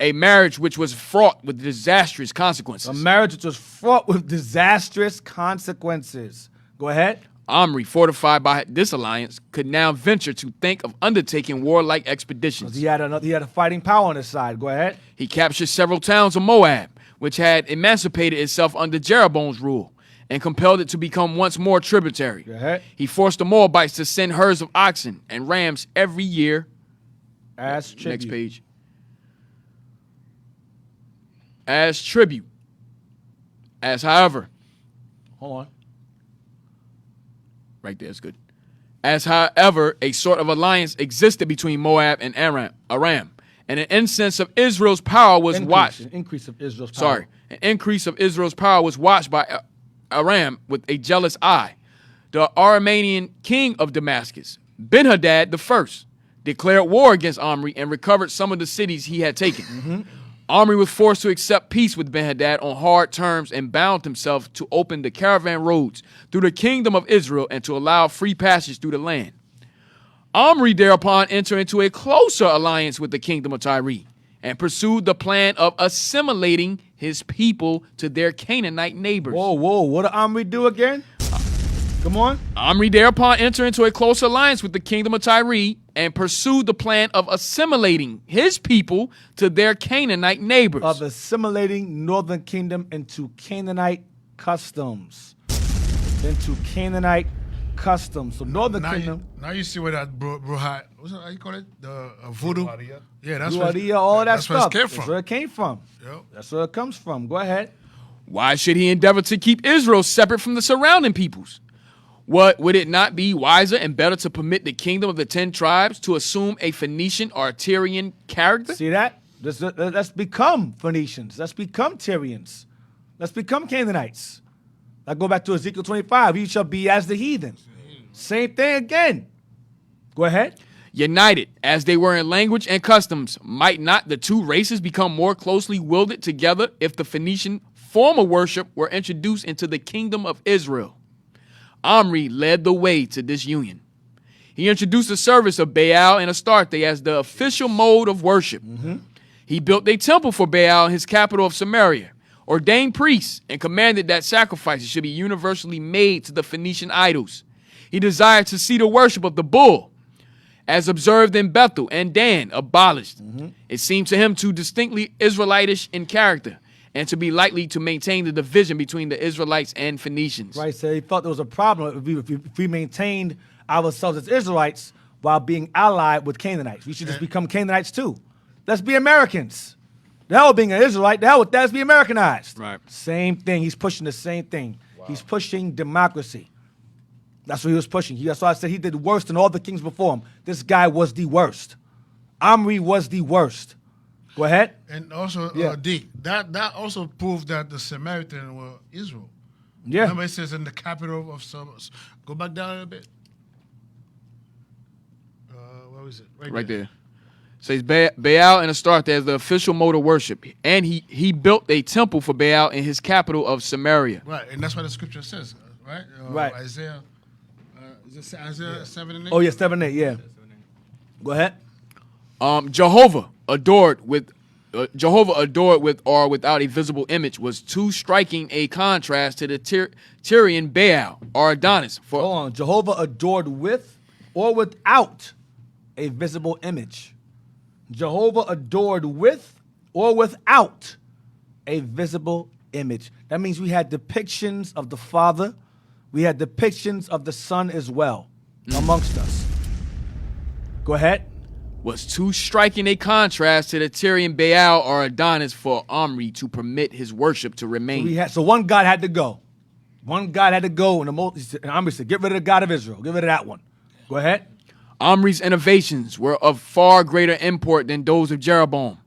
A marriage which was fraught with disastrous consequences. A marriage which was fraught with disastrous consequences. Go ahead. Omri, fortified by this alliance, could now venture to think of undertaking warlike expeditions. He had a fighting power on his side. Go ahead. He captured several towns of Moab, which had emancipated itself under Jeroboam's rule, and compelled it to become once more tributary. Go ahead. He forced the Moabites to send herds of oxen and rams every year. As tribute. Next page. As tribute. As however. Hold on. Right there is good. As however, a sort of alliance existed between Moab and Aram, and an incense of Israel's power was watched. An increase of Israel's power. Sorry. An increase of Israel's power was watched by Aram with a jealous eye. The Aramean king of Damascus, Ben-Hadad I, declared war against Omri and recovered some of the cities he had taken. Omri was forced to accept peace with Ben-Hadad on hard terms and bound himself to open the caravan roads through the kingdom of Israel and to allow free passage through the land. Omri thereupon entered into a closer alliance with the kingdom of Tyre and pursued the plan of assimilating his people to their Canaanite neighbors. Whoa, what did Omri do again? Come on. Omri thereupon entered into a close alliance with the kingdom of Tyre and pursued the plan of assimilating his people to their Canaanite neighbors. Of assimilating northern kingdom into Canaanite customs. Into Canaanite customs. So northern kingdom. Now you see where that how you call it? The voodoo? Yeah, that's Brujeria, all that stuff. That's where it came from. Yep. That's where it comes from. Go ahead. Why should he endeavor to keep Israel separate from the surrounding peoples? What would it not be wiser and better to permit the kingdom of the 10 tribes to assume a Phoenician or Tyrian character? See that? Let's become Phoenicians. Let's become Tyrians. Let's become Canaanites. I go back to Ezekiel 25. You shall be as the heathen. Same thing again. Go ahead. United as they were in language and customs, might not the two races become more closely welded together if the Phoenician form of worship were introduced into the kingdom of Israel? Omri led the way to this union. He introduced the service of Baal and Astarte as the official mode of worship. He built a temple for Baal in his capital of Samaria, ordained priests, and commanded that sacrifices should be universally made to the Phoenician idols. He desired to see the worship of the bull, as observed in Bethel and Dan, abolished. It seemed to him too distinctly Israelitish in character, and to be likely to maintain the division between the Israelites and Phoenicians. Right, so he thought there was a problem if we maintained ourselves as Israelites while being allied with Canaanites. We should just become Canaanites too. Let's be Americans. The hell with being an Israelite, the hell with that, let's be Americanized. Right. Same thing, he's pushing the same thing. Wow. He's pushing democracy. That's what he was pushing. That's why I said he did worse than all the kings before him. This guy was the worst. Omri was the worst. Go ahead. And also, D, that also proved that the Samaritans were Israel. Yeah. Remember it says in the capital of some. Go back down a little bit. Where was it? Right there. Says Baal and Astarte as the official mode of worship. And he built a temple for Baal in his capital of Samaria. Right, and that's what the scripture says, right? Right. Isaiah, is it Isaiah 7 and 8? Oh, yeah, 7 and 8, yeah. Go ahead. Jehovah adored with or without a visible image was too striking a contrast to the Tyrian Baal or Adonis. Hold on, Jehovah adored with or without a visible image. Jehovah adored with or without a visible image. That means we had depictions of the Father. We had depictions of the Son as well amongst us. Go ahead. Was too striking a contrast to the Tyrian Baal or Adonis for Omri to permit his worship to remain. So one God had to go. One God had to go, and Omri said, get rid of the God of Israel. Get rid of that one. Go ahead. Omri's innovations were of far greater import than those of Jeroboam.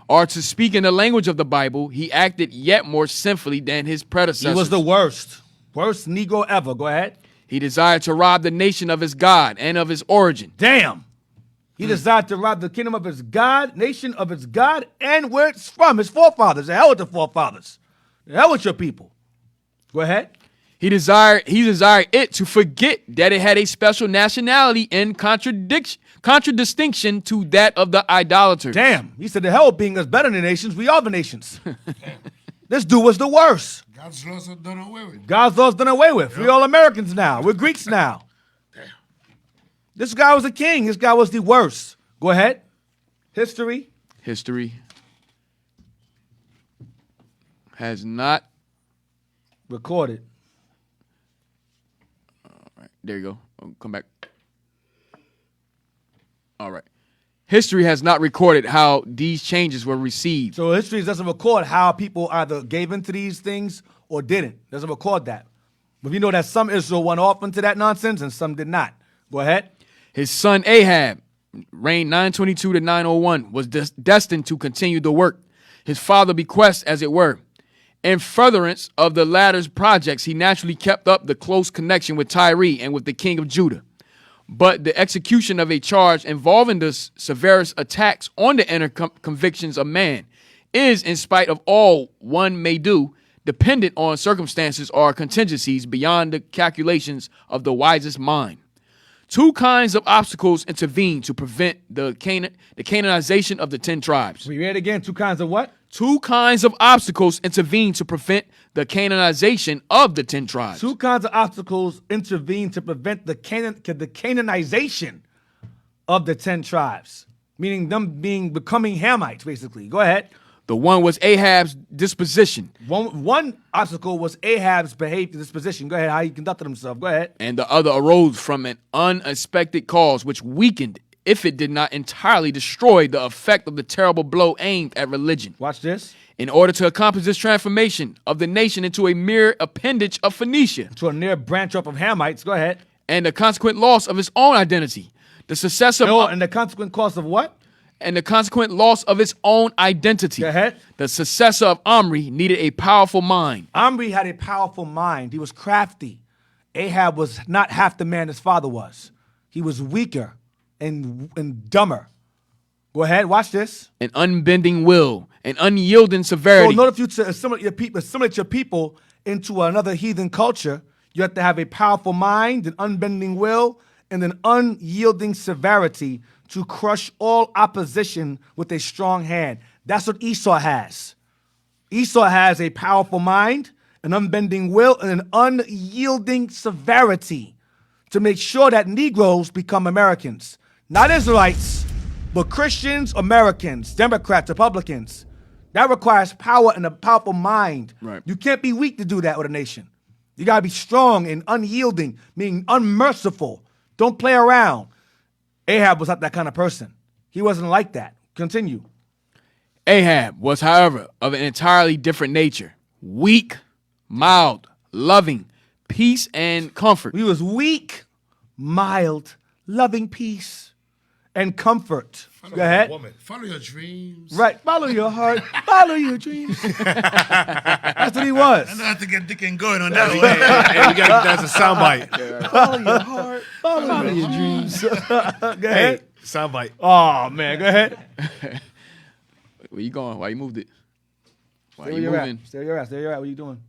Or to speak in the language of the Bible, he acted yet more sinfully than his predecessors. He was the worst. Worst Negro ever. Go ahead. He desired to rob the nation of his God and of his origin. Damn. He desired to rob the kingdom of his God, nation of his God, and where it's from, his forefathers. The hell with the forefathers. The hell with your people. Go ahead. He desired it to forget that it had a special nationality in contradistinction to that of the idolaters. Damn. He said the hell with being us better than the nations. We are the nations. This dude was the worst. God's laws are done away with. God's laws done away with. Yep. We all Americans now. We're Greeks now. Damn. This guy was a king. This guy was the worst. Go ahead. History has not recorded. All right. There you go. I'll come back. All right. History has not recorded how these changes were received. So history doesn't record how people either gave into these things or didn't. Doesn't record that. But you know that some Israel went off into that nonsense and some did not. Go ahead. His son Ahab, reigned 922 to 901, was destined to continue the work. His father bequests, as it were. In furtherance of the latter's projects, he naturally kept up the close connection with Tyre and with the king of Judah. But the execution of a charge involving the severest attacks on the inner convictions of man is, in spite of all one may do, dependent on circumstances or contingencies beyond the calculations of the wisest mind. Two kinds of obstacles intervene to prevent the Canaanization of the 10 tribes. We read again. Two kinds of what? Two kinds of obstacles intervene to prevent the Canaanization of the 10 tribes. Two kinds of obstacles intervene to prevent the Canaanization of the 10 tribes, meaning them becoming Hamites, basically. Go ahead. The one was Ahab's disposition. One obstacle was Ahab's behavior, disposition. Go ahead, how he conducted himself. Go ahead. And the other arose from an unexpected cause, which weakened, if it did not entirely destroy, the effect of the terrible blow aimed at religion. Watch this. In order to accomplish this transformation of the nation into a mere appendage of Phoenicia. To a near branch off of Hamites. Go ahead. And the consequent loss of its own identity. The success of... and the consequent cause of what? And the consequent loss of its own identity. Go ahead. The successor of Omri needed a powerful mind. Omri had a powerful mind. He was crafty. Ahab was not half the man his father was. He was weaker and dumber. Go ahead, watch this. An unbending will, an unyielding severity. So in order for you to assimilate your people into another heathen culture, you have to have a powerful mind, an unbending will, and an unyielding severity to crush all opposition with a strong hand. That's what Esau has. Esau has a powerful mind, an unbending will, and an unyielding severity to make sure that Negroes become Americans. Not Israelites, but Christians, Americans, Democrats, Republicans. That requires power and a powerful mind. Right. You can't be weak to do that with a nation. You got to be strong and unyielding, meaning unmerciful. Don't play around. Ahab was not that kind of person. He wasn't like that. Continue. Ahab was, however, of an entirely different nature. Weak, mild, loving, peace, and comfort. He was weak, mild, loving peace, and comfort. Go ahead. Follow your dreams. Right. Follow your heart. Follow your dreams. That's what he was. I know how to get Dick and going on that one. Hey, we got to get that as a soundbite. Follow your heart. Follow your dreams. Go ahead. Hey, soundbite. Oh, man. Go ahead. Where you going? Why you moved it? Why Stay you where you're moving? at. Stay where you're at. Stay where you're at. What are you doing?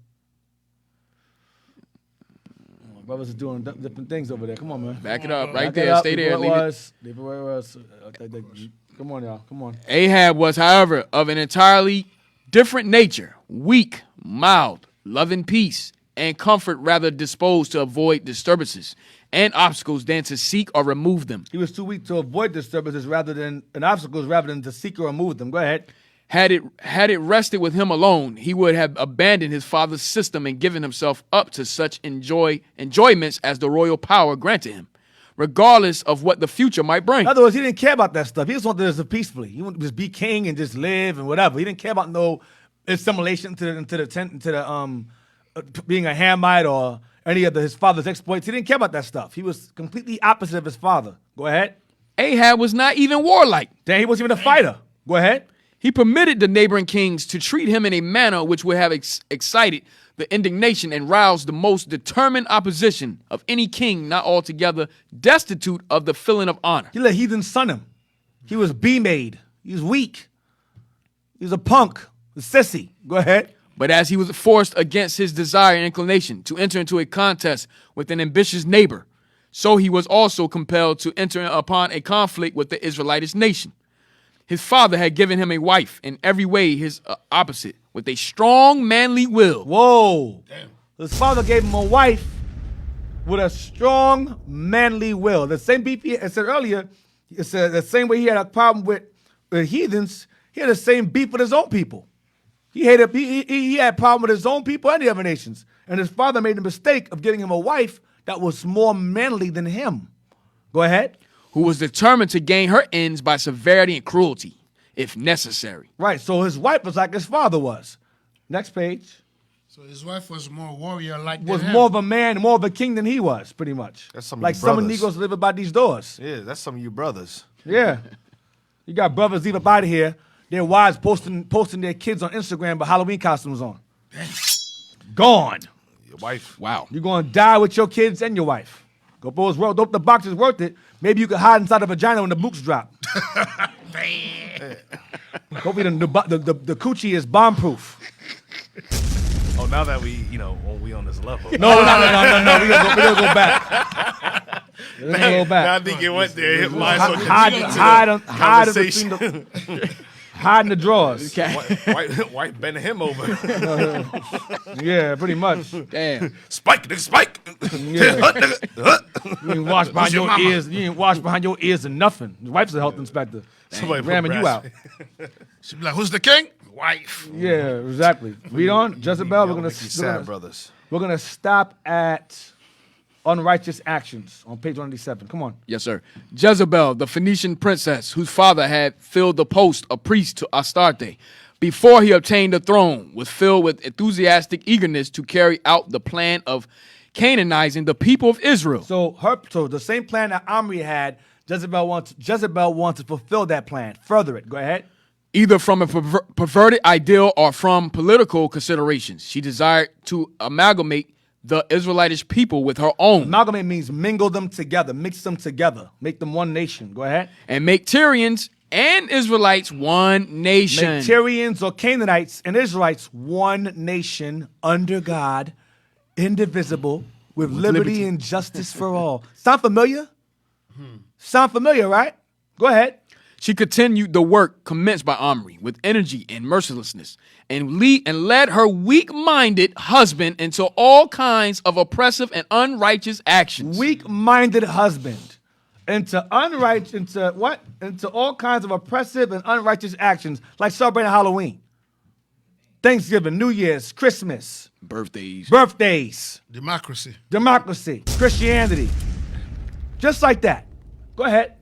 Brothers are doing different things over there. Come on, man. Back it up. Back Right it there. up. Stay there. Leave Leave it it. was. Leave it where it was. Come on, y'all. Come on. Ahab was, however, of an entirely different nature. Weak, mild, loving peace, and comfort, rather disposed to avoid disturbances and obstacles than to seek or remove them. He was too weak to avoid disturbances and obstacles rather than to seek or remove them. Go ahead. Had it rested with him alone, he would have abandoned his father's system and given himself up to such enjoyments as the royal power granted him, regardless of what the future might bring. In other words, he didn't care about that stuff. He just wanted to live peacefully. He wanted to just be king and just live and whatever. He didn't care about no assimilation into being a Hamite or any of his father's exploits. He didn't care about that stuff. He was completely opposite of his father. Go ahead. Ahab was not even warlike. Then he wasn't even a fighter. Go ahead. He permitted the neighboring kings to treat him in a manner which would have excited the indignation and roused the most determined opposition of any king not altogether destitute of the feeling of honor. He let heathens son him. He was B-made. He was weak. He was a punk, a sissy. Go ahead. But as he was forced against his desire and inclination to enter into a contest with an ambitious neighbor, so he was also compelled to enter upon a conflict with the Israelitish nation. His father had given him a wife, in every way his opposite, with a strong, manly will. Whoa. Damn. His father gave him a wife with a strong, manly will. The same beef I said earlier, the same way he had a problem with heathens, he had the same beef with his own people. He had a problem with his own people and the other nations. And his father made the mistake of getting him a wife that was more manly than him. Go ahead. Who was determined to gain her ends by severity and cruelty, if necessary. Right, so his wife was like his father was. Next page. So his wife was more warrior-like than Was him. more of a man, more of a king than he was, pretty much. That's some of like your some of brothers. Negroes live about these doors. Yeah, that's some of you brothers. Yeah. You got brothers leave up out of here, their wives posting their kids on Instagram with Halloween costumes on. Gone. Your wife. Wow. You're going to die with your kids and your wife. Hope the box is worth it. Maybe you could hide inside the vagina when the books drop. Hopefully the coochie is bomb-proof. Oh, now that we on this level. No. We gotta go back. We're gonna go back. Now I think it went there. Hide in the drawers. White bend him over. Yeah, pretty much. Damn. Spike, nigga, spike. Yeah. You ain't wash behind your ears. You ain't wash behind your ears or nothing. Your wife's a health inspector. Somebody ramming you out. She'd be like, "Who's the king? Wife." Yeah, exactly. Read on, Jezebel. We're gonna stop at unrighteous actions on page 187. Come on. Yes, sir. Jezebel, the Phoenician princess, whose father had filled the post of priest to Astarte, before he obtained the throne, was filled with enthusiastic eagerness to carry out the plan of Canaanizing the people of Israel. So the same plan that Omri had, Jezebel wants to fulfill that plan. Further it. Go ahead. Either from a perverted ideal or from political considerations. She desired to amalgamate the Israelitish people with her own. Amalgamate means mingle them together, mix them together, make them one nation. Go ahead. And make Tyrians and Israelites one nation. Make Tyrians or Canaanites and Israelites one nation under God, indivisible, with liberty and justice for all. Sound familiar? Sound familiar, right? Go ahead. She continued the work commenced by Omri with energy and mercilessness, and led her weak-minded husband into all kinds of oppressive and unrighteous actions. Weak-minded husband into what? Into all kinds of oppressive and unrighteous actions, like celebrating Halloween, Thanksgiving, New Year's, Christmas, birthdays, democracy, Christianity, just like that. Go ahead.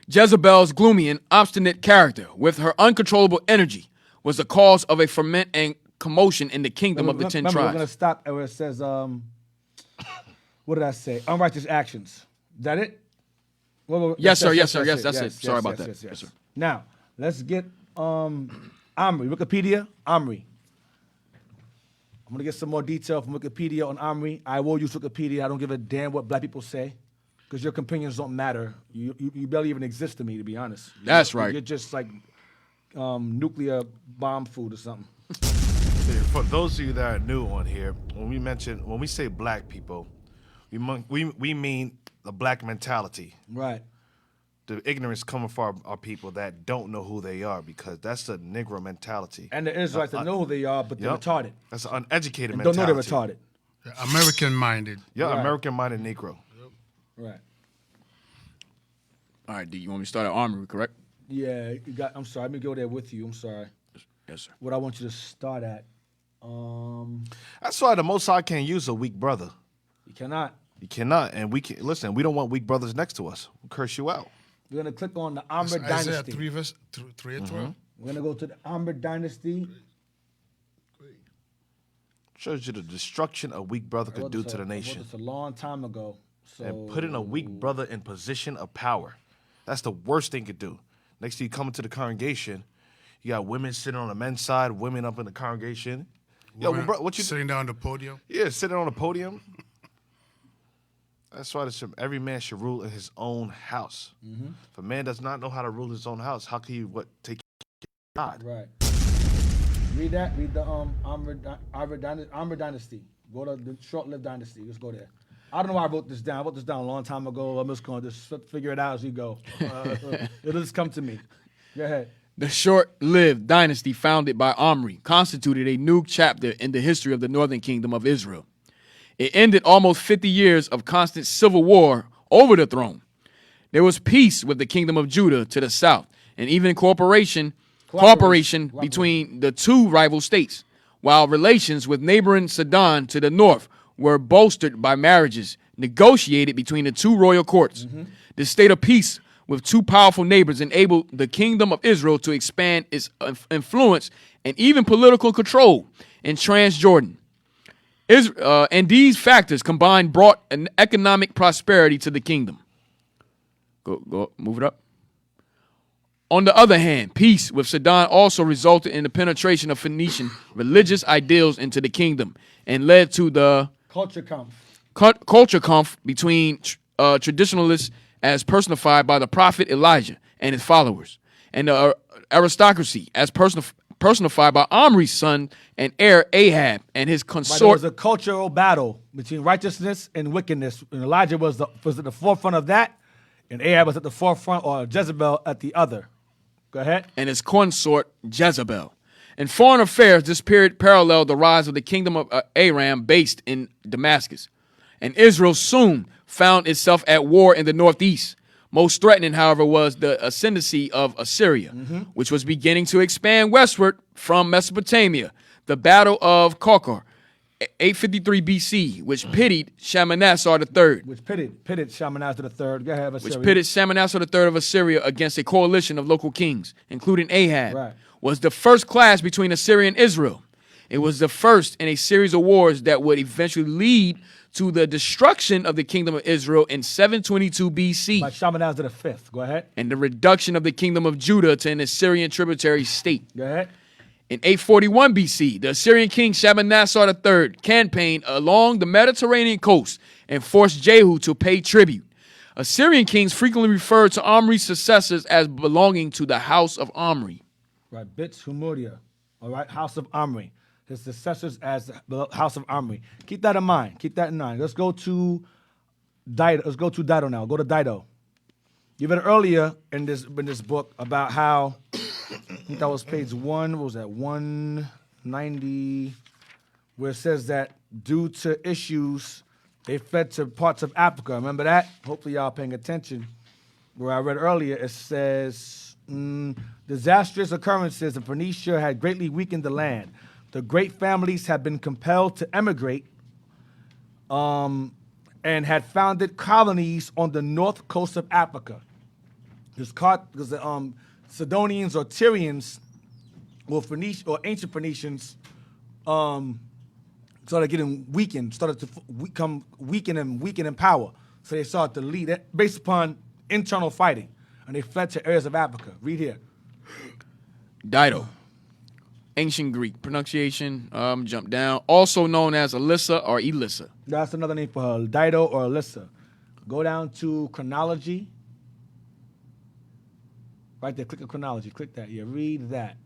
Jezebel's gloomy and obstinate character, with her uncontrollable energy, was the cause of a ferment and commotion in the kingdom of the 10 tribes. We're going to stop where it says, what did I say? Unrighteous actions. Is that it? Yes, sir. Yes, that's it. Sorry about that. Yes, sir. Now, let's get Omri. Wikipedia, Omri. I'm going to get some more detail from Wikipedia on Omri. I will use Wikipedia. I don't give a damn what black people say, because your opinions don't matter. You barely even exist to me, to be honest. That's right. You're just like nuclear bomb food or something. For those of you that are new on here, when we say black people, we mean the black mentality. Right. The ignorance coming from our people that don't know who they are, because that's the Negro mentality. And the Israelites that know who they are, but they're retarded. That's an uneducated and mentality. Don't know they're retarded. American-minded. Yeah, Right. American-minded Negro. Right. All right, do you want me to start at Omri, correct? Yeah, I'm sorry. Let me go there with you. I'm sorry. Yes, sir. What I want you to start at. That's why the Most High can't use a weak brother. You cannot. You cannot. And we don't want weak brothers next to us. We'll curse you out. We're going to click on the Amr Isaiah dynasty. 3 and 12. We're going to go to the Amr dynasty. Shows you the destruction a weak brother could do to the I nation. wrote this a long time ago. So And putting a weak brother in position of power. That's the worst thing you could do. Next thing you come into the congregation, you got women sitting on the men's side, women up in the congregation. Yo, Women bro, what you sitting down on the podium? Yeah, sitting on the podium. That's why every man should rule in his own house. If a man does not know how to rule his own house, how can he take care of God? Right. Read that. Read the Amr dynasty. Go to the short-lived dynasty. Let's go there. I don't know why I wrote this down. I wrote this down a long time ago. I'm just going to just figure it out as you go. It'll just come to me. Go ahead. The short-lived dynasty founded by Omri constituted a new chapter in the history of the northern kingdom of Israel. It ended almost 50 years of constant civil war over the throne. There was peace with the kingdom of Judah to the south, and even cooperation between the two rival states, while relations with neighboring Sidon to the north were bolstered by marriages negotiated between the two royal courts. The state of peace with two powerful neighbors enabled the kingdom of Israel to expand its influence and even political control in Transjordan. And these factors combined brought an economic prosperity to the kingdom. Go, move it up. On the other hand, peace with Sidon also resulted in the penetration of Phoenician religious ideals into the kingdom and led to the culture conf between traditionalists as personified by the prophet Elijah and his followers, and the aristocracy as personified by Omri's son and heir Ahab and his Right, there consort. was a cultural battle between righteousness and wickedness. And Elijah was at the forefront of that, and Ahab was at the forefront, or Jezebel at the other. Go ahead. And his consort Jezebel. In foreign affairs, this period paralleled the rise of the kingdom of Aram based in Damascus. And Israel soon found itself at war in the northeast. Most threatening, however, was the ascendancy of Assyria, which was beginning to expand westward from Mesopotamia. The Battle of Karkar, 853 BC, which pitted Shalmaneser III. Which pitted Shalmaneser III. Go ahead, Assyria. Which pitted Shalmaneser III of Assyria against a coalition of local kings, including Ahab, Right. was the first clash between Assyria and Israel. It was the first in a series of wars that would eventually lead to the destruction of the kingdom of Israel in 722 BC. By Shalmaneser V. Go ahead. And the reduction of the kingdom of Judah to an Assyrian tributary state. Go ahead. In 841 BC, the Assyrian king Shalmaneser III campaigned along the Mediterranean coast and forced Jehu to pay tribute. Assyrian kings frequently referred to Omri's successors as belonging to the house of Omri. Right, Bits Humuria. All right, house of Omri. His successors as the house of Omri. Keep that in mind. Keep that in mind. Let's go to Dido. Let's go to Dido now. Go to Dido. You read earlier in this book about how I think that was page 190, where it says that due to issues, they fled to parts of Africa. Remember that? Hopefully y'all paying attention. Where I read earlier, it says disastrous occurrences in Phoenicia had greatly weakened the land. The great families had been compelled to emigrate and had founded colonies on the north coast of Africa. Because the Sidonians or Tyrians or ancient Phoenicians started getting weakened, started to become weakened in power. So they started to lead it based upon internal fighting, and they fled to areas of Africa. Read here. Dido. Ancient Greek pronunciation, jump down. Also known as Alyssa or Elissa. That's another name for her, Dido or Alyssa. Go down to chronology. Right there, click on chronology. Click that. Yeah, read that.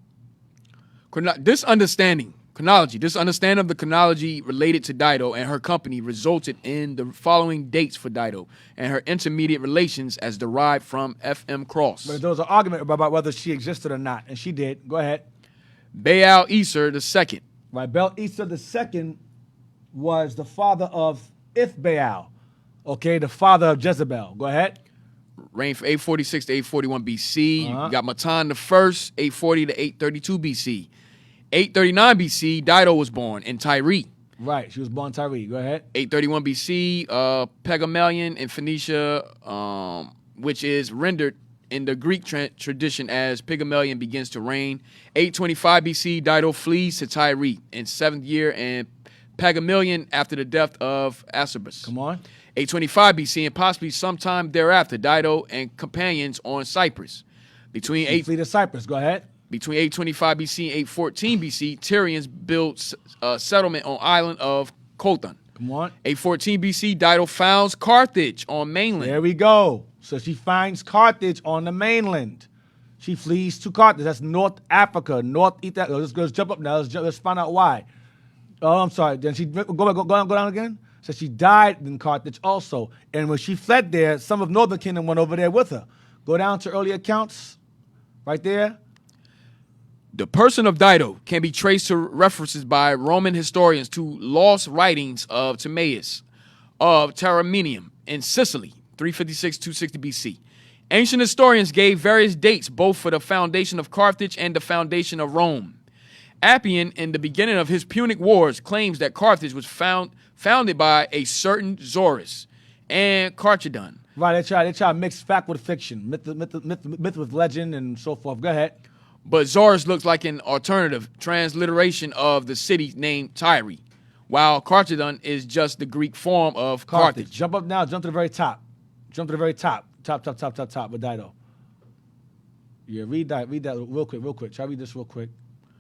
This understanding of the chronology related to Dido and her company resulted in the following dates for Dido and her intermediate relations as derived from F.M. Cross. But there was an argument about whether she existed or not, and she did. Go ahead. Baal Esar II. Right, Baal Esar II was the father of Ithbaal, okay, the father of Jezebel. Go ahead. Reigned from 846 to 841 BC. You got Matan I, 840 to 832 BC. 839 BC, Dido was born in Tyre. Right, she was born in Tyre. Go ahead. 831 BC, Pygmalion in Phoenicia, which is rendered in the Greek tradition as Pygmalion begins to reign. 825 BC, Dido flees to Tyre in 7th year, and Pygmalion after the death of Asubis. Come on. 825 BC, and possibly sometime thereafter, Dido and companions on Cyprus. Flee to Cyprus. Go ahead. Between 825 BC and 814 BC, Tyrians built a settlement on island of Khotan. Come on. 814 BC, Dido founds Carthage on mainland. There we go. So she finds Carthage on the mainland. She flees to Carthage. That's North Africa, North Ethiopia. Let's jump up now. Let's find out why. Oh, I'm sorry. Then she go down again. So she died in Carthage also. And when she fled there, some of Northern Kingdom went over there with her. Go down to early accounts, right there. The person of Dido can be traced to references by Roman historians to lost writings of Timaeus of Taramenium in Sicily, 356-260 BC. Ancient historians gave various dates both for the foundation of Carthage and the foundation of Rome. Appian, in the beginning of his Punic Wars, claims that Carthage was founded by a certain Zorus and Carchedon. Right, they try to mix fact with fiction, myth with legend, and so forth. Go ahead. But Zorus looks like an alternative transliteration of the city named Tyre, while Carchedon is just the Greek form of Carthage. Jump up now, jump to the very top. Jump to the very top. Top with Dido. Yeah, read that real quick. Try to read this real quick.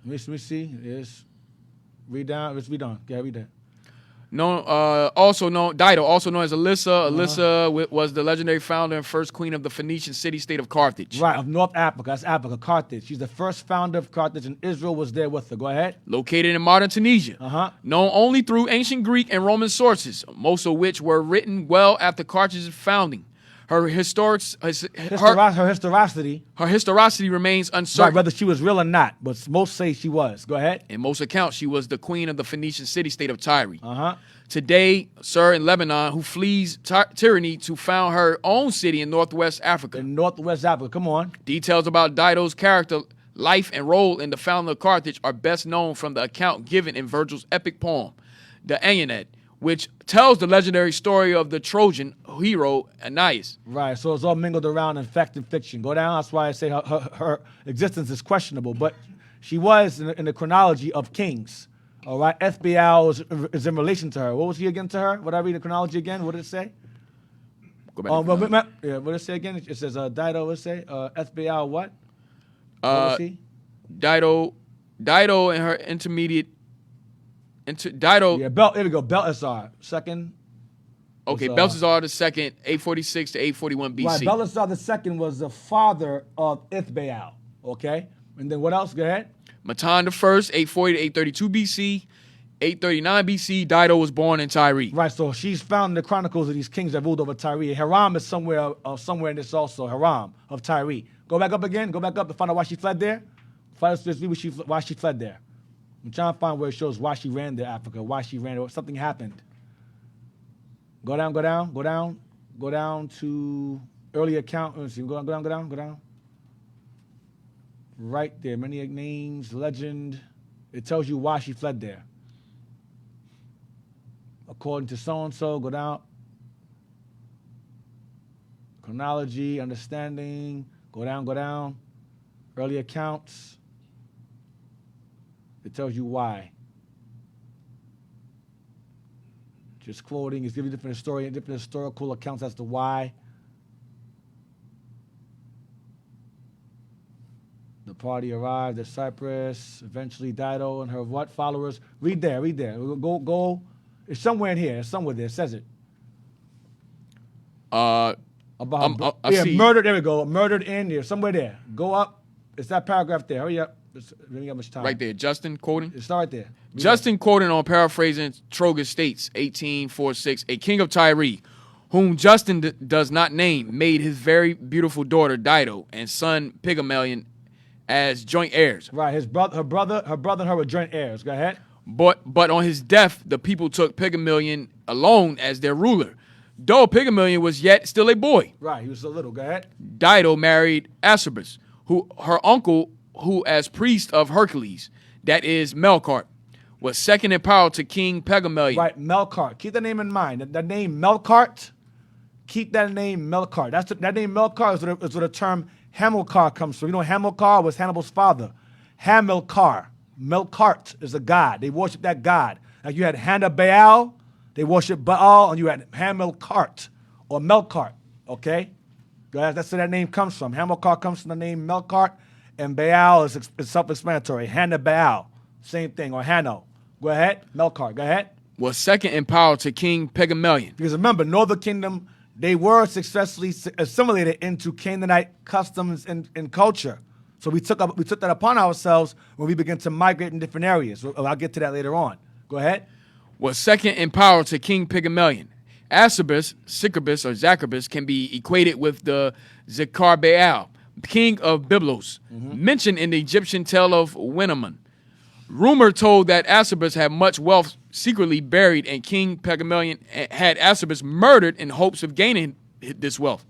Let me see. Yes. Read down. Let's read on. Yeah, read that. Also known Dido, also known as Alyssa. Alyssa was the legendary founder and first queen of the Phoenician city-state of Carthage. Right, of North Africa. That's Africa, Carthage. She's the first founder of Carthage, and Israel was there with her. Go ahead. Located in modern Tunisia. Known only through ancient Greek and Roman sources, most of which were written well after Carthage's founding. Her historicity remains uncertain. Right, whether she was real or not, but most say she was. Go ahead. In most accounts, she was the queen of the Phoenician city-state of Tyre. Today, Sir in Lebanon, who flees tyranny to found her own city in Northwest Africa. In Northwest Africa, come on. Details about Dido's character, life, and role in the founding of Carthage are best known from the account given in Virgil's epic poem, the Aeneid, which tells the legendary story of the Trojan hero Aeneas. Right, so it's all mingled around in fact and fiction. Go down, that's why I say her existence is questionable, but she was in the chronology of kings. All right, SBL is in relation to her. What was he again to her? What did I read the chronology again? What did it say? Go back what did it say again? It says Dido, what did it say? SBL what? What was he? Dido and her intermediate... Dido... Yeah, here we go. Belteshazzar, second. Okay, Belteshazzar the second, 846 to 841 BC. Right, Belteshazzar the second was the father of Ithbaal. Okay, and then what else? Go ahead. Matan the first, 840 to 832 BC. 839 BC, Dido was born in Tyre. Right, so she's found in the chronicles of these kings that ruled over Tyre. Hiram is somewhere in this also. Hiram of Tyre. Go back up again. Go back up to find out why she fled there. Find out why she fled there. I'm trying to find where it shows why she ran to Africa, why she ran, or something happened. Go down to early account. Let's see, go down. Right there, many names, legend. It tells you why she fled there. According to so-and-so, go down. Chronology, understanding, go down. Early accounts. It tells you why. Just quoting, it's giving you different historical accounts as to why. The party arrived at Cyprus. Eventually, Dido and her followers? Read there. Go. It's somewhere in here. It's somewhere there. It says it. I see. Murdered. There we go. Murdered in there. Somewhere there. Go up. It's that paragraph there. Hurry up. We don't got much time. Right there. Justin quoting. It's right there. Justin quoting on paraphrasing Trogus states, 1846, a king of Tyre, whom Justin does not name, made his very beautiful daughter Dido and son Pygmalion as joint heirs. Right. Her brother and her were joint heirs. Go ahead. But on his death, the people took Pygmalion alone as their ruler. Though Pygmalion was yet still a boy. Right, he was so little. Go ahead. Dido married Asubis, her uncle, who as priest of Hercules, that is Melkart, was second in power to King Pygmalion. Right, Melkart. Keep that name in mind. That name Melkart. Keep that name Melkart. That name Melkart is where the term Hamilcar comes from. You know, Hamilcar was Hannibal's father. Hamilcar. Melkart is a god. They worship that god. Like you had Hannah-Baal, they worship Baal, and you had Hamilcart or Melkart. Okay, that's where that name comes from. Hamilcar comes from the name Melkart, and Baal is self-explanatory. Hannah-Baal, same thing, or Hanno. Go ahead, Melkart. Go ahead. Was second in power to King Pygmalion. Because remember, Northern Kingdom, they were successfully assimilated into Canaanite customs and culture. So we took that upon ourselves when we began to migrate in different areas. I'll get to that later on. Go ahead. Was second in power to King Pygmalion. Asubis, Sycabus, or Zachabus can be equated with the Zikar-Baal, king of Byblos, mentioned in the Egyptian tale of Winnemon. Rumor told that Asubis had much wealth secretly buried, and King Pygmalion had Asubis murdered in hopes of gaining this wealth.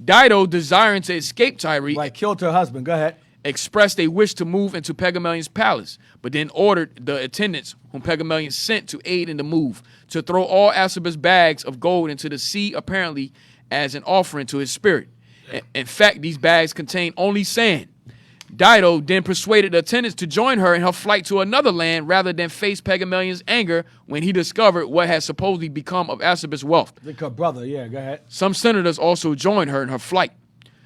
Dido, desiring to escape Tyre, killed her husband. Go ahead. Expressed a wish to move into Pygmalion's palace, but then ordered the attendants whom Pygmalion sent to aid in the move to throw all Asubis' bags of gold into the sea, apparently as an offering to his spirit. In fact, these bags contained only sand. Dido then persuaded the attendants to join her in her flight to another land rather than face Pygmalion's anger when he discovered what had supposedly become of Asubis' wealth. Her brother, yeah, go ahead. Some senators also joined her in her flight.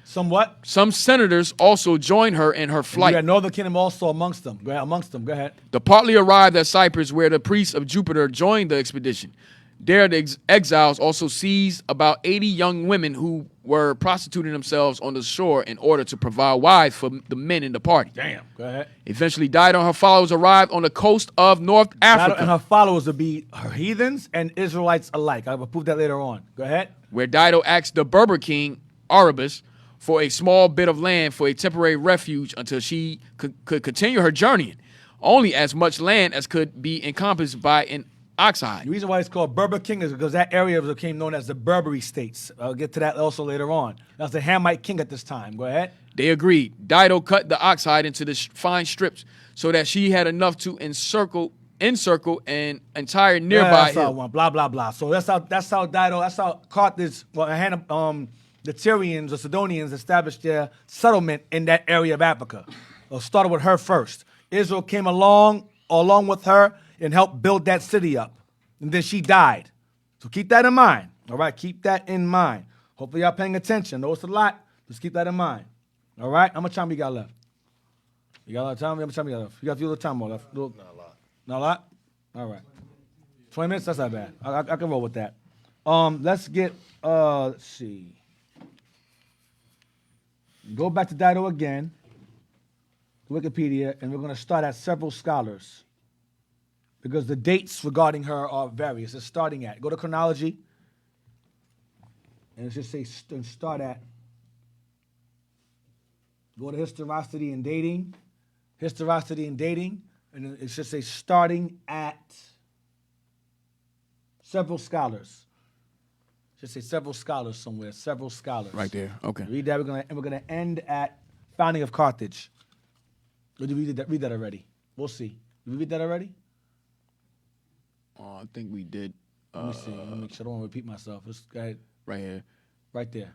Somewhat. Some senators also joined her in her flight. You had Northern Kingdom also amongst them. Go ahead. The party arrived at Cyprus, where the priests of Jupiter joined the expedition. There, the exiles also seized about 80 young women who were prostituting themselves on the shore in order to provide wives for the men in the party. Damn. Go ahead. Eventually, Dido and her followers arrived on the coast of North Africa. Dido and her followers would be her heathens and Israelites alike. I will prove that later on. Go ahead. Where Dido asked the Berber king, Arabas, for a small bit of land for a temporary refuge until she could continue her journeying. Only as much land as could be encompassed by an ox hide. The reason why it's called Berber King is because that area became known as the Berberi states. I'll get to that also later on. That was the Hamite king at this time. Go ahead. They agreed. Dido cut the ox hide into the fine strips so that she had enough to encircle an entire nearby that's hill. how one. Blah blah blah. So that's how Dido. That's how Carthage. The Tyrians or Sidonians established their settlement in that area of Africa. It started with her first. Israel came along with her and helped build that city up. And then she died. So keep that in mind. All right, keep that in mind. Hopefully y'all paying attention. Know it's a lot. Just keep that in mind. All right, how much time we got left? You got a lot of time? How much time you got left? You got a few little time more left. Not a lot. Not a lot? All right. 20 minutes? That's not bad. I can roll with that. Let's get, let's see. Go back to Dido again, Wikipedia, and we're going to start at several scholars because the dates regarding her are various. It's starting at, go to chronology, and it's just say start at, go to historicity and dating, and it should say starting at several scholars. Should say several scholars somewhere. Several scholars. Right there. Okay. Read that. We're gonna end at founding of Carthage. Or did we read that already? We'll see. Did we read that already? I think we did. Let me see. Let me make sure I don't want to repeat myself. Let's go ahead. Right here. Right there.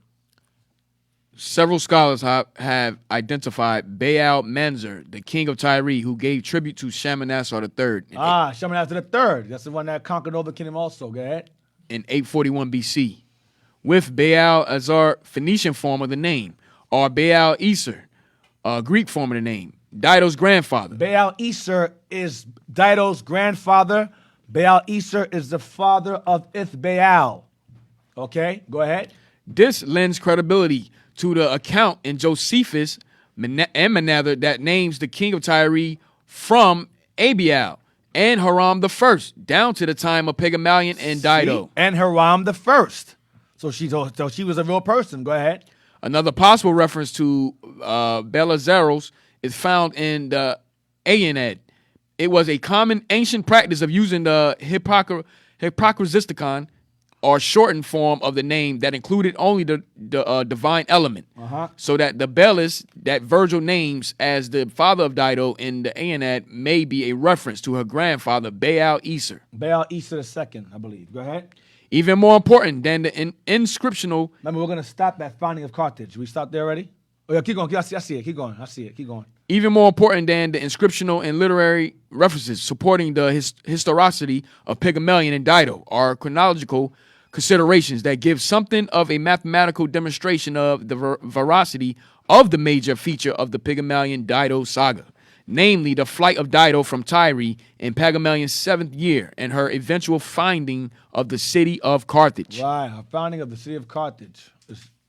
Several scholars have identified Baal Manzur, the king of Tyre, who gave tribute to Shalmaneser III. Shalmaneser III. That's the one that conquered Northern Kingdom also. Go ahead. In 841 BC, with Baal Azar, Phoenician form of the name, or Baal Esar, Greek form of the name, Dido's grandfather. Baal Esar is Dido's grandfather. Baal Esar is the father of Ithbaal. Okay, go ahead. This lends credibility to the account in Josephus and Manather that names the king of Tyre from Abial and Hiram I, down to the time of Pygmalion and Dido. See? And Hiram I. So she was a real person. Go ahead. Another possible reference to Belizaros is found in the Aeneid. It was a common ancient practice of using the Hypocristicon, or shortened form of the name that included only the divine element. So that the Belus that Virgil names as the father of Dido in the Aeneid may be a reference to her grandfather, Baal Esar. Baal Esar II, I believe. Go ahead. Even more important than the inscriptional... Remember, we're going to stop at founding of Carthage. We stopped there already? Oh, yeah, keep going. I see it. Keep going. I see it. Keep going. Even more important than the inscriptional and literary references supporting the historicity of Pygmalion and Dido are chronological considerations that give something of a mathematical demonstration of the veracity of the major feature of the Pygmalion-Dido saga, namely the flight of Dido from Tyre in Pygmalion's 7th year and her eventual finding of the city of Carthage. Right, her founding of the city of Carthage.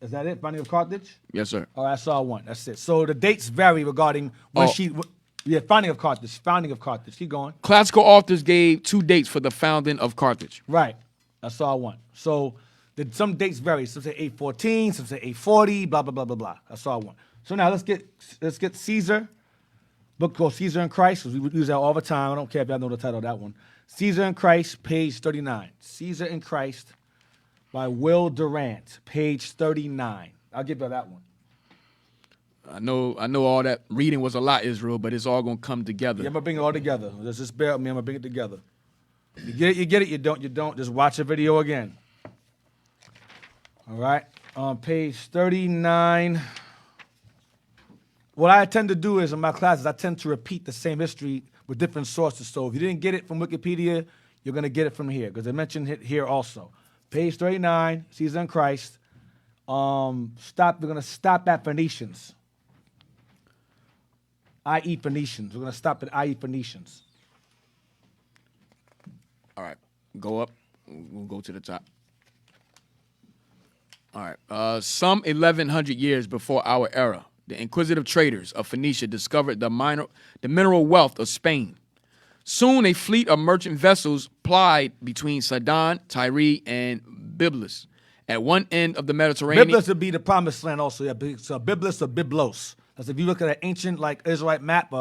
Is that it, founding of Carthage? Yes, sir. Oh, that's all I want. That's it. So the dates vary regarding when founding of Carthage. Keep going. Classical authors gave 2 dates for the founding of Carthage. Right. That's all I want. So some dates vary. Some say 814, some say 840, blah, blah, blah, blah, blah. That's all I want. So now let's get Caesar, book called Caesar and Christ, because we would use that all the time. I don't care if y'all know the title of that one. Caesar and Christ, page 39. Caesar and Christ by Will Durant, page 39. I'll give you that one. I know all that reading was a lot, Israel, but it's all going to come together. Yeah, I'm going to bring it all together. Just bear with me. I'm going to bring it together. You get it, you get it. You don't. Just watch the video again. All right. On page 39. What I tend to do is in my classes, I tend to repeat the same history with different sources. So if you didn't get it from Wikipedia, you're going to get it from here because I mentioned it here also. Page 39, Caesar and Christ. We're gonna stop at Phoenicians. I.e. Phoenicians. We're gonna stop at I.e. Phoenicians. All right, go up. We'll go to the top. All right. Some 1,100 years before our era, the inquisitive traders of Phoenicia discovered the mineral wealth of Spain. Soon, a fleet of merchant vessels plied between Sidon, Tyre, and Byblus. At one end of the Mediterranean, Byblus would be the promised land also. Yeah, so Byblus or Byblos. That's if you look at an ancient like Israelite map,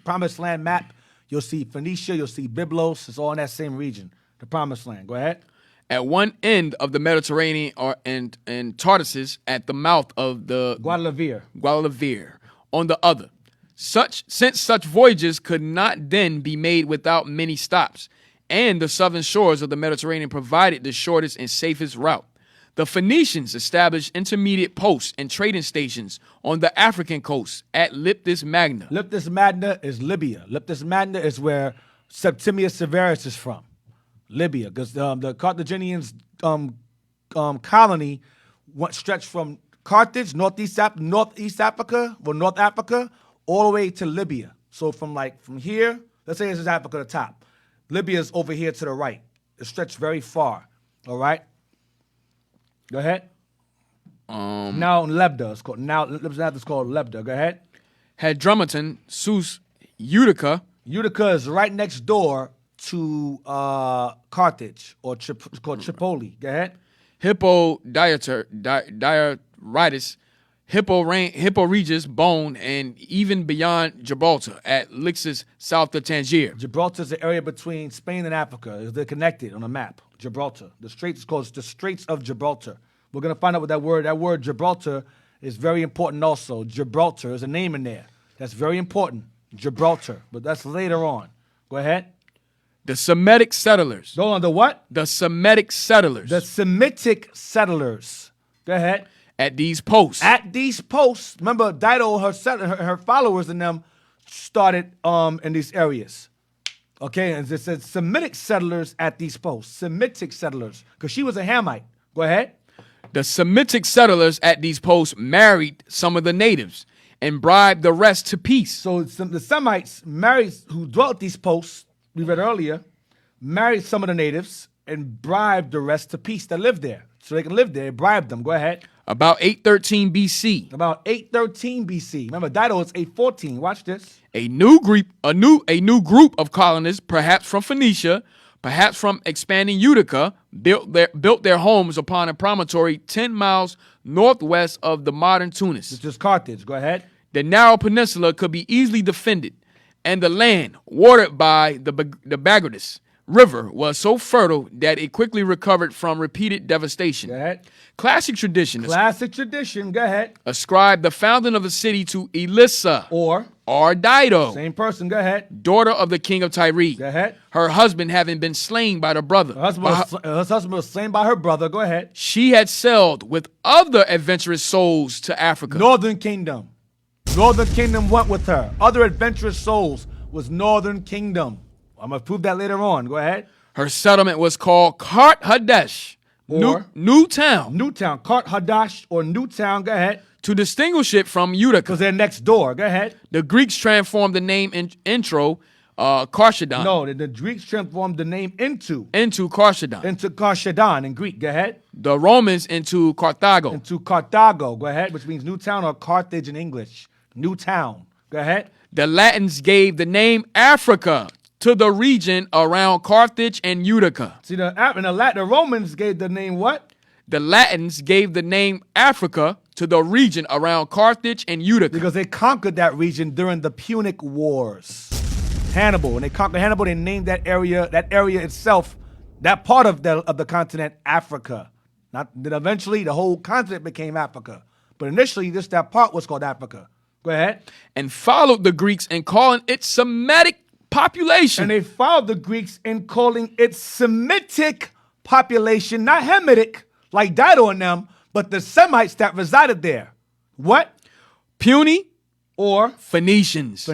promised land map, you'll see Phoenicia, you'll see Byblos. It's all in that same region, the promised land. Go ahead. At one end of the Mediterranean and Tartessus at the mouth of the Guadalquivir on the other. Since such voyages could not then be made without many stops, and the southern shores of the Mediterranean provided the shortest and safest route. The Phoenicians established intermediate posts and trading stations on the African coast at Leptis Magna. Leptis Magna is Libya. Leptis Magna is where Septimius Severus is from. Libya, because the Carthaginians' colony stretched from Carthage, North Africa, all the way to Libya. So from here, let's say this is Africa at the top. Libya's over here to the right. It stretched very far. All right. Go ahead. Now Lebda is called. Now it's called Lebda. Go ahead. Hadrumaton, Sus, Utica. Utica is right next door to Carthage, or it's called Tripoli. Go ahead. Diaritis, Hippo Regis, Bone, and even beyond Gibraltar at Lixus, south of Tangier. Gibraltar is the area between Spain and Africa. They're connected on a map. Gibraltar. The Straits is called the Straits of Gibraltar. We're going to find out what that word Gibraltar is very important also. Gibraltar is a name in there. That's very important. Gibraltar. But that's later on. Go ahead. The Semitic settlers. Go on, the what? The Semitic settlers. The Semitic settlers. Go ahead. At these posts. At these posts. Remember, Dido, her followers and them started in these areas. Okay, and it says Semitic settlers at these posts. Semitic settlers, because she was a Hamite. Go ahead. The Semitic settlers at these posts married some of the natives and bribed the rest to peace. So the Semites who dwelt at these posts, we read earlier, married some of the natives and bribed the rest to peace that lived there. So they can live there, bribed them. Go ahead. About 813 BC. About 813 BC. Remember, Dido is 814. Watch this. A new group of colonists, perhaps from Phoenicia, perhaps from expanding Utica, built their homes upon a promontory 10 miles northwest of the modern Tunis. This is Carthage. Go ahead. The narrow peninsula could be easily defended, and the land, watered by the Bagrdus River, was so fertile that it quickly recovered from repeated devastation. Go ahead. Classic tradition. Go ahead. Ascribed the founding of the city to Elissa. Or Dido. Same person. Go ahead. Daughter of the king of Tyre. Go ahead. Her husband having been slain by the brother. Her husband was slain by her brother. Go ahead. She had sailed with other adventurous souls to Africa. Northern Kingdom. Northern Kingdom went with her. Other adventurous souls was Northern Kingdom. I'm going to prove that later on. Go ahead. Her settlement was called Kart Hadesh, or Newtown. Newtown. Kart Hadash or Newtown. Go ahead. To distinguish it from Utica. Because they're next door. Go ahead. The Greeks transformed the name Karshadon. No, the Greeks transformed the name into Karshadon. Into Karshadon in Greek. Go ahead. The Romans into Carthago. Into Carthago. Go ahead. Which means Newtown or Carthage in English. Newtown. Go ahead. The Latins gave the name Africa to the region around Carthage and Utica. See, the Romans gave the name what? The Latins gave the name Africa to the region around Carthage and Utica. Because they conquered that region during the Punic Wars. Hannibal. When they conquered Hannibal, they named that area itself, that part of the continent, Africa. Then eventually the whole continent became Africa. But initially, just that part was called Africa. Go ahead. And followed the Greeks in calling it Semitic population. And they followed the Greeks in calling it Semitic population, not Hamitic, like Dido and them, but the Semites that resided there. What? Puny or Phoenicians. So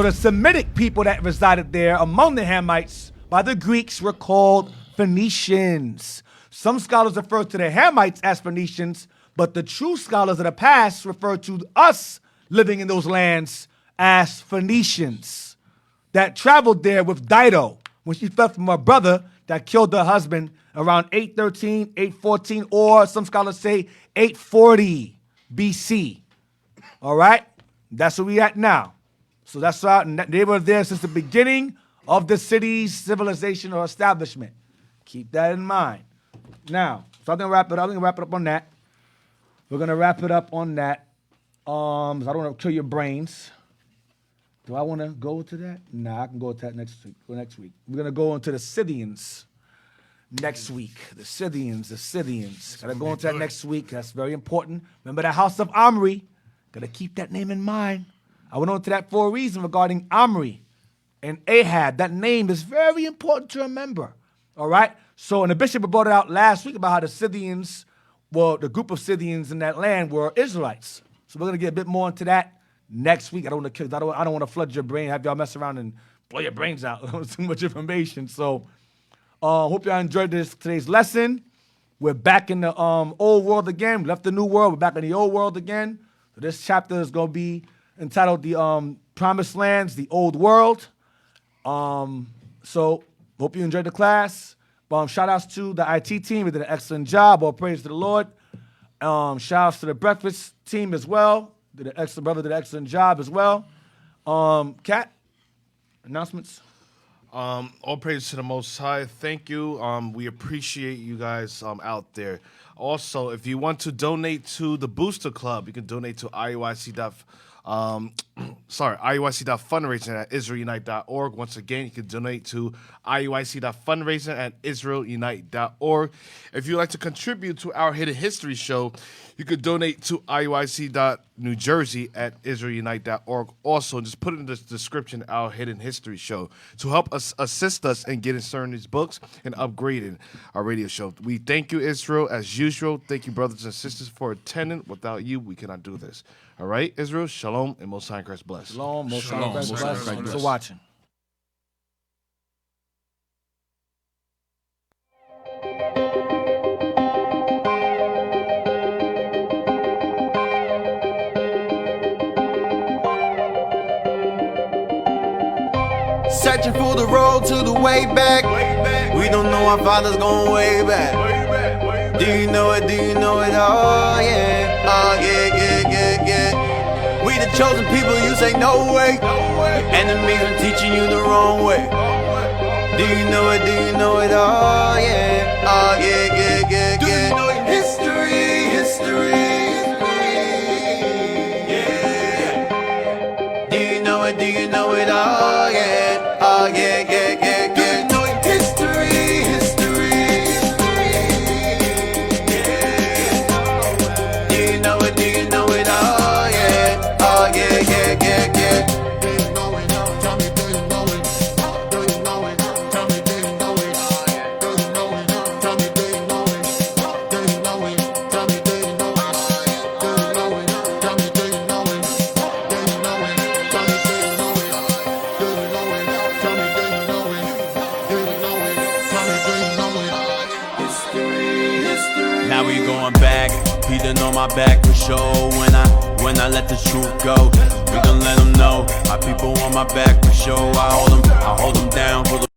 the Semitic people that resided there among the Hamites by the Greeks were called Phoenicians. Some scholars refer to the Hamites as Phoenicians, but the true scholars of the past refer to us living in those lands as Phoenicians that traveled there with Dido when she fled from her brother that killed her husband around 813, 814, or some scholars say 840 BC. All right? That's where we at now. So that's our, they were there since the beginning of the city's civilization or establishment. Keep that in mind. Now, so I'm gonna wrap it up. I'm gonna wrap it up on that. We're gonna wrap it up on that. So I don't want to kill your brains. Do I want to go to that? Nah, I can go to that next week. We're gonna go into the Scythians next week. The Scythians. Gotta go into that next week. That's very important. Remember the house of Omri. Gotta keep that name in mind. I went on to that for a reason regarding Omri and Ahab. That name is very important to remember. All right? So, and the bishop brought it out last week about how the Scythians, well, the group of Scythians in that land were Israelites. So we're gonna get a bit more into that next week. I don't want to flood your brain, have y'all mess around and blow your brains out with too much information. So, hope y'all enjoyed today's lesson. We're back in the old world again. We left the new world. We're back in the old world again. So this chapter is gonna be entitled the Promised Lands, the Old World. So hope you enjoyed the class. Shout outs to the IT team. They did an excellent job. All praise to the Lord. Shout outs to the breakfast team as well. Brother did an excellent job as well. Kat, announcements? All praise to the Most High. Thank you. We appreciate you guys out there. Also, if you want to donate to the Booster Club, you can donate to IUIC.fundraising at IsraelUnite.org. Once again, you can donate to IUIC.fundraising at IsraelUnite.org. If you'd like to contribute to our Hidden History show, you could donate to IUIC.NewJersey at IsraelUnite.org. Also, just put it in the description, our Hidden History show, to help us assist us in getting certain these books and upgrading our radio show. We thank you, Israel, as usual. Thank you, brothers and sisters, for attending. Without you, we cannot do this. All right, Israel, shalom, and Most High in Christ bless. Shalom, Most High in Christ bless. Thanks for watching. Searching for the road to the way back. We don't know our father's going way back. Do you know it? Do you know it? Oh yeah. Oh yeah, yeah, yeah, yeah. We the chosen people, you say no way. Enemies been teaching you the wrong way. Do you know it? Do you know it? Oh yeah. Oh yeah, yeah, yeah, yeah. Do you know it? History, history. Yeah. Do you know it? Do you know it? Oh yeah. Oh yeah, yeah, yeah, yeah. Do you know it? History, history. Yeah. Do you know it? Do you know it? Oh yeah. Oh yeah, yeah, yeah, yeah. Do you know it? Tell me, do you know it? Do you know it? Tell me, do you know it? Do you know it? Tell me, do you know it? Do you know it? Tell me, do you know it? Do you know it? Tell me, do you know it? Do you know it? Tell me, do you know it? Do you know it? Tell me, do you know it? Do you know it? Tell me, do you know it? History, history. Now we going back. He done on my back for sure. When I let the truth go, we gon' let them know. My people on my back for sure. I hold them down for the